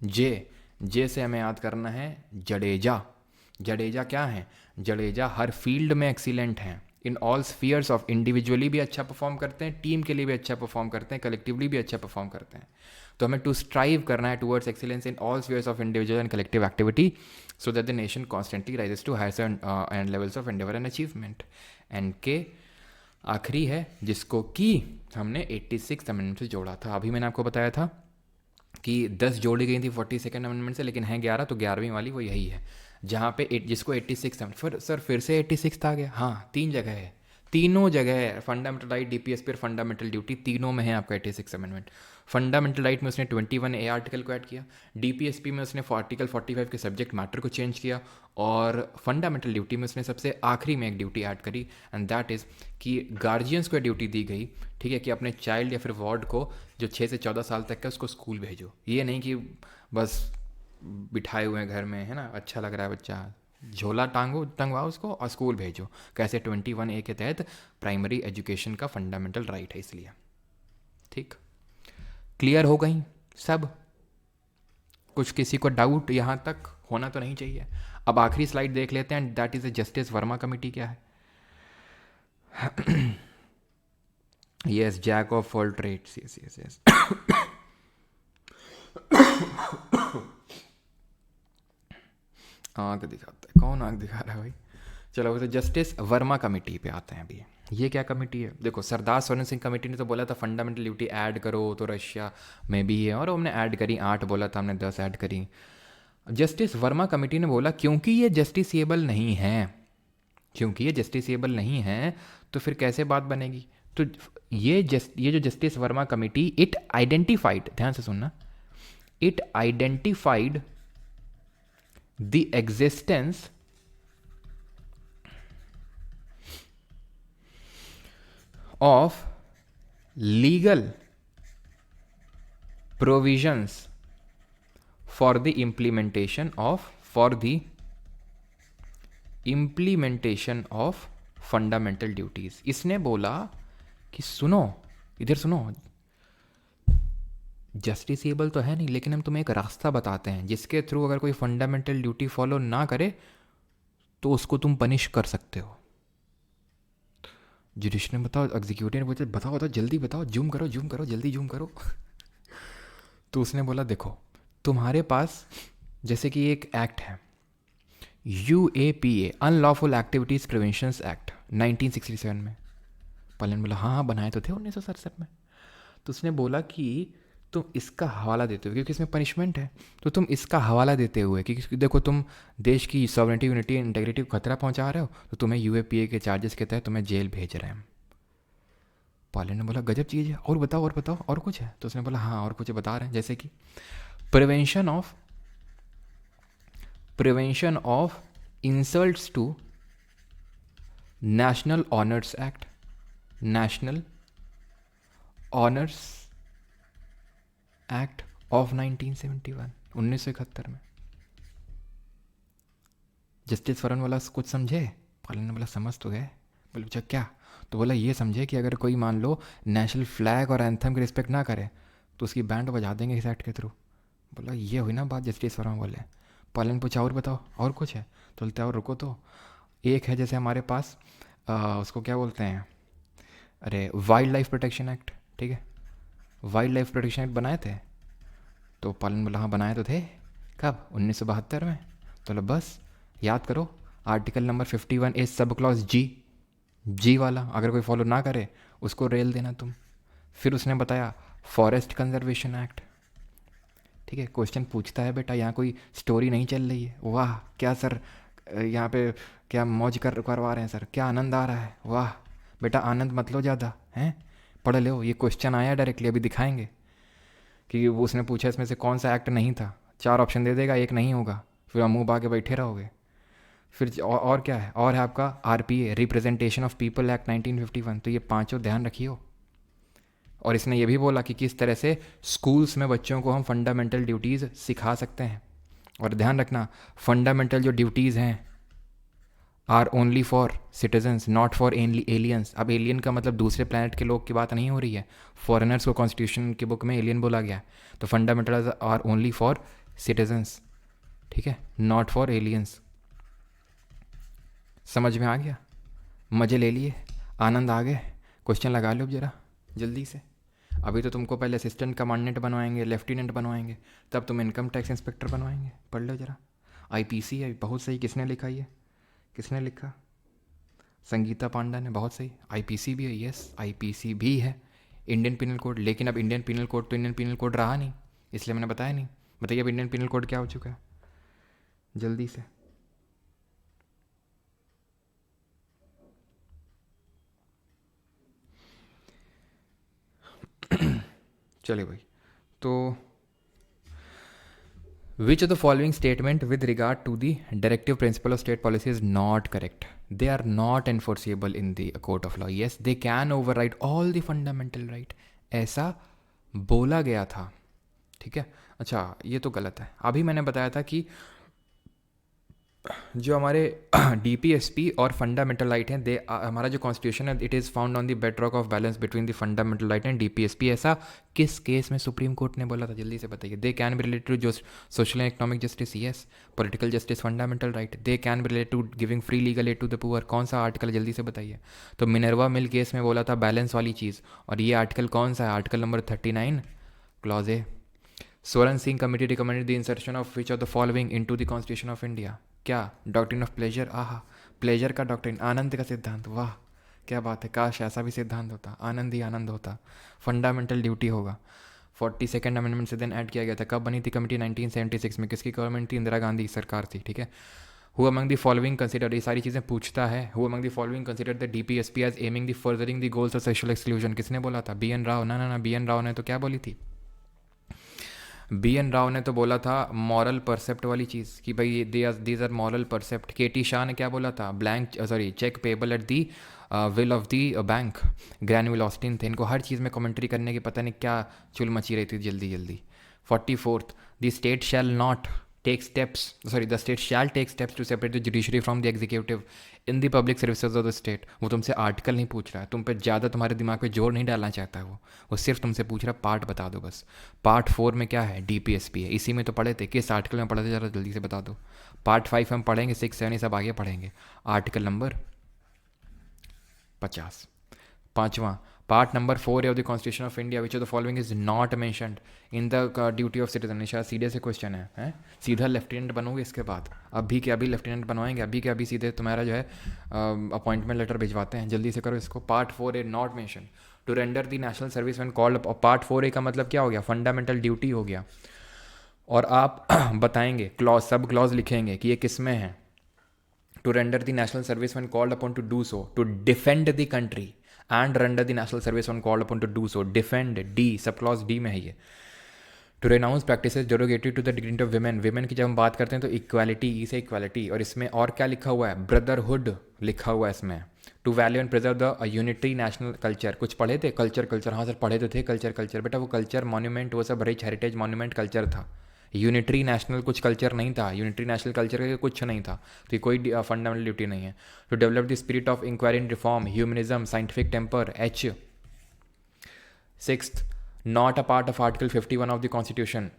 जे से हमें याद करना है जडेजा। जडेजा क्या है? जडेजा हर फील्ड में एक्सीलेंट हैं, इन ऑल स्फीयर्स ऑफ, इंडिविजुअली भी अच्छा परफॉर्म करते हैं, टीम के लिए भी अच्छा परफॉर्म करते हैं, कलेक्टिवली भी अच्छा परफॉर्म करते हैं। तो हमें टू स्ट्राइव करना है towards excellence in all spheres of individual and collective activity, so that the nation constantly rises to higher and levels of endeavour and achievement. And के आखिरी है, जिसको कि हमने 86 अमेंडमेंट से जोड़ा था। अभी मैंने आपको बताया था कि 10 जोड़ी गई थी 42nd अमेंडमेंट से, लेकिन है 11, तो 11वीं वाली वो यही है, जहाँ पे जिसको 86 फिर से 86 आ गया। हाँ, 3 जगह है, तीनों जगह है, फंडामेंटल राइट, डीपीएसपी और फंडामेंटल ड्यूटी, तीनों में है आपका 86 अमेंडमेंट। फंडामेंटल राइट में उसने 21A आर्टिकल को ऐड किया, डीपीएसपी में उसने आर्टिकल 45 के सब्जेक्ट मैटर को चेंज किया, और फंडामेंटल ड्यूटी में उसने सबसे आखिरी में एक ड्यूटी ऐड करी, एंड दैट इज़ कि गार्जियंस को ड्यूटी दी गई, ठीक है, कि अपने चाइल्ड या फिर वार्ड को जो 6 से 14 साल तक का, उसको स्कूल भेजो। ये नहीं कि बस बिठाए हुए हैं घर में, है ना, अच्छा लग रहा है बच्चा, झोला टंगवाओ उसको और स्कूल भेजो। कैसे? 21A के तहत प्राइमरी एजुकेशन का फंडामेंटल राइट है, इसलिए। ठीक, क्लियर हो गई सब? कुछ किसी को डाउट यहाँ तक होना तो नहीं चाहिए। अब आखिरी स्लाइड देख लेते हैं, that is a justice Verma committee क्या है। Yes, jack of all trades, yes yes yes. आँख दिखाता है, कौन आँख दिखा रहा है भाई? चलो वो तो जस्टिस वर्मा कमेटी पे आते हैं अभी। ये क्या कमेटी है? देखो, सरदार सोरेन सिंह कमेटी ने तो बोला था फंडामेंटल ड्यूटी ऐड करो, तो रशिया में भी है, और हमने ऐड करी 8, बोला था हमने 10 ऐड करी। जस्टिस वर्मा कमेटी ने बोला क्योंकि ये जस्टिसेबल नहीं है, क्योंकि ये जस्टिसेबल नहीं है, तो फिर कैसे बात बनेगी? तो ये जो justice Verma committee, it identified, ध्यान से सुनना, it identified the existence of legal provisions for the implementation of fundamental duties। इसने बोला कि सुनो, इधर सुनो, जस्टिसेबल तो है नहीं, लेकिन हम तुम्हें एक रास्ता बताते हैं जिसके थ्रू अगर कोई फंडामेंटल ड्यूटी फॉलो ना करे तो उसको तुम पनिश कर सकते हो। जुडिशरी ने बताओ, एग्जीक्यूटिव ने पूछा बताओ बताओ जल्दी बताओ, जूम करो जल्दी जूम करो। तो उसने बोला देखो, तुम्हारे पास जैसे कि एक एक्ट है, UAPA, unlawful activities prevention act 1967 में। पालन बोला हाँ हाँ बनाए तो थे 1967 में। तो उसने बोला कि तुम इसका हवाला देते हुए, क्योंकि इसमें पनिशमेंट है, तो तुम इसका हवाला देते हुए कि देखो तुम देश की सॉवरेनिटी, यूनिटी, इंटेग्रिटी को खतरा पहुंचा रहे हो, तो तुम्हें UAPA के चार्जेस के तहत तुम्हें जेल भेज रहे हैं। पायलट ने बोला गजब चीज़ है, और बताओ और कुछ है? तो उसने बोला हाँ और कुछ बता रहे हैं, जैसे कि prevention of insults to national honours act, national honours act of 1971, 1971 में। जस्टिस फरन बोला कुछ समझे? पालन ने बोला समझ तो गए। बोले पूछा क्या? तो बोला ये समझे कि अगर कोई मान लो नेशनल फ्लैग और एंथम की रिस्पेक्ट ना करे तो उसकी बैंड बजा देंगे इस एक्ट के थ्रू। बोला ये हुई ना बात, जस्टिस फरन बोले। पालन पूछा और बताओ और कुछ है? तो बोलते और रुको, तो एक है जैसे हमारे पास उसको क्या बोलते हैं, अरे वाइल्ड लाइफ प्रोटेक्शन एक्ट, ठीक है, वाइल्ड लाइफ प्रोटेक्शन एक्ट बनाए थे, तो पालन बोला हाँ बनाए तो थे। कब? 1972 में। तो लो बस याद करो, article number 51 is sub clause जी वाला, अगर कोई फॉलो ना करे उसको रेल देना तुम। फिर उसने बताया फॉरेस्ट कंजर्वेशन एक्ट। ठीक है, क्वेश्चन पूछता है बेटा, यहाँ कोई स्टोरी नहीं चल रही है। वाह क्या सर, यहाँ पे क्या मौज करवा रहे हैं सर, क्या आनंद आ रहा है। वाह बेटा आनंद मत लो ज़्यादा, हैं पढ़ लो। ये क्वेश्चन आया डायरेक्टली, अभी दिखाएंगे कि वो उसने पूछा इसमें से कौन सा एक्ट नहीं था, 4 ऑप्शन दे देगा, एक नहीं होगा, फिर आप मुँह बाके बैठे रहोगे। फिर और क्या है, और है आपका RPA, representation of people act 1951। तो ये पाँचों ध्यान रखियो। और इसने ये भी बोला कि किस तरह से स्कूल्स में बच्चों को हम फंडामेंटल ड्यूटीज़ सिखा सकते हैं। और ध्यान रखना, फंडामेंटल जो ड्यूटीज़ हैं are only for citizens not for aliens. अब एलियन का मतलब दूसरे प्लैनेट के लोग की बात नहीं हो रही है, फॉरेनर्स को कॉन्स्टिट्यूशन की बुक में एलियन बोला गया। तो fundamental are only for citizens, ठीक है, नॉट फॉर एलियंस। समझ में आ गया? मज़े ले लिए, आनंद आ गए? क्वेश्चन लगा लो जरा जल्दी से। अभी तो तुमको पहले असिस्टेंट कमांडेंट बनवाएंगे, लेफ्टिनेंट बनवाएंगे, तब तुम इनकम टैक्स इंस्पेक्टर बनवाएंगे। पढ़ लो जरा। IPC है, बहुत सही। किसने लिखा ये? किसने लिखा? संगीता पांडा ने, बहुत सही। IPC भी है, यस IPC भी है। इंडियन पिनल कोड, लेकिन अब इंडियन पिनल कोड तो इंडियन पिनल कोड रहा नहीं, इसलिए मैंने बताया नहीं। बताइए अब इंडियन पिनल कोड क्या हो चुका है जल्दी से। चलिए भाई, तो which of the following statement with regard to the directive principle of state policy is not correct? They are not enforceable in the court of law. Yes they can override all the fundamental right, ऐसा बोला गया था। ठीक है, अच्छा ये तो गलत है। अभी मैंने बताया था कि जो हमारे DPSP और फंडामेंटल राइट हैं, दे हमारा जो कॉन्स्टिट्यूशन है it is found on the bedrock of balance between the fundamental right and DPSP। ऐसा किस केस में सुप्रीम कोर्ट ने बोला था जल्दी से बताइए। They can be related to जो social and economic justice, yes. Political justice, fundamental right. They can be related to giving free legal aid to the poor. कौन सा आर्टिकल जल्दी से बताइए। तो मिनर्वा मिल केस में बोला था बैलेंस वाली चीज़, और ये आर्टिकल कौन सा है? Article number 39 clause A. Soren Singh committee recommended the insertion of which of the following into the constitution of India. क्या? Doctrine of pleasure. आहा, प्लेजर का डॉक्ट्रिन, आनंद का सिद्धांत। वाह क्या बात है, काश ऐसा भी सिद्धांत होता, आनंद ही आनंद होता। फंडामेंटल ड्यूटी होगा। 42nd अमेंडमेंट से देन ऐड किया गया था। कब बनी थी कमेटी? 1976 में। किसकी गवर्नमेंट थी? इंदिरा गांधी सरकार थी। ठीक है। Who among the following consider, ये सारी चीज़ें पूछता है। Who among the following consider the DPSP as aiming the furthering the goals of social exclusion. किसने बोला था? BN राव। ना, BN राव ने तो क्या बोली थी? BN राव ने तो बोला था मॉरल परसेप्ट वाली चीज़, कि भाई these are moral precept. KT Shah ने क्या बोला था? Cheque payable at the will of the bank. Granville Austin थे। इनको हर चीज़ में कमेंट्री करने की पता नहीं क्या चुल मची रही थी जल्दी। 44th, the state shall not take steps, the state shall take steps to separate the judiciary from the executive in the public services of the state. वो तुमसे आर्टिकल नहीं पूछ रहा है, तुम पे ज़्यादा तुम्हारे दिमाग पे जोर नहीं डालना चाहता है वो सिर्फ तुमसे पूछ रहा है पार्ट बता दो बस। पार्ट 4 में क्या है? DPSP है। इसी में तो पढ़े थे। किस आर्टिकल में पढ़े थे ज़रा जल्दी से बता दो। पार्ट 5 हम पढ़ेंगे, 6, 7 ये सब आगे पढ़ेंगे। Article number 50। पाँचवा, part number 4 of the constitution of India which of the following is not mentioned in the duty of citizen. शायद सीधे से क्वेश्चन है? सीधा लेफ्टिनेंट बनोगे इसके बाद? अभी के अभी लेफ्टिनेंट बनवाएंगे, अभी के अभी सीधे तुम्हारा जो है अपॉइंटमेंट लेटर भिजवाते हैं। जल्दी से करो इसको। Part 4A not mention to render the national service when called. और पार्ट 4A का मतलब क्या हो गया? फंडामेंटल ड्यूटी हो गया। और आप बताएंगे क्लॉज, सब क्लॉज लिखेंगे कि ये किस में है। To render the national service when called upon to do so, to defend the country and render the national service when called upon to do so. Defend, D, sub clause D में है ये। To renounce practices derogatory to the dignity of women. Women की जब हम बात करते हैं तो इक्वालिटी, ई से इक्वालिटी। और इसमें और क्या लिखा हुआ है? ब्रदरहुड लिखा हुआ है इसमें। To value and preserve the unitary national culture. कुछ पढ़े थे? कल्चर। हाँ सर पढ़े तो थे कल्चर। बेटा वो कल्चर मॉन्यूमेंट, वो सब रिच हेरिटेज मॉन्यूमेंट कल्चर था। यूनिटरी नेशनल कुछ कल्चर नहीं था। यूनिटरी नेशनल कल्चर का कुछ नहीं था, तो ये कोई फंडामेंटल ड्यूटी नहीं है। To develop the spirit of inquiry and reform, humanism, scientific temper, H। 6th, not a part of article 51 of the constitution.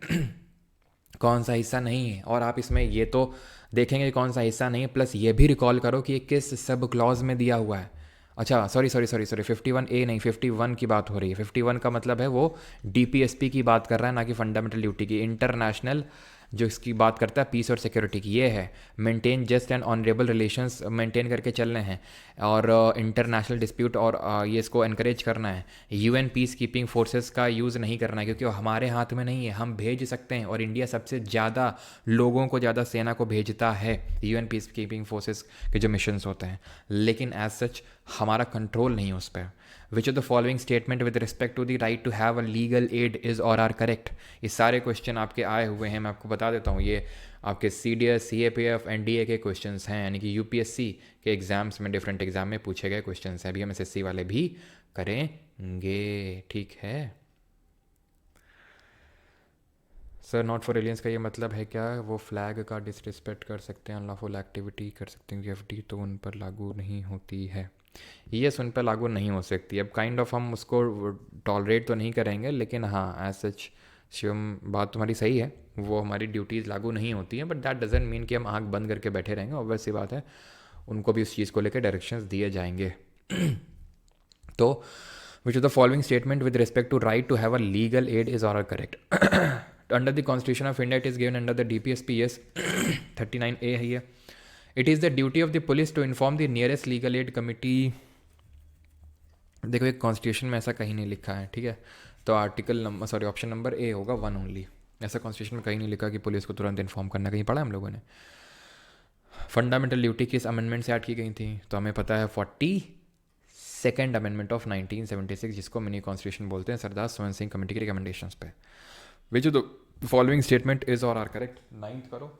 कौन सा हिस्सा नहीं है? और आप इसमें ये तो देखेंगे कौन सा हिस्सा नहीं है, प्लस ये भी रिकॉल करो कि ये किस सब क्लॉज में दिया हुआ है। अच्छा सॉरी 51A नहीं, 51 की बात हो रही है। 51 का मतलब है वो डीपीएसपी की बात कर रहा है, ना कि फंडामेंटल ड्यूटी की। इंटरनेशनल जो इसकी बात करता है पीस और सिक्योरिटी की, ये है maintain just and honourable relations maintain करके चलने हैं, और इंटरनेशनल डिस्प्यूट और ये इसको इनक्रेज करना है। यूएन पीस कीपिंग फोर्सेस का यूज़ नहीं करना है, क्योंकि वो हमारे हाथ में नहीं है। हम भेज सकते हैं, और इंडिया सबसे ज़्यादा लोगों को, ज़्यादा सेना को भेजता है यूएन पीस कीपिंग फोर्सेस के जो मिशंस होते हैं, लेकिन एज सच हमारा कंट्रोल नहीं है उस पर। Which of the following statement with respect to the right to have a legal aid is or are correct. ये सारे क्वेश्चन आपके आए हुए हैं, मैं आपको बता देता हूँ। ये आपके CDS, CAPF, NDA के क्वेश्चंस हैं, यानी कि यूपीएससी के एग्जाम्स में, डिफरेंट एग्जाम में पूछे गए क्वेश्चंस हैं। अभी हम SSC वाले भी करेंगे, ठीक है सर। नॉट फॉर एलियंस का ये मतलब है क्या वो फ्लैग का डिसरिस्पेक्ट कर सकते हैं, अनलॉफुल एक्टिविटी कर सकते हैं, FD तो उन पर लागू नहीं होती है। यस, उन पर लागू नहीं हो सकती। अब काइंड ऑफ हम उसको टॉलरेट तो नहीं करेंगे, लेकिन हाँ एज सच शिवम बात तुम्हारी सही है, वो हमारी ड्यूटीज़ लागू नहीं होती हैं, बट दैट डजेंट मीन कि हम आँख बंद करके बैठे रहेंगे। ऑब्वियस सी बात है, उनको भी उस चीज़ को लेकर डायरेक्शंस दिए जाएंगे। तो which of the following statement with respect to right to have a legal aid is or correct. Under the constitution of India it is given under the DPSP, yes 39A है ये। It is the duty of the police to inform the nearest legal aid committee. देखो एक constitution में ऐसा कहीं नहीं लिखा है, ठीक है, तो article number sorry option number A होगा 1 ओनली। ऐसा कॉन्स्टिट्यूशन में कहीं नहीं लिखा कि पुलिस को तुरंत इन्फॉर्म करना, कहीं पढ़ा हम लोगों ने। फंडामेंटल ड्यूटी किस अमेंडमेंट से ऐड की गई थी, तो हमें पता है 42nd अमेंडमेंट ऑफ 1976, जिसको मिनी कॉन्स्टिट्यूशन बोलते हैं, सरदार स्वयं सिंह कमेटी की रिकमेंडेशंस पे। Which the following statement is or are correct. 9th करो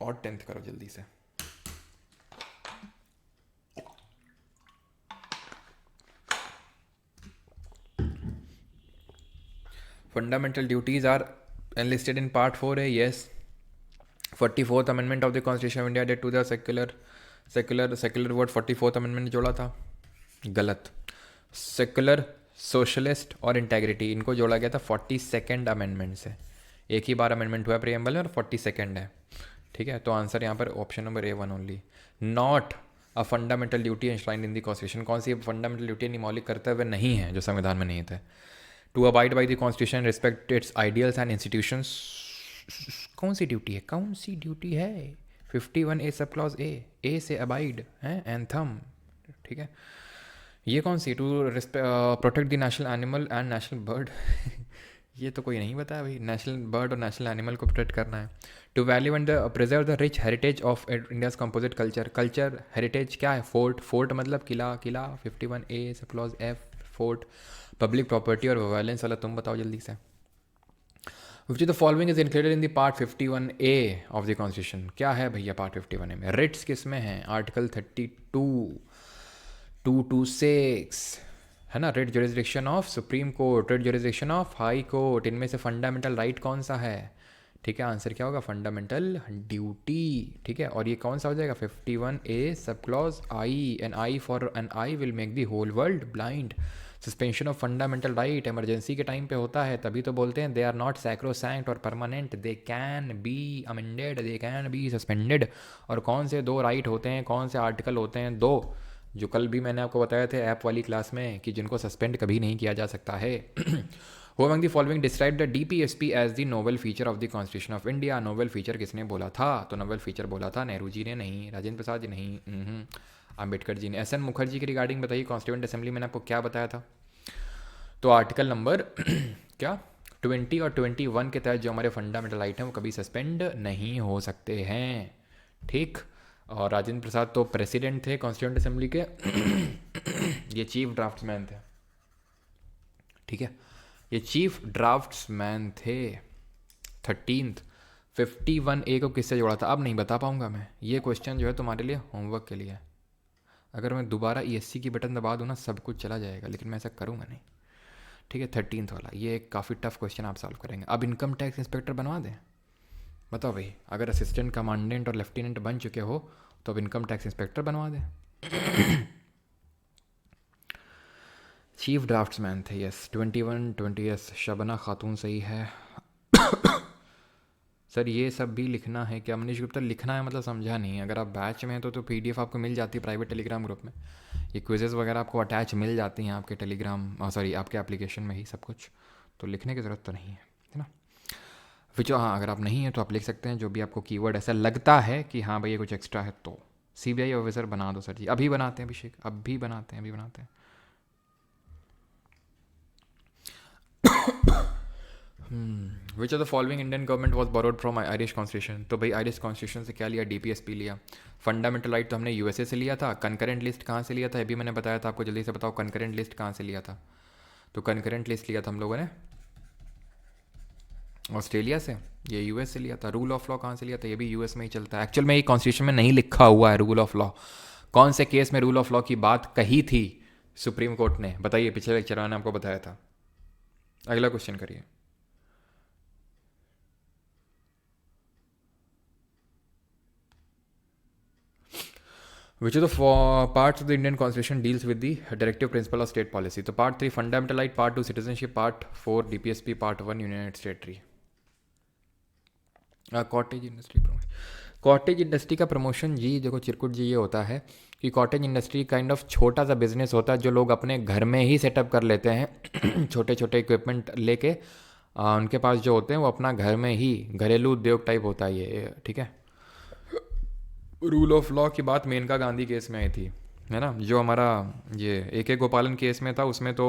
और 10th करो जल्दी से। Fundamental duties are enlisted in part 4A, yes. 44th amendment of the constitution of India added to the secular word 44th amendment जोड़ा था, गलत। Secular, socialist और integrity, इनको जोड़ा गया था 42nd अमेंडमेंट से। एक ही बार अमेंडमेंट हुआ प्रीएम्बल में, और 42nd है, ठीक है। तो आंसर यहाँ पर option number A1 only. Not a fundamental duty enshrined in the constitution, कौन सी फंडामेंटल ड्यूटी निमौलिक करते हुए नहीं है जो संविधान में नहीं थे। To abide by the constitution, respect its ideals and institutions, कौन सी ड्यूटी है, कौन सी ड्यूटी है। 51A सब क्लॉज ए से अबाइड है, एंथम, ठीक है। ये कौन सी, to protect the national animal and national bird ये तो कोई नहीं बताया भाई, नेशनल बर्ड और नेशनल एनिमल को प्रोटेक्ट करना है। To value and preserve the rich heritage of India's composite culture, culture heritage क्या है, फोर्ट, फोर्ट मतलब किला, किला 51A sub clause F, fort. Public property और वायलेंस वाला तुम बताओ जल्दी से। Which the following is included in the part 51A of the constitution, क्या है भैया पार्ट 51A में। रिट्स किस में है, आर्टिकल 32(2)(6) है ना। Writ jurisdiction of supreme court, writ jurisdiction of high court, इनमें से फंडामेंटल राइट कौन सा है, ठीक है। आंसर क्या होगा, फंडामेंटल ड्यूटी, ठीक है। और ये कौन सा हो जाएगा, 51A sub clause I, an eye for an eye will make the whole world blind. Suspension of fundamental right emergency के टाइम पे होता है, तभी तो बोलते हैं दे आर नॉट सैक्रोसैंक्ट और permanent, they can be amended, they can be suspended. और कौन से 2 राइट होते हैं, कौन से आर्टिकल होते हैं, 2, जो कल भी मैंने आपको बताया थे ऐप वाली क्लास में, कि जिनको सस्पेंड कभी नहीं किया जा सकता है। Who among the following described the DPSP as the novel feature of the Constitution of India? Novel feature किसने बोला था, तो नोवेल फीचर बोला था नेहरू जी ने, नहीं राजेंद्र प्रसाद जी, नहीं अम्बेडकर जी ने। SN मुखर्जी की रिगार्डिंग बताइए, कॉन्स्टिट्यूएंट असेंबली मैंने आपको क्या बताया था, तो आर्टिकल नंबर क्या 20 और 21 के तहत जो हमारे फंडामेंटल राइट हैं वो कभी सस्पेंड नहीं हो सकते हैं, ठीक। और राजेंद्र प्रसाद तो प्रेसिडेंट थे कॉन्स्टिट्यूएंट असेंबली के ये चीफ ड्राफ्ट्समैन थे, ठीक है, ये चीफ ड्राफ्ट्समैन थे। 13th 51A को किससे जोड़ा था, अब नहीं बता पाऊंगा मैं, ये क्वेश्चन जो है तुम्हारे लिए होमवर्क के लिए है। अगर मैं दोबारा ESC की बटन दबा दूँ ना सब कुछ चला जाएगा, लेकिन मैं ऐसा करूँगा नहीं, ठीक है। 13th वाला ये काफ़ी टफ क्वेश्चन आप सॉल्व करेंगे। अब इनकम टैक्स इंस्पेक्टर बनवा दें, बताओ भाई, अगर असिस्टेंट कमांडेंट और लेफ्टिनेंट बन चुके हो तो अब इनकम टैक्स इंस्पेक्टर बनवा दें। चीफ ड्राफ्ट्समैन थे, यस 21 20 शबना खातून सही है। सर ये सब भी लिखना है क्या मनीष गुप्ता? लिखना है मतलब समझा नहीं। अगर आप बैच में हैं तो पीडीएफ आपको मिल जाती है प्राइवेट टेलीग्राम ग्रुप में। ये क्विजेज़ वगैरह आपको अटैच मिल जाती हैं आपके टेलीग्राम सॉरी आपके एप्लीकेशन में ही सब कुछ, तो लिखने की ज़रूरत तो नहीं है ना। फिर जो हाँ, अगर आप नहीं हैं तो आप लिख सकते हैं जो भी आपको कीवर्ड ऐसा लगता है कि हाँ भाई ये कुछ एक्स्ट्रा है। तो सीबीआई ऑफिसर बना दो सर जी, अभी बनाते हैं अभिषेक, अभी बनाते हैं, अभी बनाते हैं। विच of the following Indian government was borrowed from Irish constitution? तो भाई आयरिश कॉन्स्टिट्यूशन से क्या लिया? डीपीएसपी लिया। फंडामेंटल राइट तो हमने यूएसए से लिया था। कंकरेंट लिस्ट कहाँ से लिया था ये भी मैंने बताया था आपको, जल्दी से बताओ कंकरेंट लिस्ट कहाँ से लिया था? तो कंकरेंट लिस्ट लिया था हम लोगों ने ऑस्ट्रेलिया से, ये यूएस से लिया था। रूल ऑफ लॉ कहाँ से लिया था? ये भी यूएस में ही चलता है। एक्चुअल में ये कॉन्स्टिट्यूशन में नहीं लिखा हुआ है रूल ऑफ लॉ। कौन से केस में रूल ऑफ लॉ की बात कही थी सुप्रीम कोर्ट ने? बताइए, पिछले लेक्चर में आपको बताया था। अगला क्वेश्चन करिए। Which of the four parts of the Indian Constitution deals with the directive principle of state policy? तो part 3 fundamental right, part 2 citizenship, part 4 DPSP, part 1 union territory. Cottage industry promotion, cottage industry का promotion जी देखो चिरकुट जी, ये होता है कि cottage industry kind of छोटा सा business होता है जो लोग अपने घर में ही सेटअप कर लेते हैं छोटे छोटे इक्विपमेंट लेके उनके पास जो होते हैं वो अपना घर में ही घरेलू उद्योग टाइप होता है ये, ठीक है। रूल ऑफ लॉ की बात मेनका गांधी केस में आई थी, है ना। जो हमारा ये AK गोपालन केस में था उसमें तो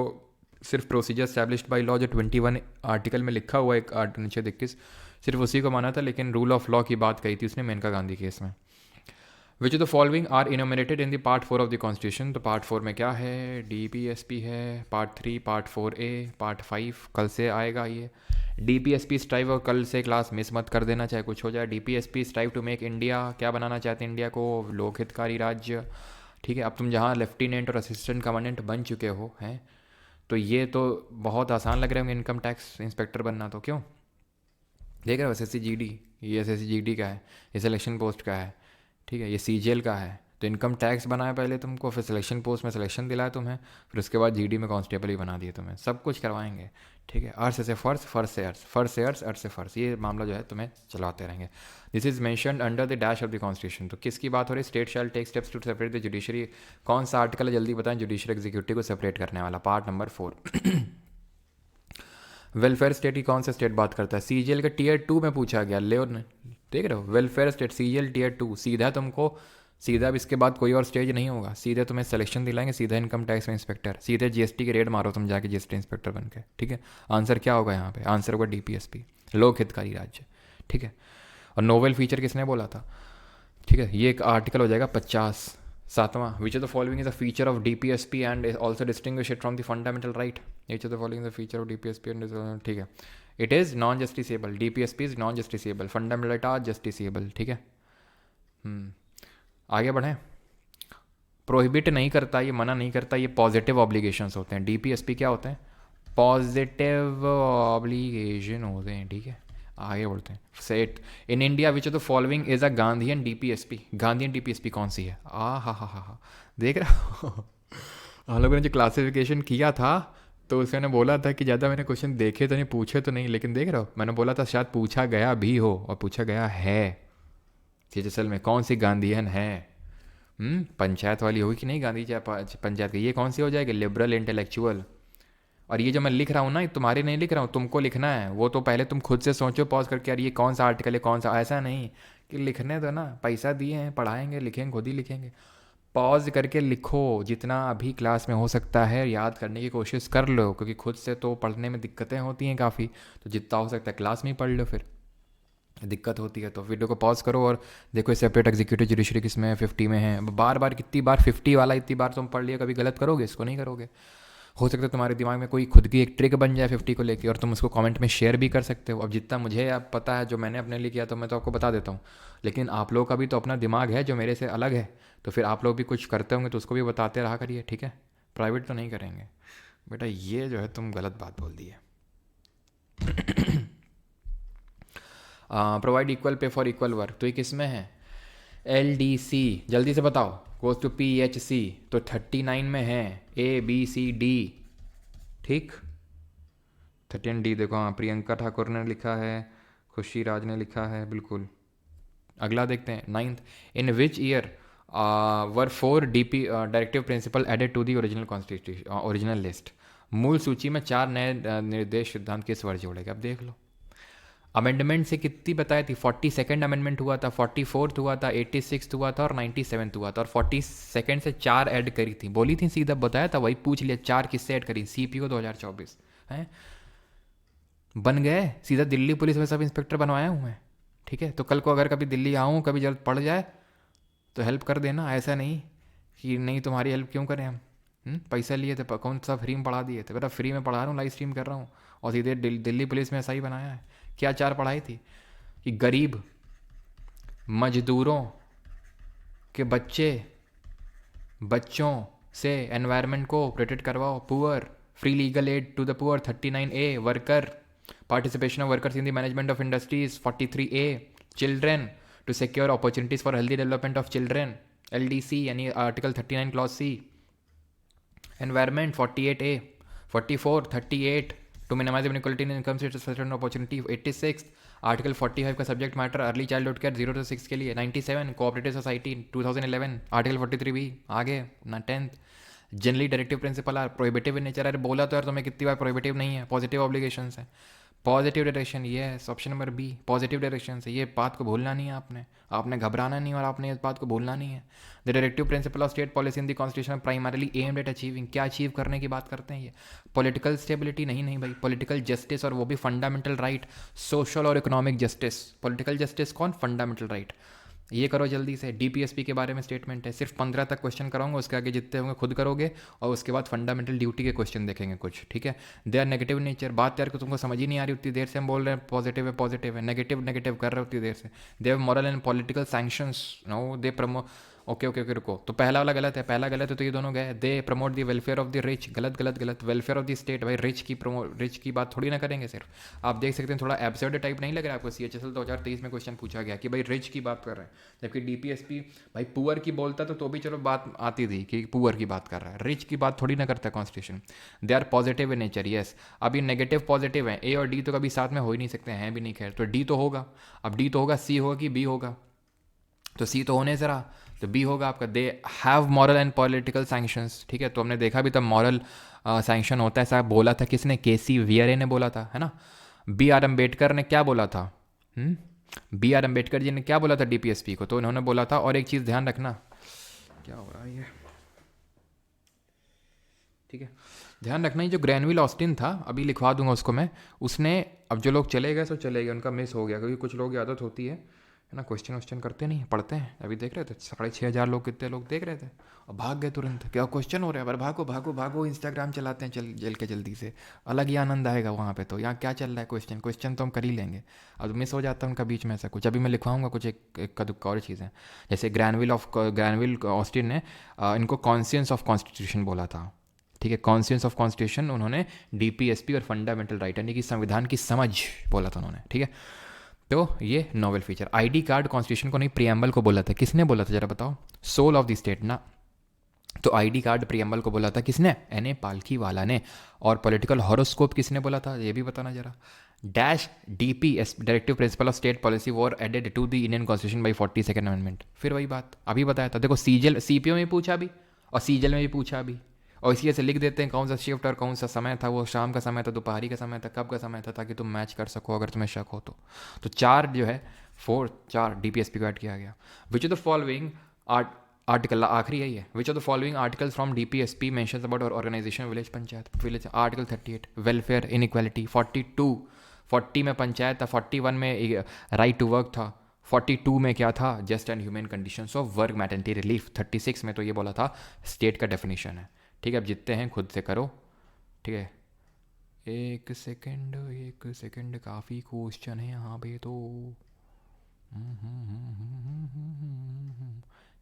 सिर्फ प्रोसीजर स्टैब्लिश्ड बाय लॉ जो 21 आर्टिकल में लिखा हुआ है, एक अनुच्छेद 21, सिर्फ उसी को माना था, लेकिन रूल ऑफ लॉ की बात कही थी उसने मेनका गांधी केस में। Which of the following are enumerated in the part 4 of the constitution? तो पार्ट 4 में क्या है? डीपीएसपी है, पार्ट 3, पार्ट 4A, पार्ट 5 कल से आएगा ये। डीपीएसपी स्ट्राइव, और कल से क्लास मिस मत कर देना चाहे कुछ हो जाए। DPSP strive to make India, क्या बनाना चाहते हैं इंडिया को? लोक हितकारी राज्य, ठीक है। अब तुम जहाँ लेफ्टिनेंट और असिस्टेंट कमांडेंट बन चुके हो हैं तो ये तो बहुत आसान लग रहे होंगे इनकम टैक्स इंस्पेक्टर बनना, तो क्यों? देख रहे हो SSC-GD, ये SSC-GD का है, ये सिलेक्शन पोस्ट का है, ठीक है। ये CGL का है, तो इनकम टैक्स बनाया पहले तुमको, फिर सिलेक्शन पोस्ट में सिलेक्शन दिलाया तुम्हें, फिर उसके बाद GD में कांस्टेबल ही बना दिए तुम्हें, सब कुछ करवाएंगे, ठीक है। अर्थ से फर्श, फर्श से अर्थ, फर्श से अर्थ, अर्थ से फर्श, ये मामला जो है तुम्हें चलाते रहेंगे। This is mentioned under the dash of the constitution. तो किसकी बात हो रही है? State shall take steps to separate the judiciary. कौन सा आर्टिकल है जल्दी बताएं? जुडिशरी एग्जीक्यूटिव को सेपरेट करने वाला, पार्ट नंबर 4। वेलफेयर स्टेट की कौन सा स्टेट बात करता है? CGL के Tier 2 में पूछा गया, ले देख रहे हो, वेलफेयर स्टेट CGL Tier 2, सीधा तुमको, सीधा अब इसके बाद कोई और स्टेज नहीं होगा, सीधे तुम्हें सिलेक्शन दिलाएंगे, सीधा इनकम टैक्स में इंस्पेक्टर, सीधे GST के रेड मारो तुम जाके GST इंस्पेक्टर बन के, ठीक है। आंसर क्या होगा यहाँ पे? आंसर होगा DPSP, लोक हितकारी राज्य, ठीक है। और नोवेल फीचर किसने बोला था? ठीक है, ये एक आर्टिकल हो जाएगा 50, 7वां। Which of the following is a feature of DPSP and also distinguish it from the fundamental right? Which of the following is a feature of DPSP and, ठीक है, it is non justiciable. DPSP is non justiciable, fundamental right are justiciable, ठीक है। आगे बढ़ें। Prohibit नहीं करता, ये मना नहीं करता, ये पॉजिटिव ऑब्लिगेशंस होते हैं। DPSP क्या होते हैं? पॉजिटिव ऑब्लिगेशन होते हैं, ठीक है। आगे बढ़ते हैं। Set in India which of the following is a Gandhian DPSP? Gandhian DPSP कौन सी है? हा, देख रहे हो हम लोगों ने जो क्लासिफिकेशन किया था तो उसने बोला था कि ज़्यादा मैंने क्वेश्चन देखे तो नहीं, पूछे तो नहीं, लेकिन देख रहे हो मैंने बोला था शायद पूछा गया भी हो, और पूछा गया है। CHSL में कौन सी गांधीयन है? पंचायत वाली होगी कि नहीं? गांधी पंचायत की, ये कौन सी हो जाएगी? Liberal intellectual. और ये जो मैं लिख रहा हूँ ना, ये तुम्हारे नहीं लिख रहा हूँ, तुमको लिखना है। वो तो पहले तुम खुद से सोचो पॉज करके, यार ये कौन सा आर्टिकल है, कौन सा, ऐसा नहीं कि लिखने दो ना, पैसा दिए हैं, पढ़ाएंगे, लिखेंगे, खुद ही लिखेंगे। पॉज करके लिखो, जितना अभी क्लास में हो सकता है याद करने की कोशिश कर लो, क्योंकि खुद से तो पढ़ने में दिक्कतें होती हैं काफ़ी, तो जितना हो सकता है क्लास में ही पढ़ लो। फिर दिक्कत होती है तो वीडियो को पॉज करो और देखो सेपरेट एग्जीक्यूटिव जुडिशरी किस में है, 50 में है। बार बार कितनी बार 50 वाला इतनी बार तुम पढ़ लिया, कभी गलत करोगे? इसको नहीं करोगे। हो सकता है तुम्हारे दिमाग में कोई खुद की एक ट्रिक बन जाए 50 को लेके, और तुम उसको कमेंट में शेयर भी कर सकते हो। अब जितना मुझे अब पता है, जो मैंने अपने लिए किया, तो मैं तो आपको बता देता हूँ, लेकिन आप लोगों का भी तो अपना दिमाग है जो मेरे से अलग है, तो फिर आप लोग भी कुछ करते होंगे तो उसको भी बताते रहा करिए, ठीक है। प्राइवेट तो नहीं करेंगे बेटा, ये जो है तुम गलत बात बोल दी है। Provide equal pay for equal work, तो ये किस में है? LDC, जल्दी से बताओ। गोज टू PHC, तो 39 में है, ABCD, ठीक। 13D देखो, हाँ प्रियंका ठाकुर ने लिखा है, खुशी राज ने लिखा है, बिल्कुल। अगला देखते हैं, 9th। In which year were 4 DP directive principle added to the original constitution original list. मूल सूची में 4 नए निर्देश सिद्धांत किस वर्ष जोड़े गए? अब देख लो, अमेंडमेंट से कितनी बताई थी? 42nd अमेंडमेंट हुआ था, 44th हुआ था, 86th हुआ था और 97th हुआ था, और 42nd से 4 ऐड करी थी, बोली थी सीधा, बताया था, वही पूछ लिया 4 किससे ऐड करी? सीपीओ 2024 हैं, बन गए सीधा। दिल्ली पुलिस में सब इंस्पेक्टर बनवाया हूँ मैं, ठीक है। तो कल को अगर कभी दिल्ली आऊँ, कभी जरूरत पड़ जाए तो हेल्प कर देना, ऐसा नहीं कि नहीं तुम्हारी हेल्प क्यों करें हम। पैसा लिए थे, कौन सा फ्री में पढ़ा दिए थे? बेटा फ्री में पढ़ा रहा हूँ, लाइव स्ट्रीम कर रहा हूँ, और सीधे दिल्ली पुलिस में ऐसा ही बनाया है। क्या 4 पढ़ाई थी कि गरीब मजदूरों के बच्चों से एनवायरनमेंट को प्रोटेक्ट करवाओ। Poor, free legal aid to the poor 39A। Worker, participation of workers in the management of industries 43A। Children, to secure opportunities for healthy development of children LDC यानी article 39 clause C। Environment 48A। 44, 38 to minimise inequality in income and opportunity. 86 article 45 का subject matter early childhood care 0 to 6 के लिए। 97 cooperative society 2011 article 43B। आगे ना 10th generally directive principle are prohibitive in nature. अरे बोला तो यार तुम्हें कितनी बार, प्रोहिबिटिव नहीं है, पॉजिटिव ऑब्लिगेशन है। पॉजिटिव डायरेक्शन, ये option number B, positive direction से। ये बात को भूलना नहीं है आपने, आपने घबराना नहीं और आपने इस बात को भूलना नहीं है। The directive principle of state policy in the constitution primarily aimed at achieving, क्या अचीव करने की बात करते हैं ये? पॉलिटिकल स्टेबिलिटी नहीं भाई, पॉलिटिकल जस्टिस, और वो भी फंडामेंटल राइट, सोशल और इकोनॉमिक जस्टिस। पॉलिटिकल जस्टिस कौन? Fundamental right. ये करो जल्दी से। डीपीएसपी के बारे में स्टेटमेंट है, सिर्फ 15 तक क्वेश्चन कराऊंगा, उसके आगे जितने होंगे खुद करोगे, और उसके बाद फंडामेंटल ड्यूटी के क्वेश्चन देखेंगे कुछ, ठीक है। दे आर नेगेटिव नेचर, बात यार को तुमको समझ ही नहीं आ रही उतनी देर से हम बोल रहे हैं पॉजिटिव है, नेगेटिव कर रहे हो उतनी देर से। They have moral and political sanctions, no they promo okay रुको, तो पहला वाला गलत है, पहला गलत है तो ये दोनों गए। They promote the welfare of the rich, गलत। वेलफेयर ऑफ द स्टेट, भाई रिच की बात थोड़ी ना करेंगे सिर्फ। आप देख सकते हैं थोड़ा एब्सर्ड टाइप नहीं लग रहा है आपको? CHSL 2023 में क्वेश्चन पूछा गया कि भाई रिच की बात कर रहे हैं, जबकि DPSP भाई पुअर की बोलता तो भी चलो बात आती थी कि पुअर की बात कर रहा है, रिच की बात थोड़ी ना करता है constitution. They are positive in nature, yes. अब ये नेगेटिव पॉजिटिव है, A और D तो कभी साथ में हो ही नहीं सकते हैं भी नहीं, खैर तो D तो होगा। अब D तो होगा, C होगा कि B होगा? तो C तो होने से रहा, तो B होगा आपका। दे have moral and political sanctions, ठीक है। तो हमने देखा भी था मॉरल सैंक्शन होता है, ऐसा बोला था किसने? KC वियरे ने बोला था, है ना। BR अम्बेडकर ने क्या बोला था? BR अम्बेडकर जी ने क्या बोला था DPSP को? तो उन्होंने बोला था, और एक चीज़ ध्यान रखना, क्या हो रहा है ये, ठीक है, ध्यान रखना, ये जो ग्रैनविल ऑस्टिन था, अभी लिखवा दूंगा उसको मैं, उसने, अब जो लोग चले गए सो चले गए, उनका मिस हो गया, क्योंकि कुछ लोग की आदत होती है ना, क्वेश्चन करते नहीं, पढ़ते हैं। अभी देख रहे थे 6,500 लोग, कितने लोग देख रहे थे और भाग गए तुरंत, क्या क्वेश्चन हो रहा है, पर भागो इंस्टाग्राम चलाते हैं जल के जल्दी से, अलग ही आनंद आएगा वहाँ पे। तो यहाँ क्या चल रहा है, क्वेश्चन तो हम कर ही लेंगे, अब मिस हो जाता है उनका बीच में ऐसा कुछ। अभी मैं लिखवाऊंगा कुछ एक का दुक्का और चीज़ें, जैसे ग्रैनविल ऑस्टिन ने इनको कॉन्शियंस ऑफ कॉन्स्टिट्यूशन बोला था, ठीक है। कॉन्शियंस ऑफ कॉन्स्टिट्यूशन उन्होंने DPSP और फंडामेंटल राइट यानी कि संविधान की समझ बोला था उन्होंने, ठीक है। तो ये novel feature. ID card constitution को नहीं, प्रियम्बल को बोला था, किसने बोला था जरा बताओ? सोल ऑफ द स्टेट ना। तो ID कार्ड प्रियम्बल को बोला था किसने? NA पालखीवाला ने। और पॉलिटिकल हॉरोस्कोप किसने बोला था, ये भी बताना जरा। Dash DPS directive principle of state policy were added to the Indian constitution by 42nd amendment. फिर वही बात अभी बताया था, देखो CPO में भी पूछा भी और CGL में भी पूछा भी, और इसी से लिख देते हैं कौन सा शिफ्ट और कौन सा समय था, वो शाम का समय था, दोपहरी का समय था, कब का समय था, ताकि तुम मैच कर सको अगर तुम्हें शक हो तो 4 जो है 4 DPSP को ऐड किया गया। Which of the following article, आखिरी यही है, which of the following articles from DPSP mentions about organisation village panchayat. Village article 38 welfare inequality, 40 में पंचायत था, 41 में राइट टू वर्क था, 42 में क्या था? Just and human conditions of work maternity relief, 36 में तो ये बोला था स्टेट का डेफिनेशन है, ठीक है। अब जितने हैं खुद से करो, ठीक है। एक सेकंड काफ़ी क्वेश्चन है यहाँ पे तो,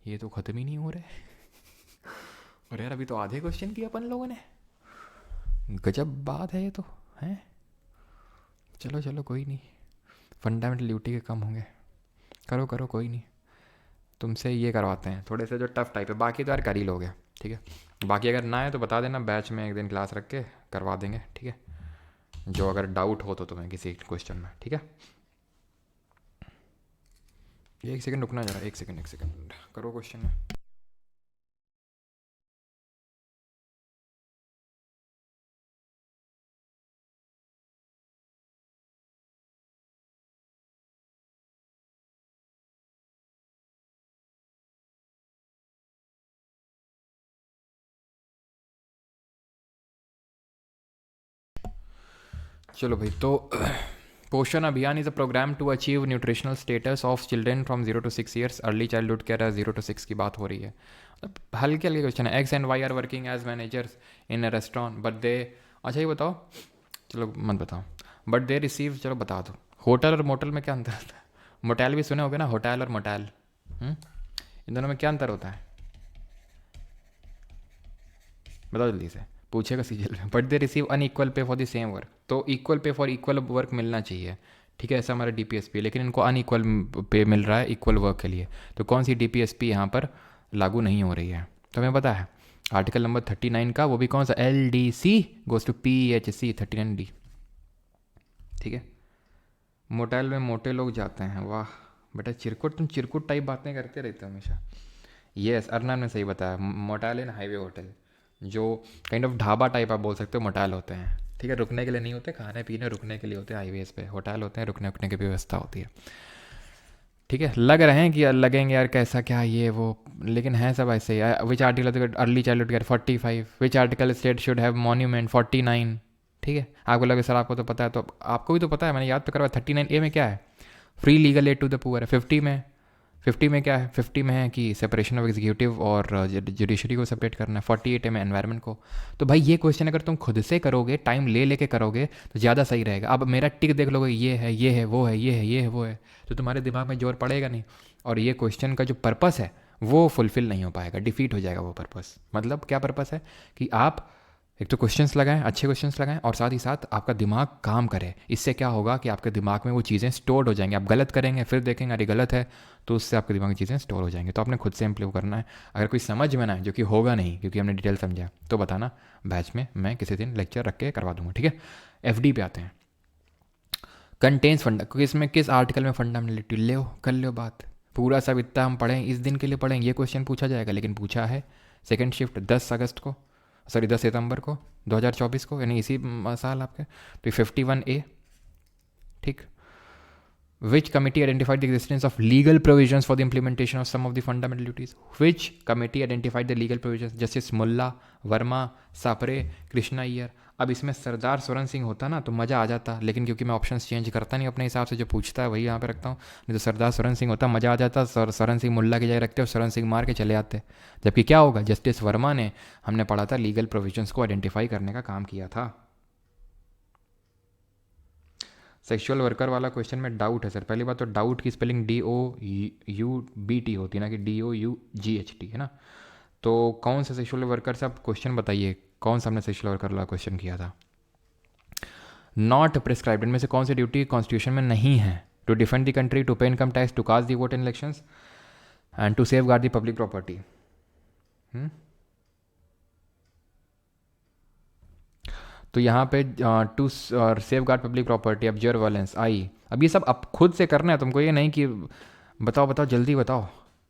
ये तो ख़त्म ही नहीं हो रहे और यार अभी तो आधे क्वेश्चन किए अपन लोगों ने, गजब बात है ये तो, हैं। चलो कोई नहीं, फंडामेंटल ड्यूटी के कम होंगे, करो कोई नहीं, तुमसे ये करवाते हैं थोड़े से जो टफ टाइप है, बाकी तो यार कर ही लोगे, ठीक है। बाकी अगर ना है तो बता देना, बैच में एक दिन क्लास रख के करवा देंगे, ठीक है, जो अगर डाउट हो तो तुम्हें किसी क्वेश्चन में, ठीक है। एक सेकंड रुकना जरा, एक सेकंड करो क्वेश्चन में। चलो भाई, तो Poshan Abhiyan is a programme to achieve nutritional status of children from 0 to 6 years। Early childhood कह रहा है, 0 to 6 की बात हो रही है। मतलब हल्के हल्के क्वेश्चन है। X and Y are working as managers in a restaurant but they, अच्छा ये बताओ, चलो मत बताओ, बट दे रिसीव, चलो बता दो। होटल और मोटल में क्या अंतर होता है? मोटेल भी सुने होगे ना, होटल और मोटेल। इन दोनों में क्या अंतर होता है? बताओ जल्दी से, पूछेगा सीजल में। बट दे रिसीव अनइक्वल पे फॉर द सेम वर्क, तो equal pay for equal work मिलना चाहिए, ठीक है, ऐसा हमारा डीपीएसपी है। लेकिन इनको अनइक्वल पे मिल रहा है इक्वल वर्क के लिए, तो कौन सी डीपीएसपी यहाँ पर लागू नहीं हो रही है? तो हमें पता है आर्टिकल नंबर 39 का, वो भी कौन सा, L D C goes to P H C 39D, ठीक है। मोटेल में मोटे लोग जाते हैं, वाह बेटा चिरकुट, तुम चिरकुट टाइप बातें करते रहते हो हमेशा। यस, अरनान ने सही बताया, मोटेल इन हाईवे होटल, जो काइंड ऑफ ढाबा टाइप आप बोल सकते हो, मोटेल होते हैं, ठीक है। रुकने के लिए नहीं होते, खाने पीने रुकने के लिए होते हैं। हाईवेज पे होटल होते हैं, रुकने उकने की भी व्यवस्था होती है, ठीक है। लग रहे हैं कि लगेंगे यार कैसा क्या ये वो, लेकिन है सब ऐसे ही। Which article early childhood care 45, which article state should have monument 49, ठीक है। आपको लगे सर आपको तो पता है, तो आपको भी तो पता है, मैंने याद तो करवाया। 39A में क्या है? Free legal aid to the poor है। 50 में क्या है? 50 में है कि सेपरेशन ऑफ एग्जीक्यूटिव और जुडिशरी को सेपरेट करना है। 48 में एनवायरनमेंट को। तो भाई ये क्वेश्चन अगर तुम खुद से करोगे, टाइम ले लेके करोगे, तो ज़्यादा सही रहेगा। अब मेरा टिक देख लोगे, ये है, ये है, वो है, ये है, ये है, वो है, तो तुम्हारे दिमाग में जोर पड़ेगा नहीं, और ये क्वेश्चन का जो पर्पस है वो फुलफिल नहीं हो पाएगा, डिफीट हो जाएगा वो पर्पस। मतलब क्या पर्पस है कि आप एक तो क्वेश्चंस लगाएं, अच्छे क्वेश्चंस लगाएं, और साथ ही साथ आपका दिमाग काम करे। इससे क्या होगा कि आपके दिमाग में वो चीज़ें स्टोर हो जाएंगी। आप गलत करेंगे, फिर देखेंगे अरे गलत है, तो उससे आपके दिमाग में चीज़ें स्टोर हो जाएंगी। तो आपने खुद से इम्प्रूव करना है। अगर कोई समझ में ना है, जो कि होगा नहीं क्योंकि हमने डिटेल समझा, तो बताना, बैच में मैं किसी दिन लेक्चर रख के करवा दूंगा, ठीक है। एफडी पे आते हैं। कंटेन्स फंडा, क्योंकि इसमें किस आर्टिकल में फंडामेंटलिटी ले कर लो बात, पूरा सब इतना हम पढ़ें, इस दिन के लिए पढ़ें, ये क्वेश्चन पूछा जाएगा। लेकिन पूछा है सेकेंड शिफ्ट 10 अगस्त को, सॉरी 10 सितंबर को 2024 को, यानी इसी साल आपके। तो 51A, ठीक। Which committee identified the existence of legal provisions for the implementation of some of the fundamental duties? Which committee identified the legal provisions? Justice मुल्ला, वर्मा, सापरे, कृष्णा अय्यर। अब इसमें सरदार सोरेन सिंह होता ना तो मज़ा आ जाता, लेकिन क्योंकि मैं ऑप्शंस चेंज करता नहीं अपने हिसाब से, जो पूछता है वही यहाँ पे रखता हूँ। नहीं तो सरदार सोरेन सिंह होता, मज़ा आ जाता, सोरेन सिंह मुल्ला की जगह रखते और सोरेन सिंह मार के चले आते। जबकि क्या होगा, जस्टिस वर्मा ने, हमने पढ़ा था, लीगल प्रोविजंस को आइडेंटिफाई करने का काम किया था। सेक्सुअल वर्कर वाला क्वेश्चन में डाउट है सर। पहली बात तो डाउट की स्पेलिंग DOUBT होती है ना कि DOUGHT, है ना। तो कौन सा सेक्सुअल वर्कर से आप क्वेश्चन बताइए, कौन सा हमने सेक्सुअल वर्कर वाला क्वेश्चन किया था? नॉट प्रिस्क्राइब्ड, इनमें से कौन सी ड्यूटी कॉन्स्टिट्यूशन में नहीं है? To defend the country, to pay income tax, to cast the vote in elections, and to safeguard the public property. तो यहाँ पे to safeguard public property, observe violence I. अब ये सब अब खुद से करना है तुमको, ये नहीं कि बताओ बताओ जल्दी बताओ,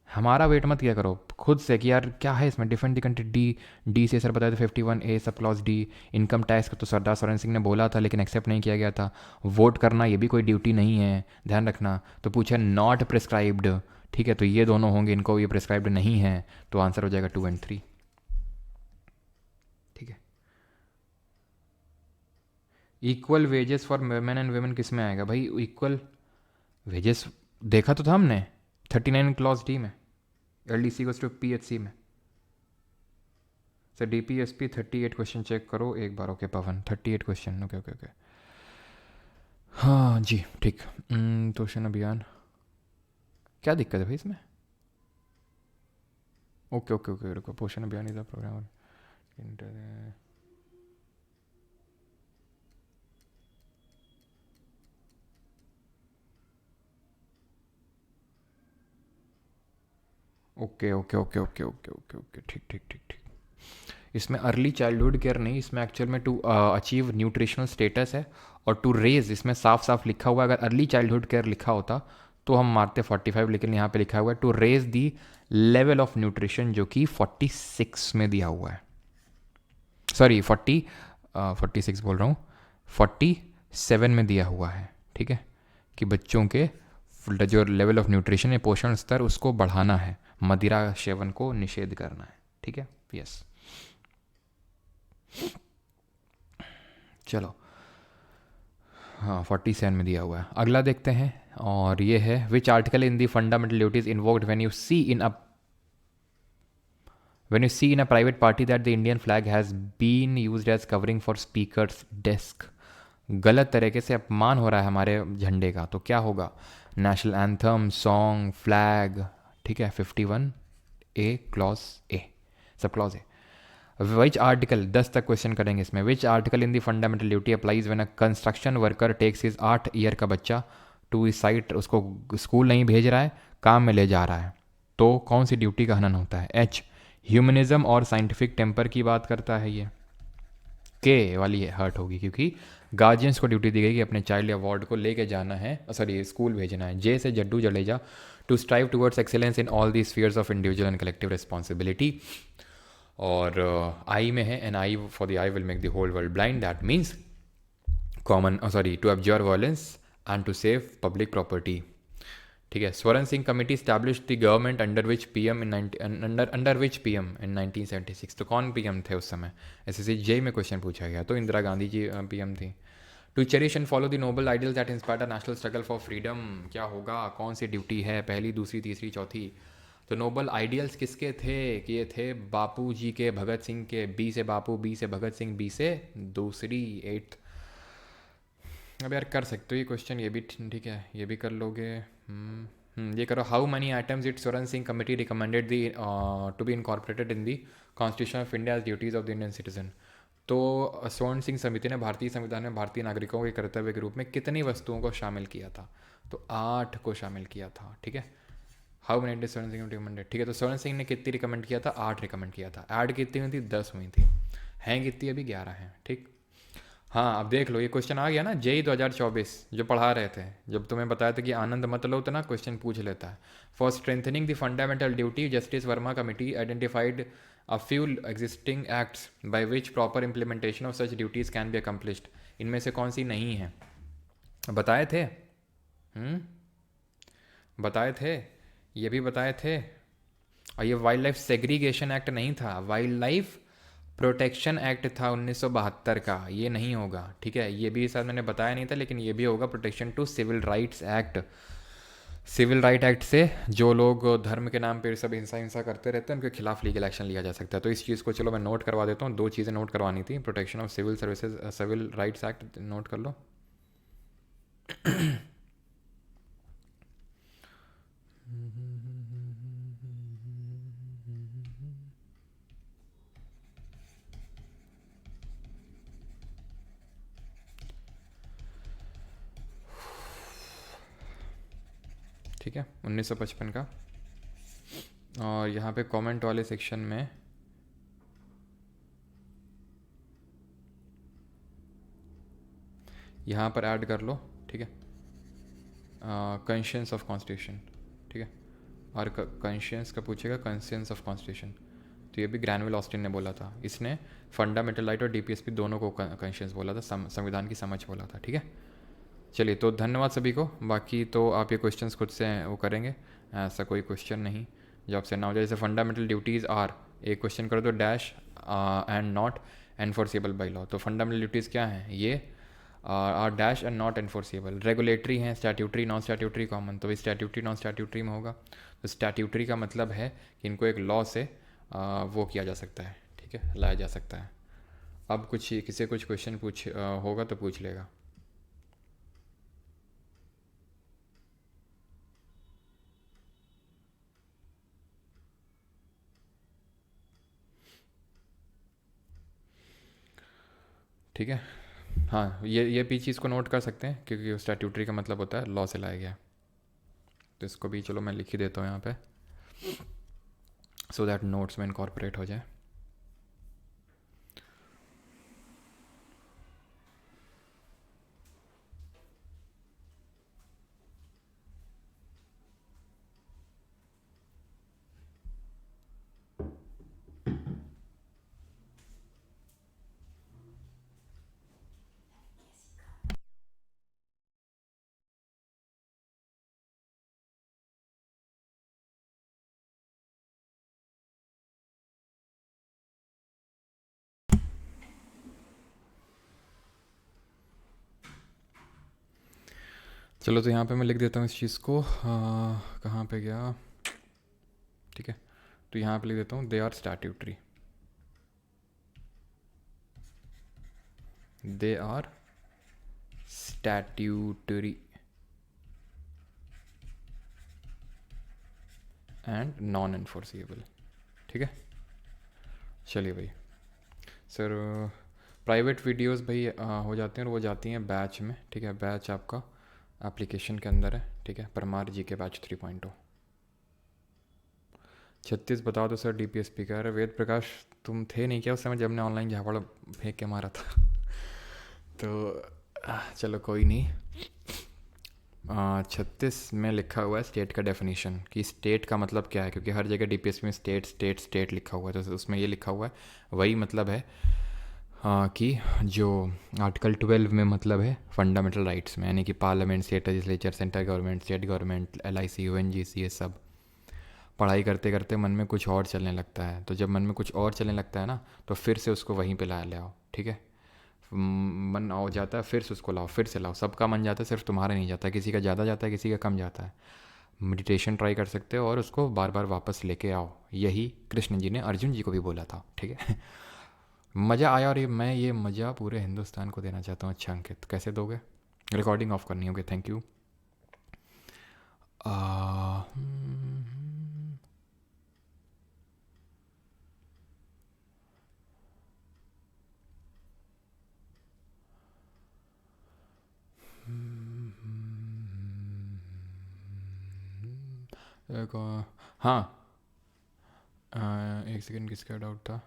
हमारा वेट मत किया करो, खुद से कि यार क्या है इसमें। डिफेंड द कंट्री, डी से सर बताया तो 51A sub clause D. Income tax का तो सरदार सोरेन सिंह ने बोला था लेकिन एक्सेप्ट नहीं किया गया था। वोट करना ये भी कोई ड्यूटी नहीं है, ध्यान रखना। तो पूछा नॉट प्रिस्क्राइब्ड, ठीक है, तो ये दोनों होंगे, इनको ये प्रिस्क्राइब्ड नहीं है, तो आंसर हो जाएगा 2 और 3, ठीक है। Equal wages for main and women किस में आएगा भाई? इक्वल वेजेस देखा तो था हमने 39 क्लॉज डी में, LDC गोस टू PHC में। सर DPSP 38 क्वेश्चन चेक करो एक बार। ओके पवन, 38 क्वेश्चन, ओके ओके ओके, हाँ जी ठीक। पोषण अभियान, क्या दिक्कत है भाई इसमें? ओके ओके ओके रुको, Poshan Abhiyan is a programme. Okay okay okay okay okay okay okay, ठीक ठीक ठीक ठीक। इसमें अर्ली चाइल्डहुड केयर नहीं, इसमें एक्चुअल में टू अचीव न्यूट्रिशनल स्टेटस है, और टू रेज इसमें साफ साफ लिखा हुआ है। अगर अर्ली चाइल्डहुड केयर लिखा होता तो हम मारते 45, लेकिन यहाँ पे लिखा हुआ है to raise the level of nutrition, जो कि 46 में दिया हुआ है, सॉरी 46 बोल रहा हूँ, 47 में दिया हुआ है, ठीक है, कि बच्चों के जो लेवल ऑफ न्यूट्रिशन है, पोषण स्तर, उसको बढ़ाना है, मदिरा सेवन को निषेध करना है, ठीक है, यस। चलो, हाँ 47 में दिया हुआ है। अगला देखते हैं, और ये है विच article in the fundamental duties invoked when you see in a private party that the Indian flag has been used as covering for speaker's desk। गलत तरीके से अपमान हो रहा है हमारे झंडे का, तो क्या होगा? नेशनल एंथम, सॉन्ग, फ्लैग, ठीक है, 51 ए clause A, sub clause A. Which article, 10 तक क्वेश्चन करेंगे इसमें। Which article in the fundamental duty applies when a construction worker takes his 8 year का बच्चा टू इस साइट, उसको स्कूल नहीं भेज रहा है, काम में ले जा रहा है, तो कौन सी ड्यूटी का हनन होता है? एच, ह्यूमनिज्म और साइंटिफिक टेम्पर की बात करता है ये। के वाली हर्ट होगी, क्योंकि गार्जियंस को ड्यूटी दी गई कि अपने चाइल्ड या वार्ड को लेके जाना है, सॉरी स्कूल भेजना है। जे से Jaddu Jadeja, to strive towards excellence in all the spheres of individual and collective responsibility. और आई में है, an eye for the eye will make the whole world blind, that means common, sorry, to abjure violence and to save public property, ठीक है। Swaran Singh committee establish the government under which PM in under which PM in 1976। तो कौन PM थे उस समय? SSC जे में question पूछा गया, तो इंदिरा गांधी जी पीएम थी। To cherish and follow the noble ideal that inspire the national struggle for freedom, क्या होगा? कौन सी ड्यूटी है? पहली, दूसरी, तीसरी, चौथी? तो नोबल आइडियल्स किसके थे? कि ये थे बापू जी के, भगत सिंह के। बी से बापू, बी से भगत सिंह, बी से दूसरी, 8th। अब यार कर सकते हो ये क्वेश्चन, ये भी ठीक है, ये भी कर लोगे। ये करो, how many items it Swaran Singh committee recommended the to be incorporated in the constitution of India as duties of the Indian citizen. तो स्वर्ण सिंह समिति ने भारतीय संविधान में भारतीय नागरिकों के कर्तव्य के रूप में कितनी वस्तुओं को शामिल किया था? तो 8 को शामिल किया था, ठीक है। हाउ मेनी डिड स्वर्ण सिंह रिकमेंडेड, ठीक है। तो स्वर्ण सिंह ने कितनी रिकमेंड किया था? 8 रिकमेंड किया था। ऐड कितनी हुई थी? 10 हुई थी। हैं कितनी? अभी 11 हैं, ठीक। हाँ, अब देख लो, ये क्वेश्चन आ गया ना, जेई 2024 जो पढ़ा रहे थे, जब तुम्हें बताया था कि आनंद मत लो, तो ना क्वेश्चन पूछ लेता है। For strengthening the fundamental duty, justice Verma committee identified a few existing acts by which proper implementation of such duties can be accomplished. इनमें से कौन सी नहीं है? बताए थे, बताए थे, ये भी बताए थे। और ये वाइल्ड लाइफ सेग्रीगेशन एक्ट नहीं था, वाइल्ड लाइफ प्रोटेक्शन एक्ट था 1972 का, ये नहीं होगा, ठीक है। ये भी शायद मैंने बताया नहीं था, लेकिन ये भी होगा protection to civil rights act. Civil right act से जो लोग धर्म के नाम पे सब हिंसा हिंसा करते रहते हैं, उनके खिलाफ लीगल एक्शन लिया जा सकता है। तो इस चीज़ को चलो मैं नोट करवा देता हूँ, 2 चीज़ें नोट करवानी थी। Protection of civil services, civil rights act note कर लो। ठीक है, 1955 का। और यहाँ पे कमेंट वाले सेक्शन में यहाँ पर ऐड कर लो, ठीक है, कंशियंस ऑफ कॉन्स्टिट्यूशन, ठीक है। और कंशियंस का पूछेगा, कंशियंस ऑफ कॉन्स्टिट्यूशन, तो ये भी ग्रैनविल ऑस्टिन ने बोला था। इसने फंडामेंटल राइट और डीपीएसपी दोनों को कंशियंस बोला था, संविधान की समझ बोला था, ठीक है। चलिए, तो धन्यवाद सभी को। बाकी तो आप ये क्वेश्चंस खुद से वो करेंगे, ऐसा कोई क्वेश्चन नहीं जो आपसे ना हो जाए। जैसे फंडामेंटल ड्यूटीज़ आर, एक क्वेश्चन कर दो, dash and not enforceable by law. तो फंडामेंटल ड्यूटीज़ क्या हैं? ये are dash and not enforceable. Regulatory हैं, स्टैट्यूटरी, नॉन स्टैट्यूटरी, कॉमन। तो स्टैट्यूटरी नॉन स्टैट्यूटरी में होगा। तो स्टैट्यूटरी का मतलब है कि इनको एक लॉ से वो किया जा सकता है, ठीक है, लाया जा सकता है। अब कुछ किसी कुछ क्वेश्चन पूछ होगा तो पूछ लेगा। ठीक है, हाँ, ये भी चीज़ को नोट कर सकते हैं, क्योंकि स्टैट्यूटरी का मतलब होता है लॉ से लाया गया। तो इसको भी चलो मैं लिख ही देता हूँ यहाँ पे, सो दैट नोट्स में इनकॉर्पोरेट हो जाए। चलो तो यहाँ पे मैं लिख देता हूँ इस चीज़ को, कहाँ पे गया, ठीक है। तो यहाँ पे लिख देता हूँ they are statutory, they are statutory and non enforceable, ठीक है। चलिए भाई सर, प्राइवेट वीडियोस भाई हो जाते हैं और वो जाती हैं बैच में, ठीक है। बैच आपका एप्लीकेशन के अंदर है, ठीक है। परमार जी के बैच 3.0। 36 बता दो सर, डीपीएसपी का। अरे वेद प्रकाश तुम थे नहीं क्या उस समय जब हमने ऑनलाइन झापड़ फेंक के मारा था? तो चलो कोई नहीं। 36 में लिखा हुआ है स्टेट का डेफिनेशन, कि स्टेट का मतलब क्या है, क्योंकि हर जगह डीपीएसपी में स्टेट स्टेट स्टेट लिखा हुआ है, तो उसमें ये लिखा हुआ है वही मतलब है। हाँ, कि जो आर्टिकल 12 में मतलब है फंडामेंटल राइट्स में, यानी कि parliament, state legislature, central government, state government, LIC, UNGC, ये सब। पढ़ाई करते करते मन में कुछ और चलने लगता है, तो जब मन में कुछ और चलने लगता है ना, तो फिर से उसको वहीं पे ला ले आओ, ठीक है। मन हो जाता है, फिर से उसको लाओ, फिर से लाओ। सबका मन जाता है, सिर्फ तुम्हारा नहीं जाता। किसी का ज़्यादा जाता है, किसी का कम जाता है। मेडिटेशन ट्राई कर सकते हो और उसको बार बार वापस लेके आओ। यही कृष्ण जी ने अर्जुन जी को भी बोला था, ठीक है। मज़ा आया, और मैं ये मज़ा पूरे हिंदुस्तान को देना चाहता हूँ। अच्छा अंकित, कैसे दोगे? रिकॉर्डिंग ऑफ करनी होगी, थैंक यू। हाँ, एक सेकेंड, किसका डाउट था?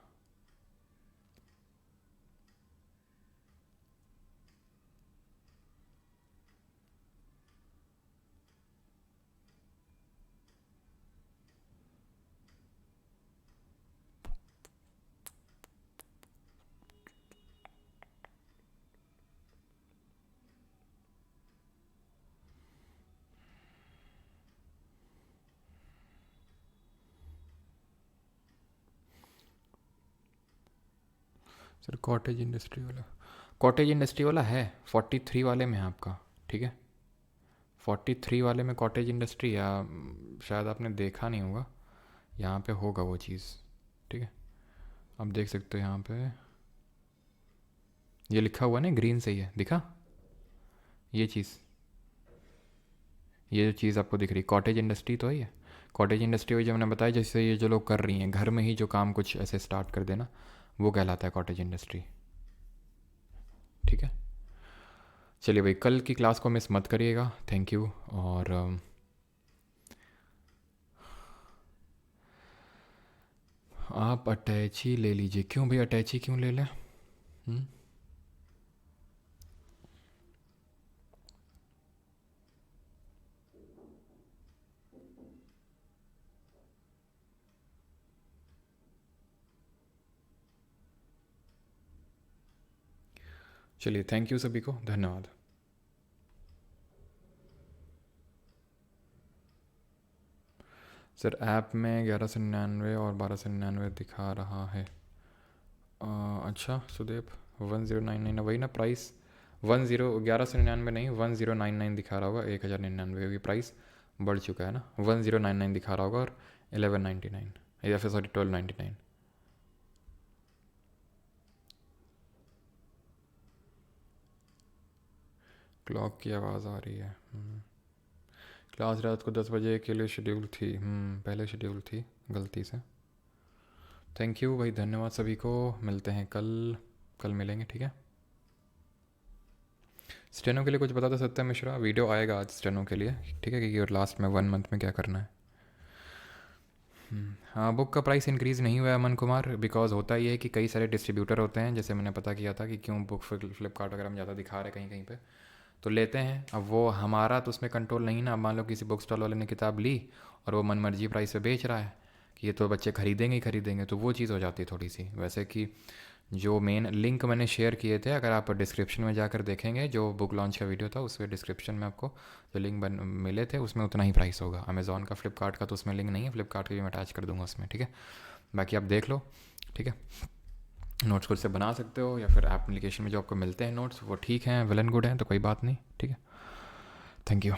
सर कॉटेज इंडस्ट्री वाला, कॉटेज इंडस्ट्री वाला है 43 वाले में है आपका, ठीक है। 43 वाले में कॉटेज इंडस्ट्री, या शायद आपने देखा नहीं होगा, यहाँ पे होगा वो चीज़, ठीक है। आप देख सकते हो यहाँ पे ये लिखा हुआ ना, ग्रीन से ही है, दिखा? ये चीज़, ये जो चीज़ आपको दिख रही कॉटेज इंडस्ट्री तो है ये। कॉटेज इंडस्ट्री वही जो मैंने बताया, जैसे ये जो लोग कर रही हैं घर में ही जो काम कुछ ऐसे स्टार्ट कर देना, वो कहलाता है कॉटेज इंडस्ट्री, ठीक है। चलिए भाई, कल की क्लास को मिस मत करिएगा, थैंक यू। और आप अटैची ले लीजिए। क्यों भाई अटैची क्यों ले लें? चलिए, थैंक यू सभी को, धन्यवाद। सर ऐप में 1199 और 1299 दिखा रहा है। अच्छा सुदेव, 1099 वही ना प्राइस? 1199 नहीं, 1099 दिखा रहा होगा, 1099 क्योंकि प्राइस बढ़ चुका है ना। 1099 दिखा रहा होगा और 1199, या फिर सॉरी 1299। क्लॉक की आवाज़ आ रही है। क्लास रात को 10 बजे के लिए शेड्यूल थी, पहले शेड्यूल थी गलती से। थैंक यू भाई, धन्यवाद सभी को। मिलते हैं कल, कल मिलेंगे, ठीक है। स्टेनो के लिए कुछ बता दो सत्या मिश्रा, वीडियो आएगा आज स्टेनो के लिए, ठीक है, क्योंकि और लास्ट में 1 मंथ में क्या करना है। हाँ, बुक का प्राइस इंक्रीज़ नहीं हुआ है अमन कुमार, बिकॉज होता ये है कि कई सारे डिस्ट्रीब्यूटर होते हैं, जैसे मैंने पता किया था कि क्यों बुक फ्लिपकार्ट वगैरह में ज़्यादा दिखा रहे कहीं कहीं पे, तो लेते हैं। अब वो हमारा तो उसमें कंट्रोल नहीं ना। अब मान लो किसी बुक स्टॉल वाले ने किताब ली और वो मन मर्जी प्राइस पे बेच रहा है कि ये तो बच्चे खरीदेंगे ही खरीदेंगे, तो वो चीज़ हो जाती है थोड़ी सी। वैसे कि जो मेन लिंक मैंने शेयर किए थे, अगर आप डिस्क्रिप्शन में जाकर देखेंगे, जो बुक लॉन्च का वीडियो था उसमें डिस्क्रिप्शन में आपको जो लिंक मिले थे उसमें उतना ही प्राइस होगा। अमेज़ॉन का, फ्लिपकार्ट का तो उसमें लिंक नहीं है, फ्लिपकार्ट का भी मैं अटैच कर दूंगा उसमें, ठीक है। बाकी आप देख लो, ठीक है। नोट्स खुद से बना सकते हो, या फिर एप्लीकेशन में जो आपको मिलते हैं नोट्स वो ठीक हैं, वेल एंड गुड हैं, तो कोई बात नहीं, ठीक है। Thank you.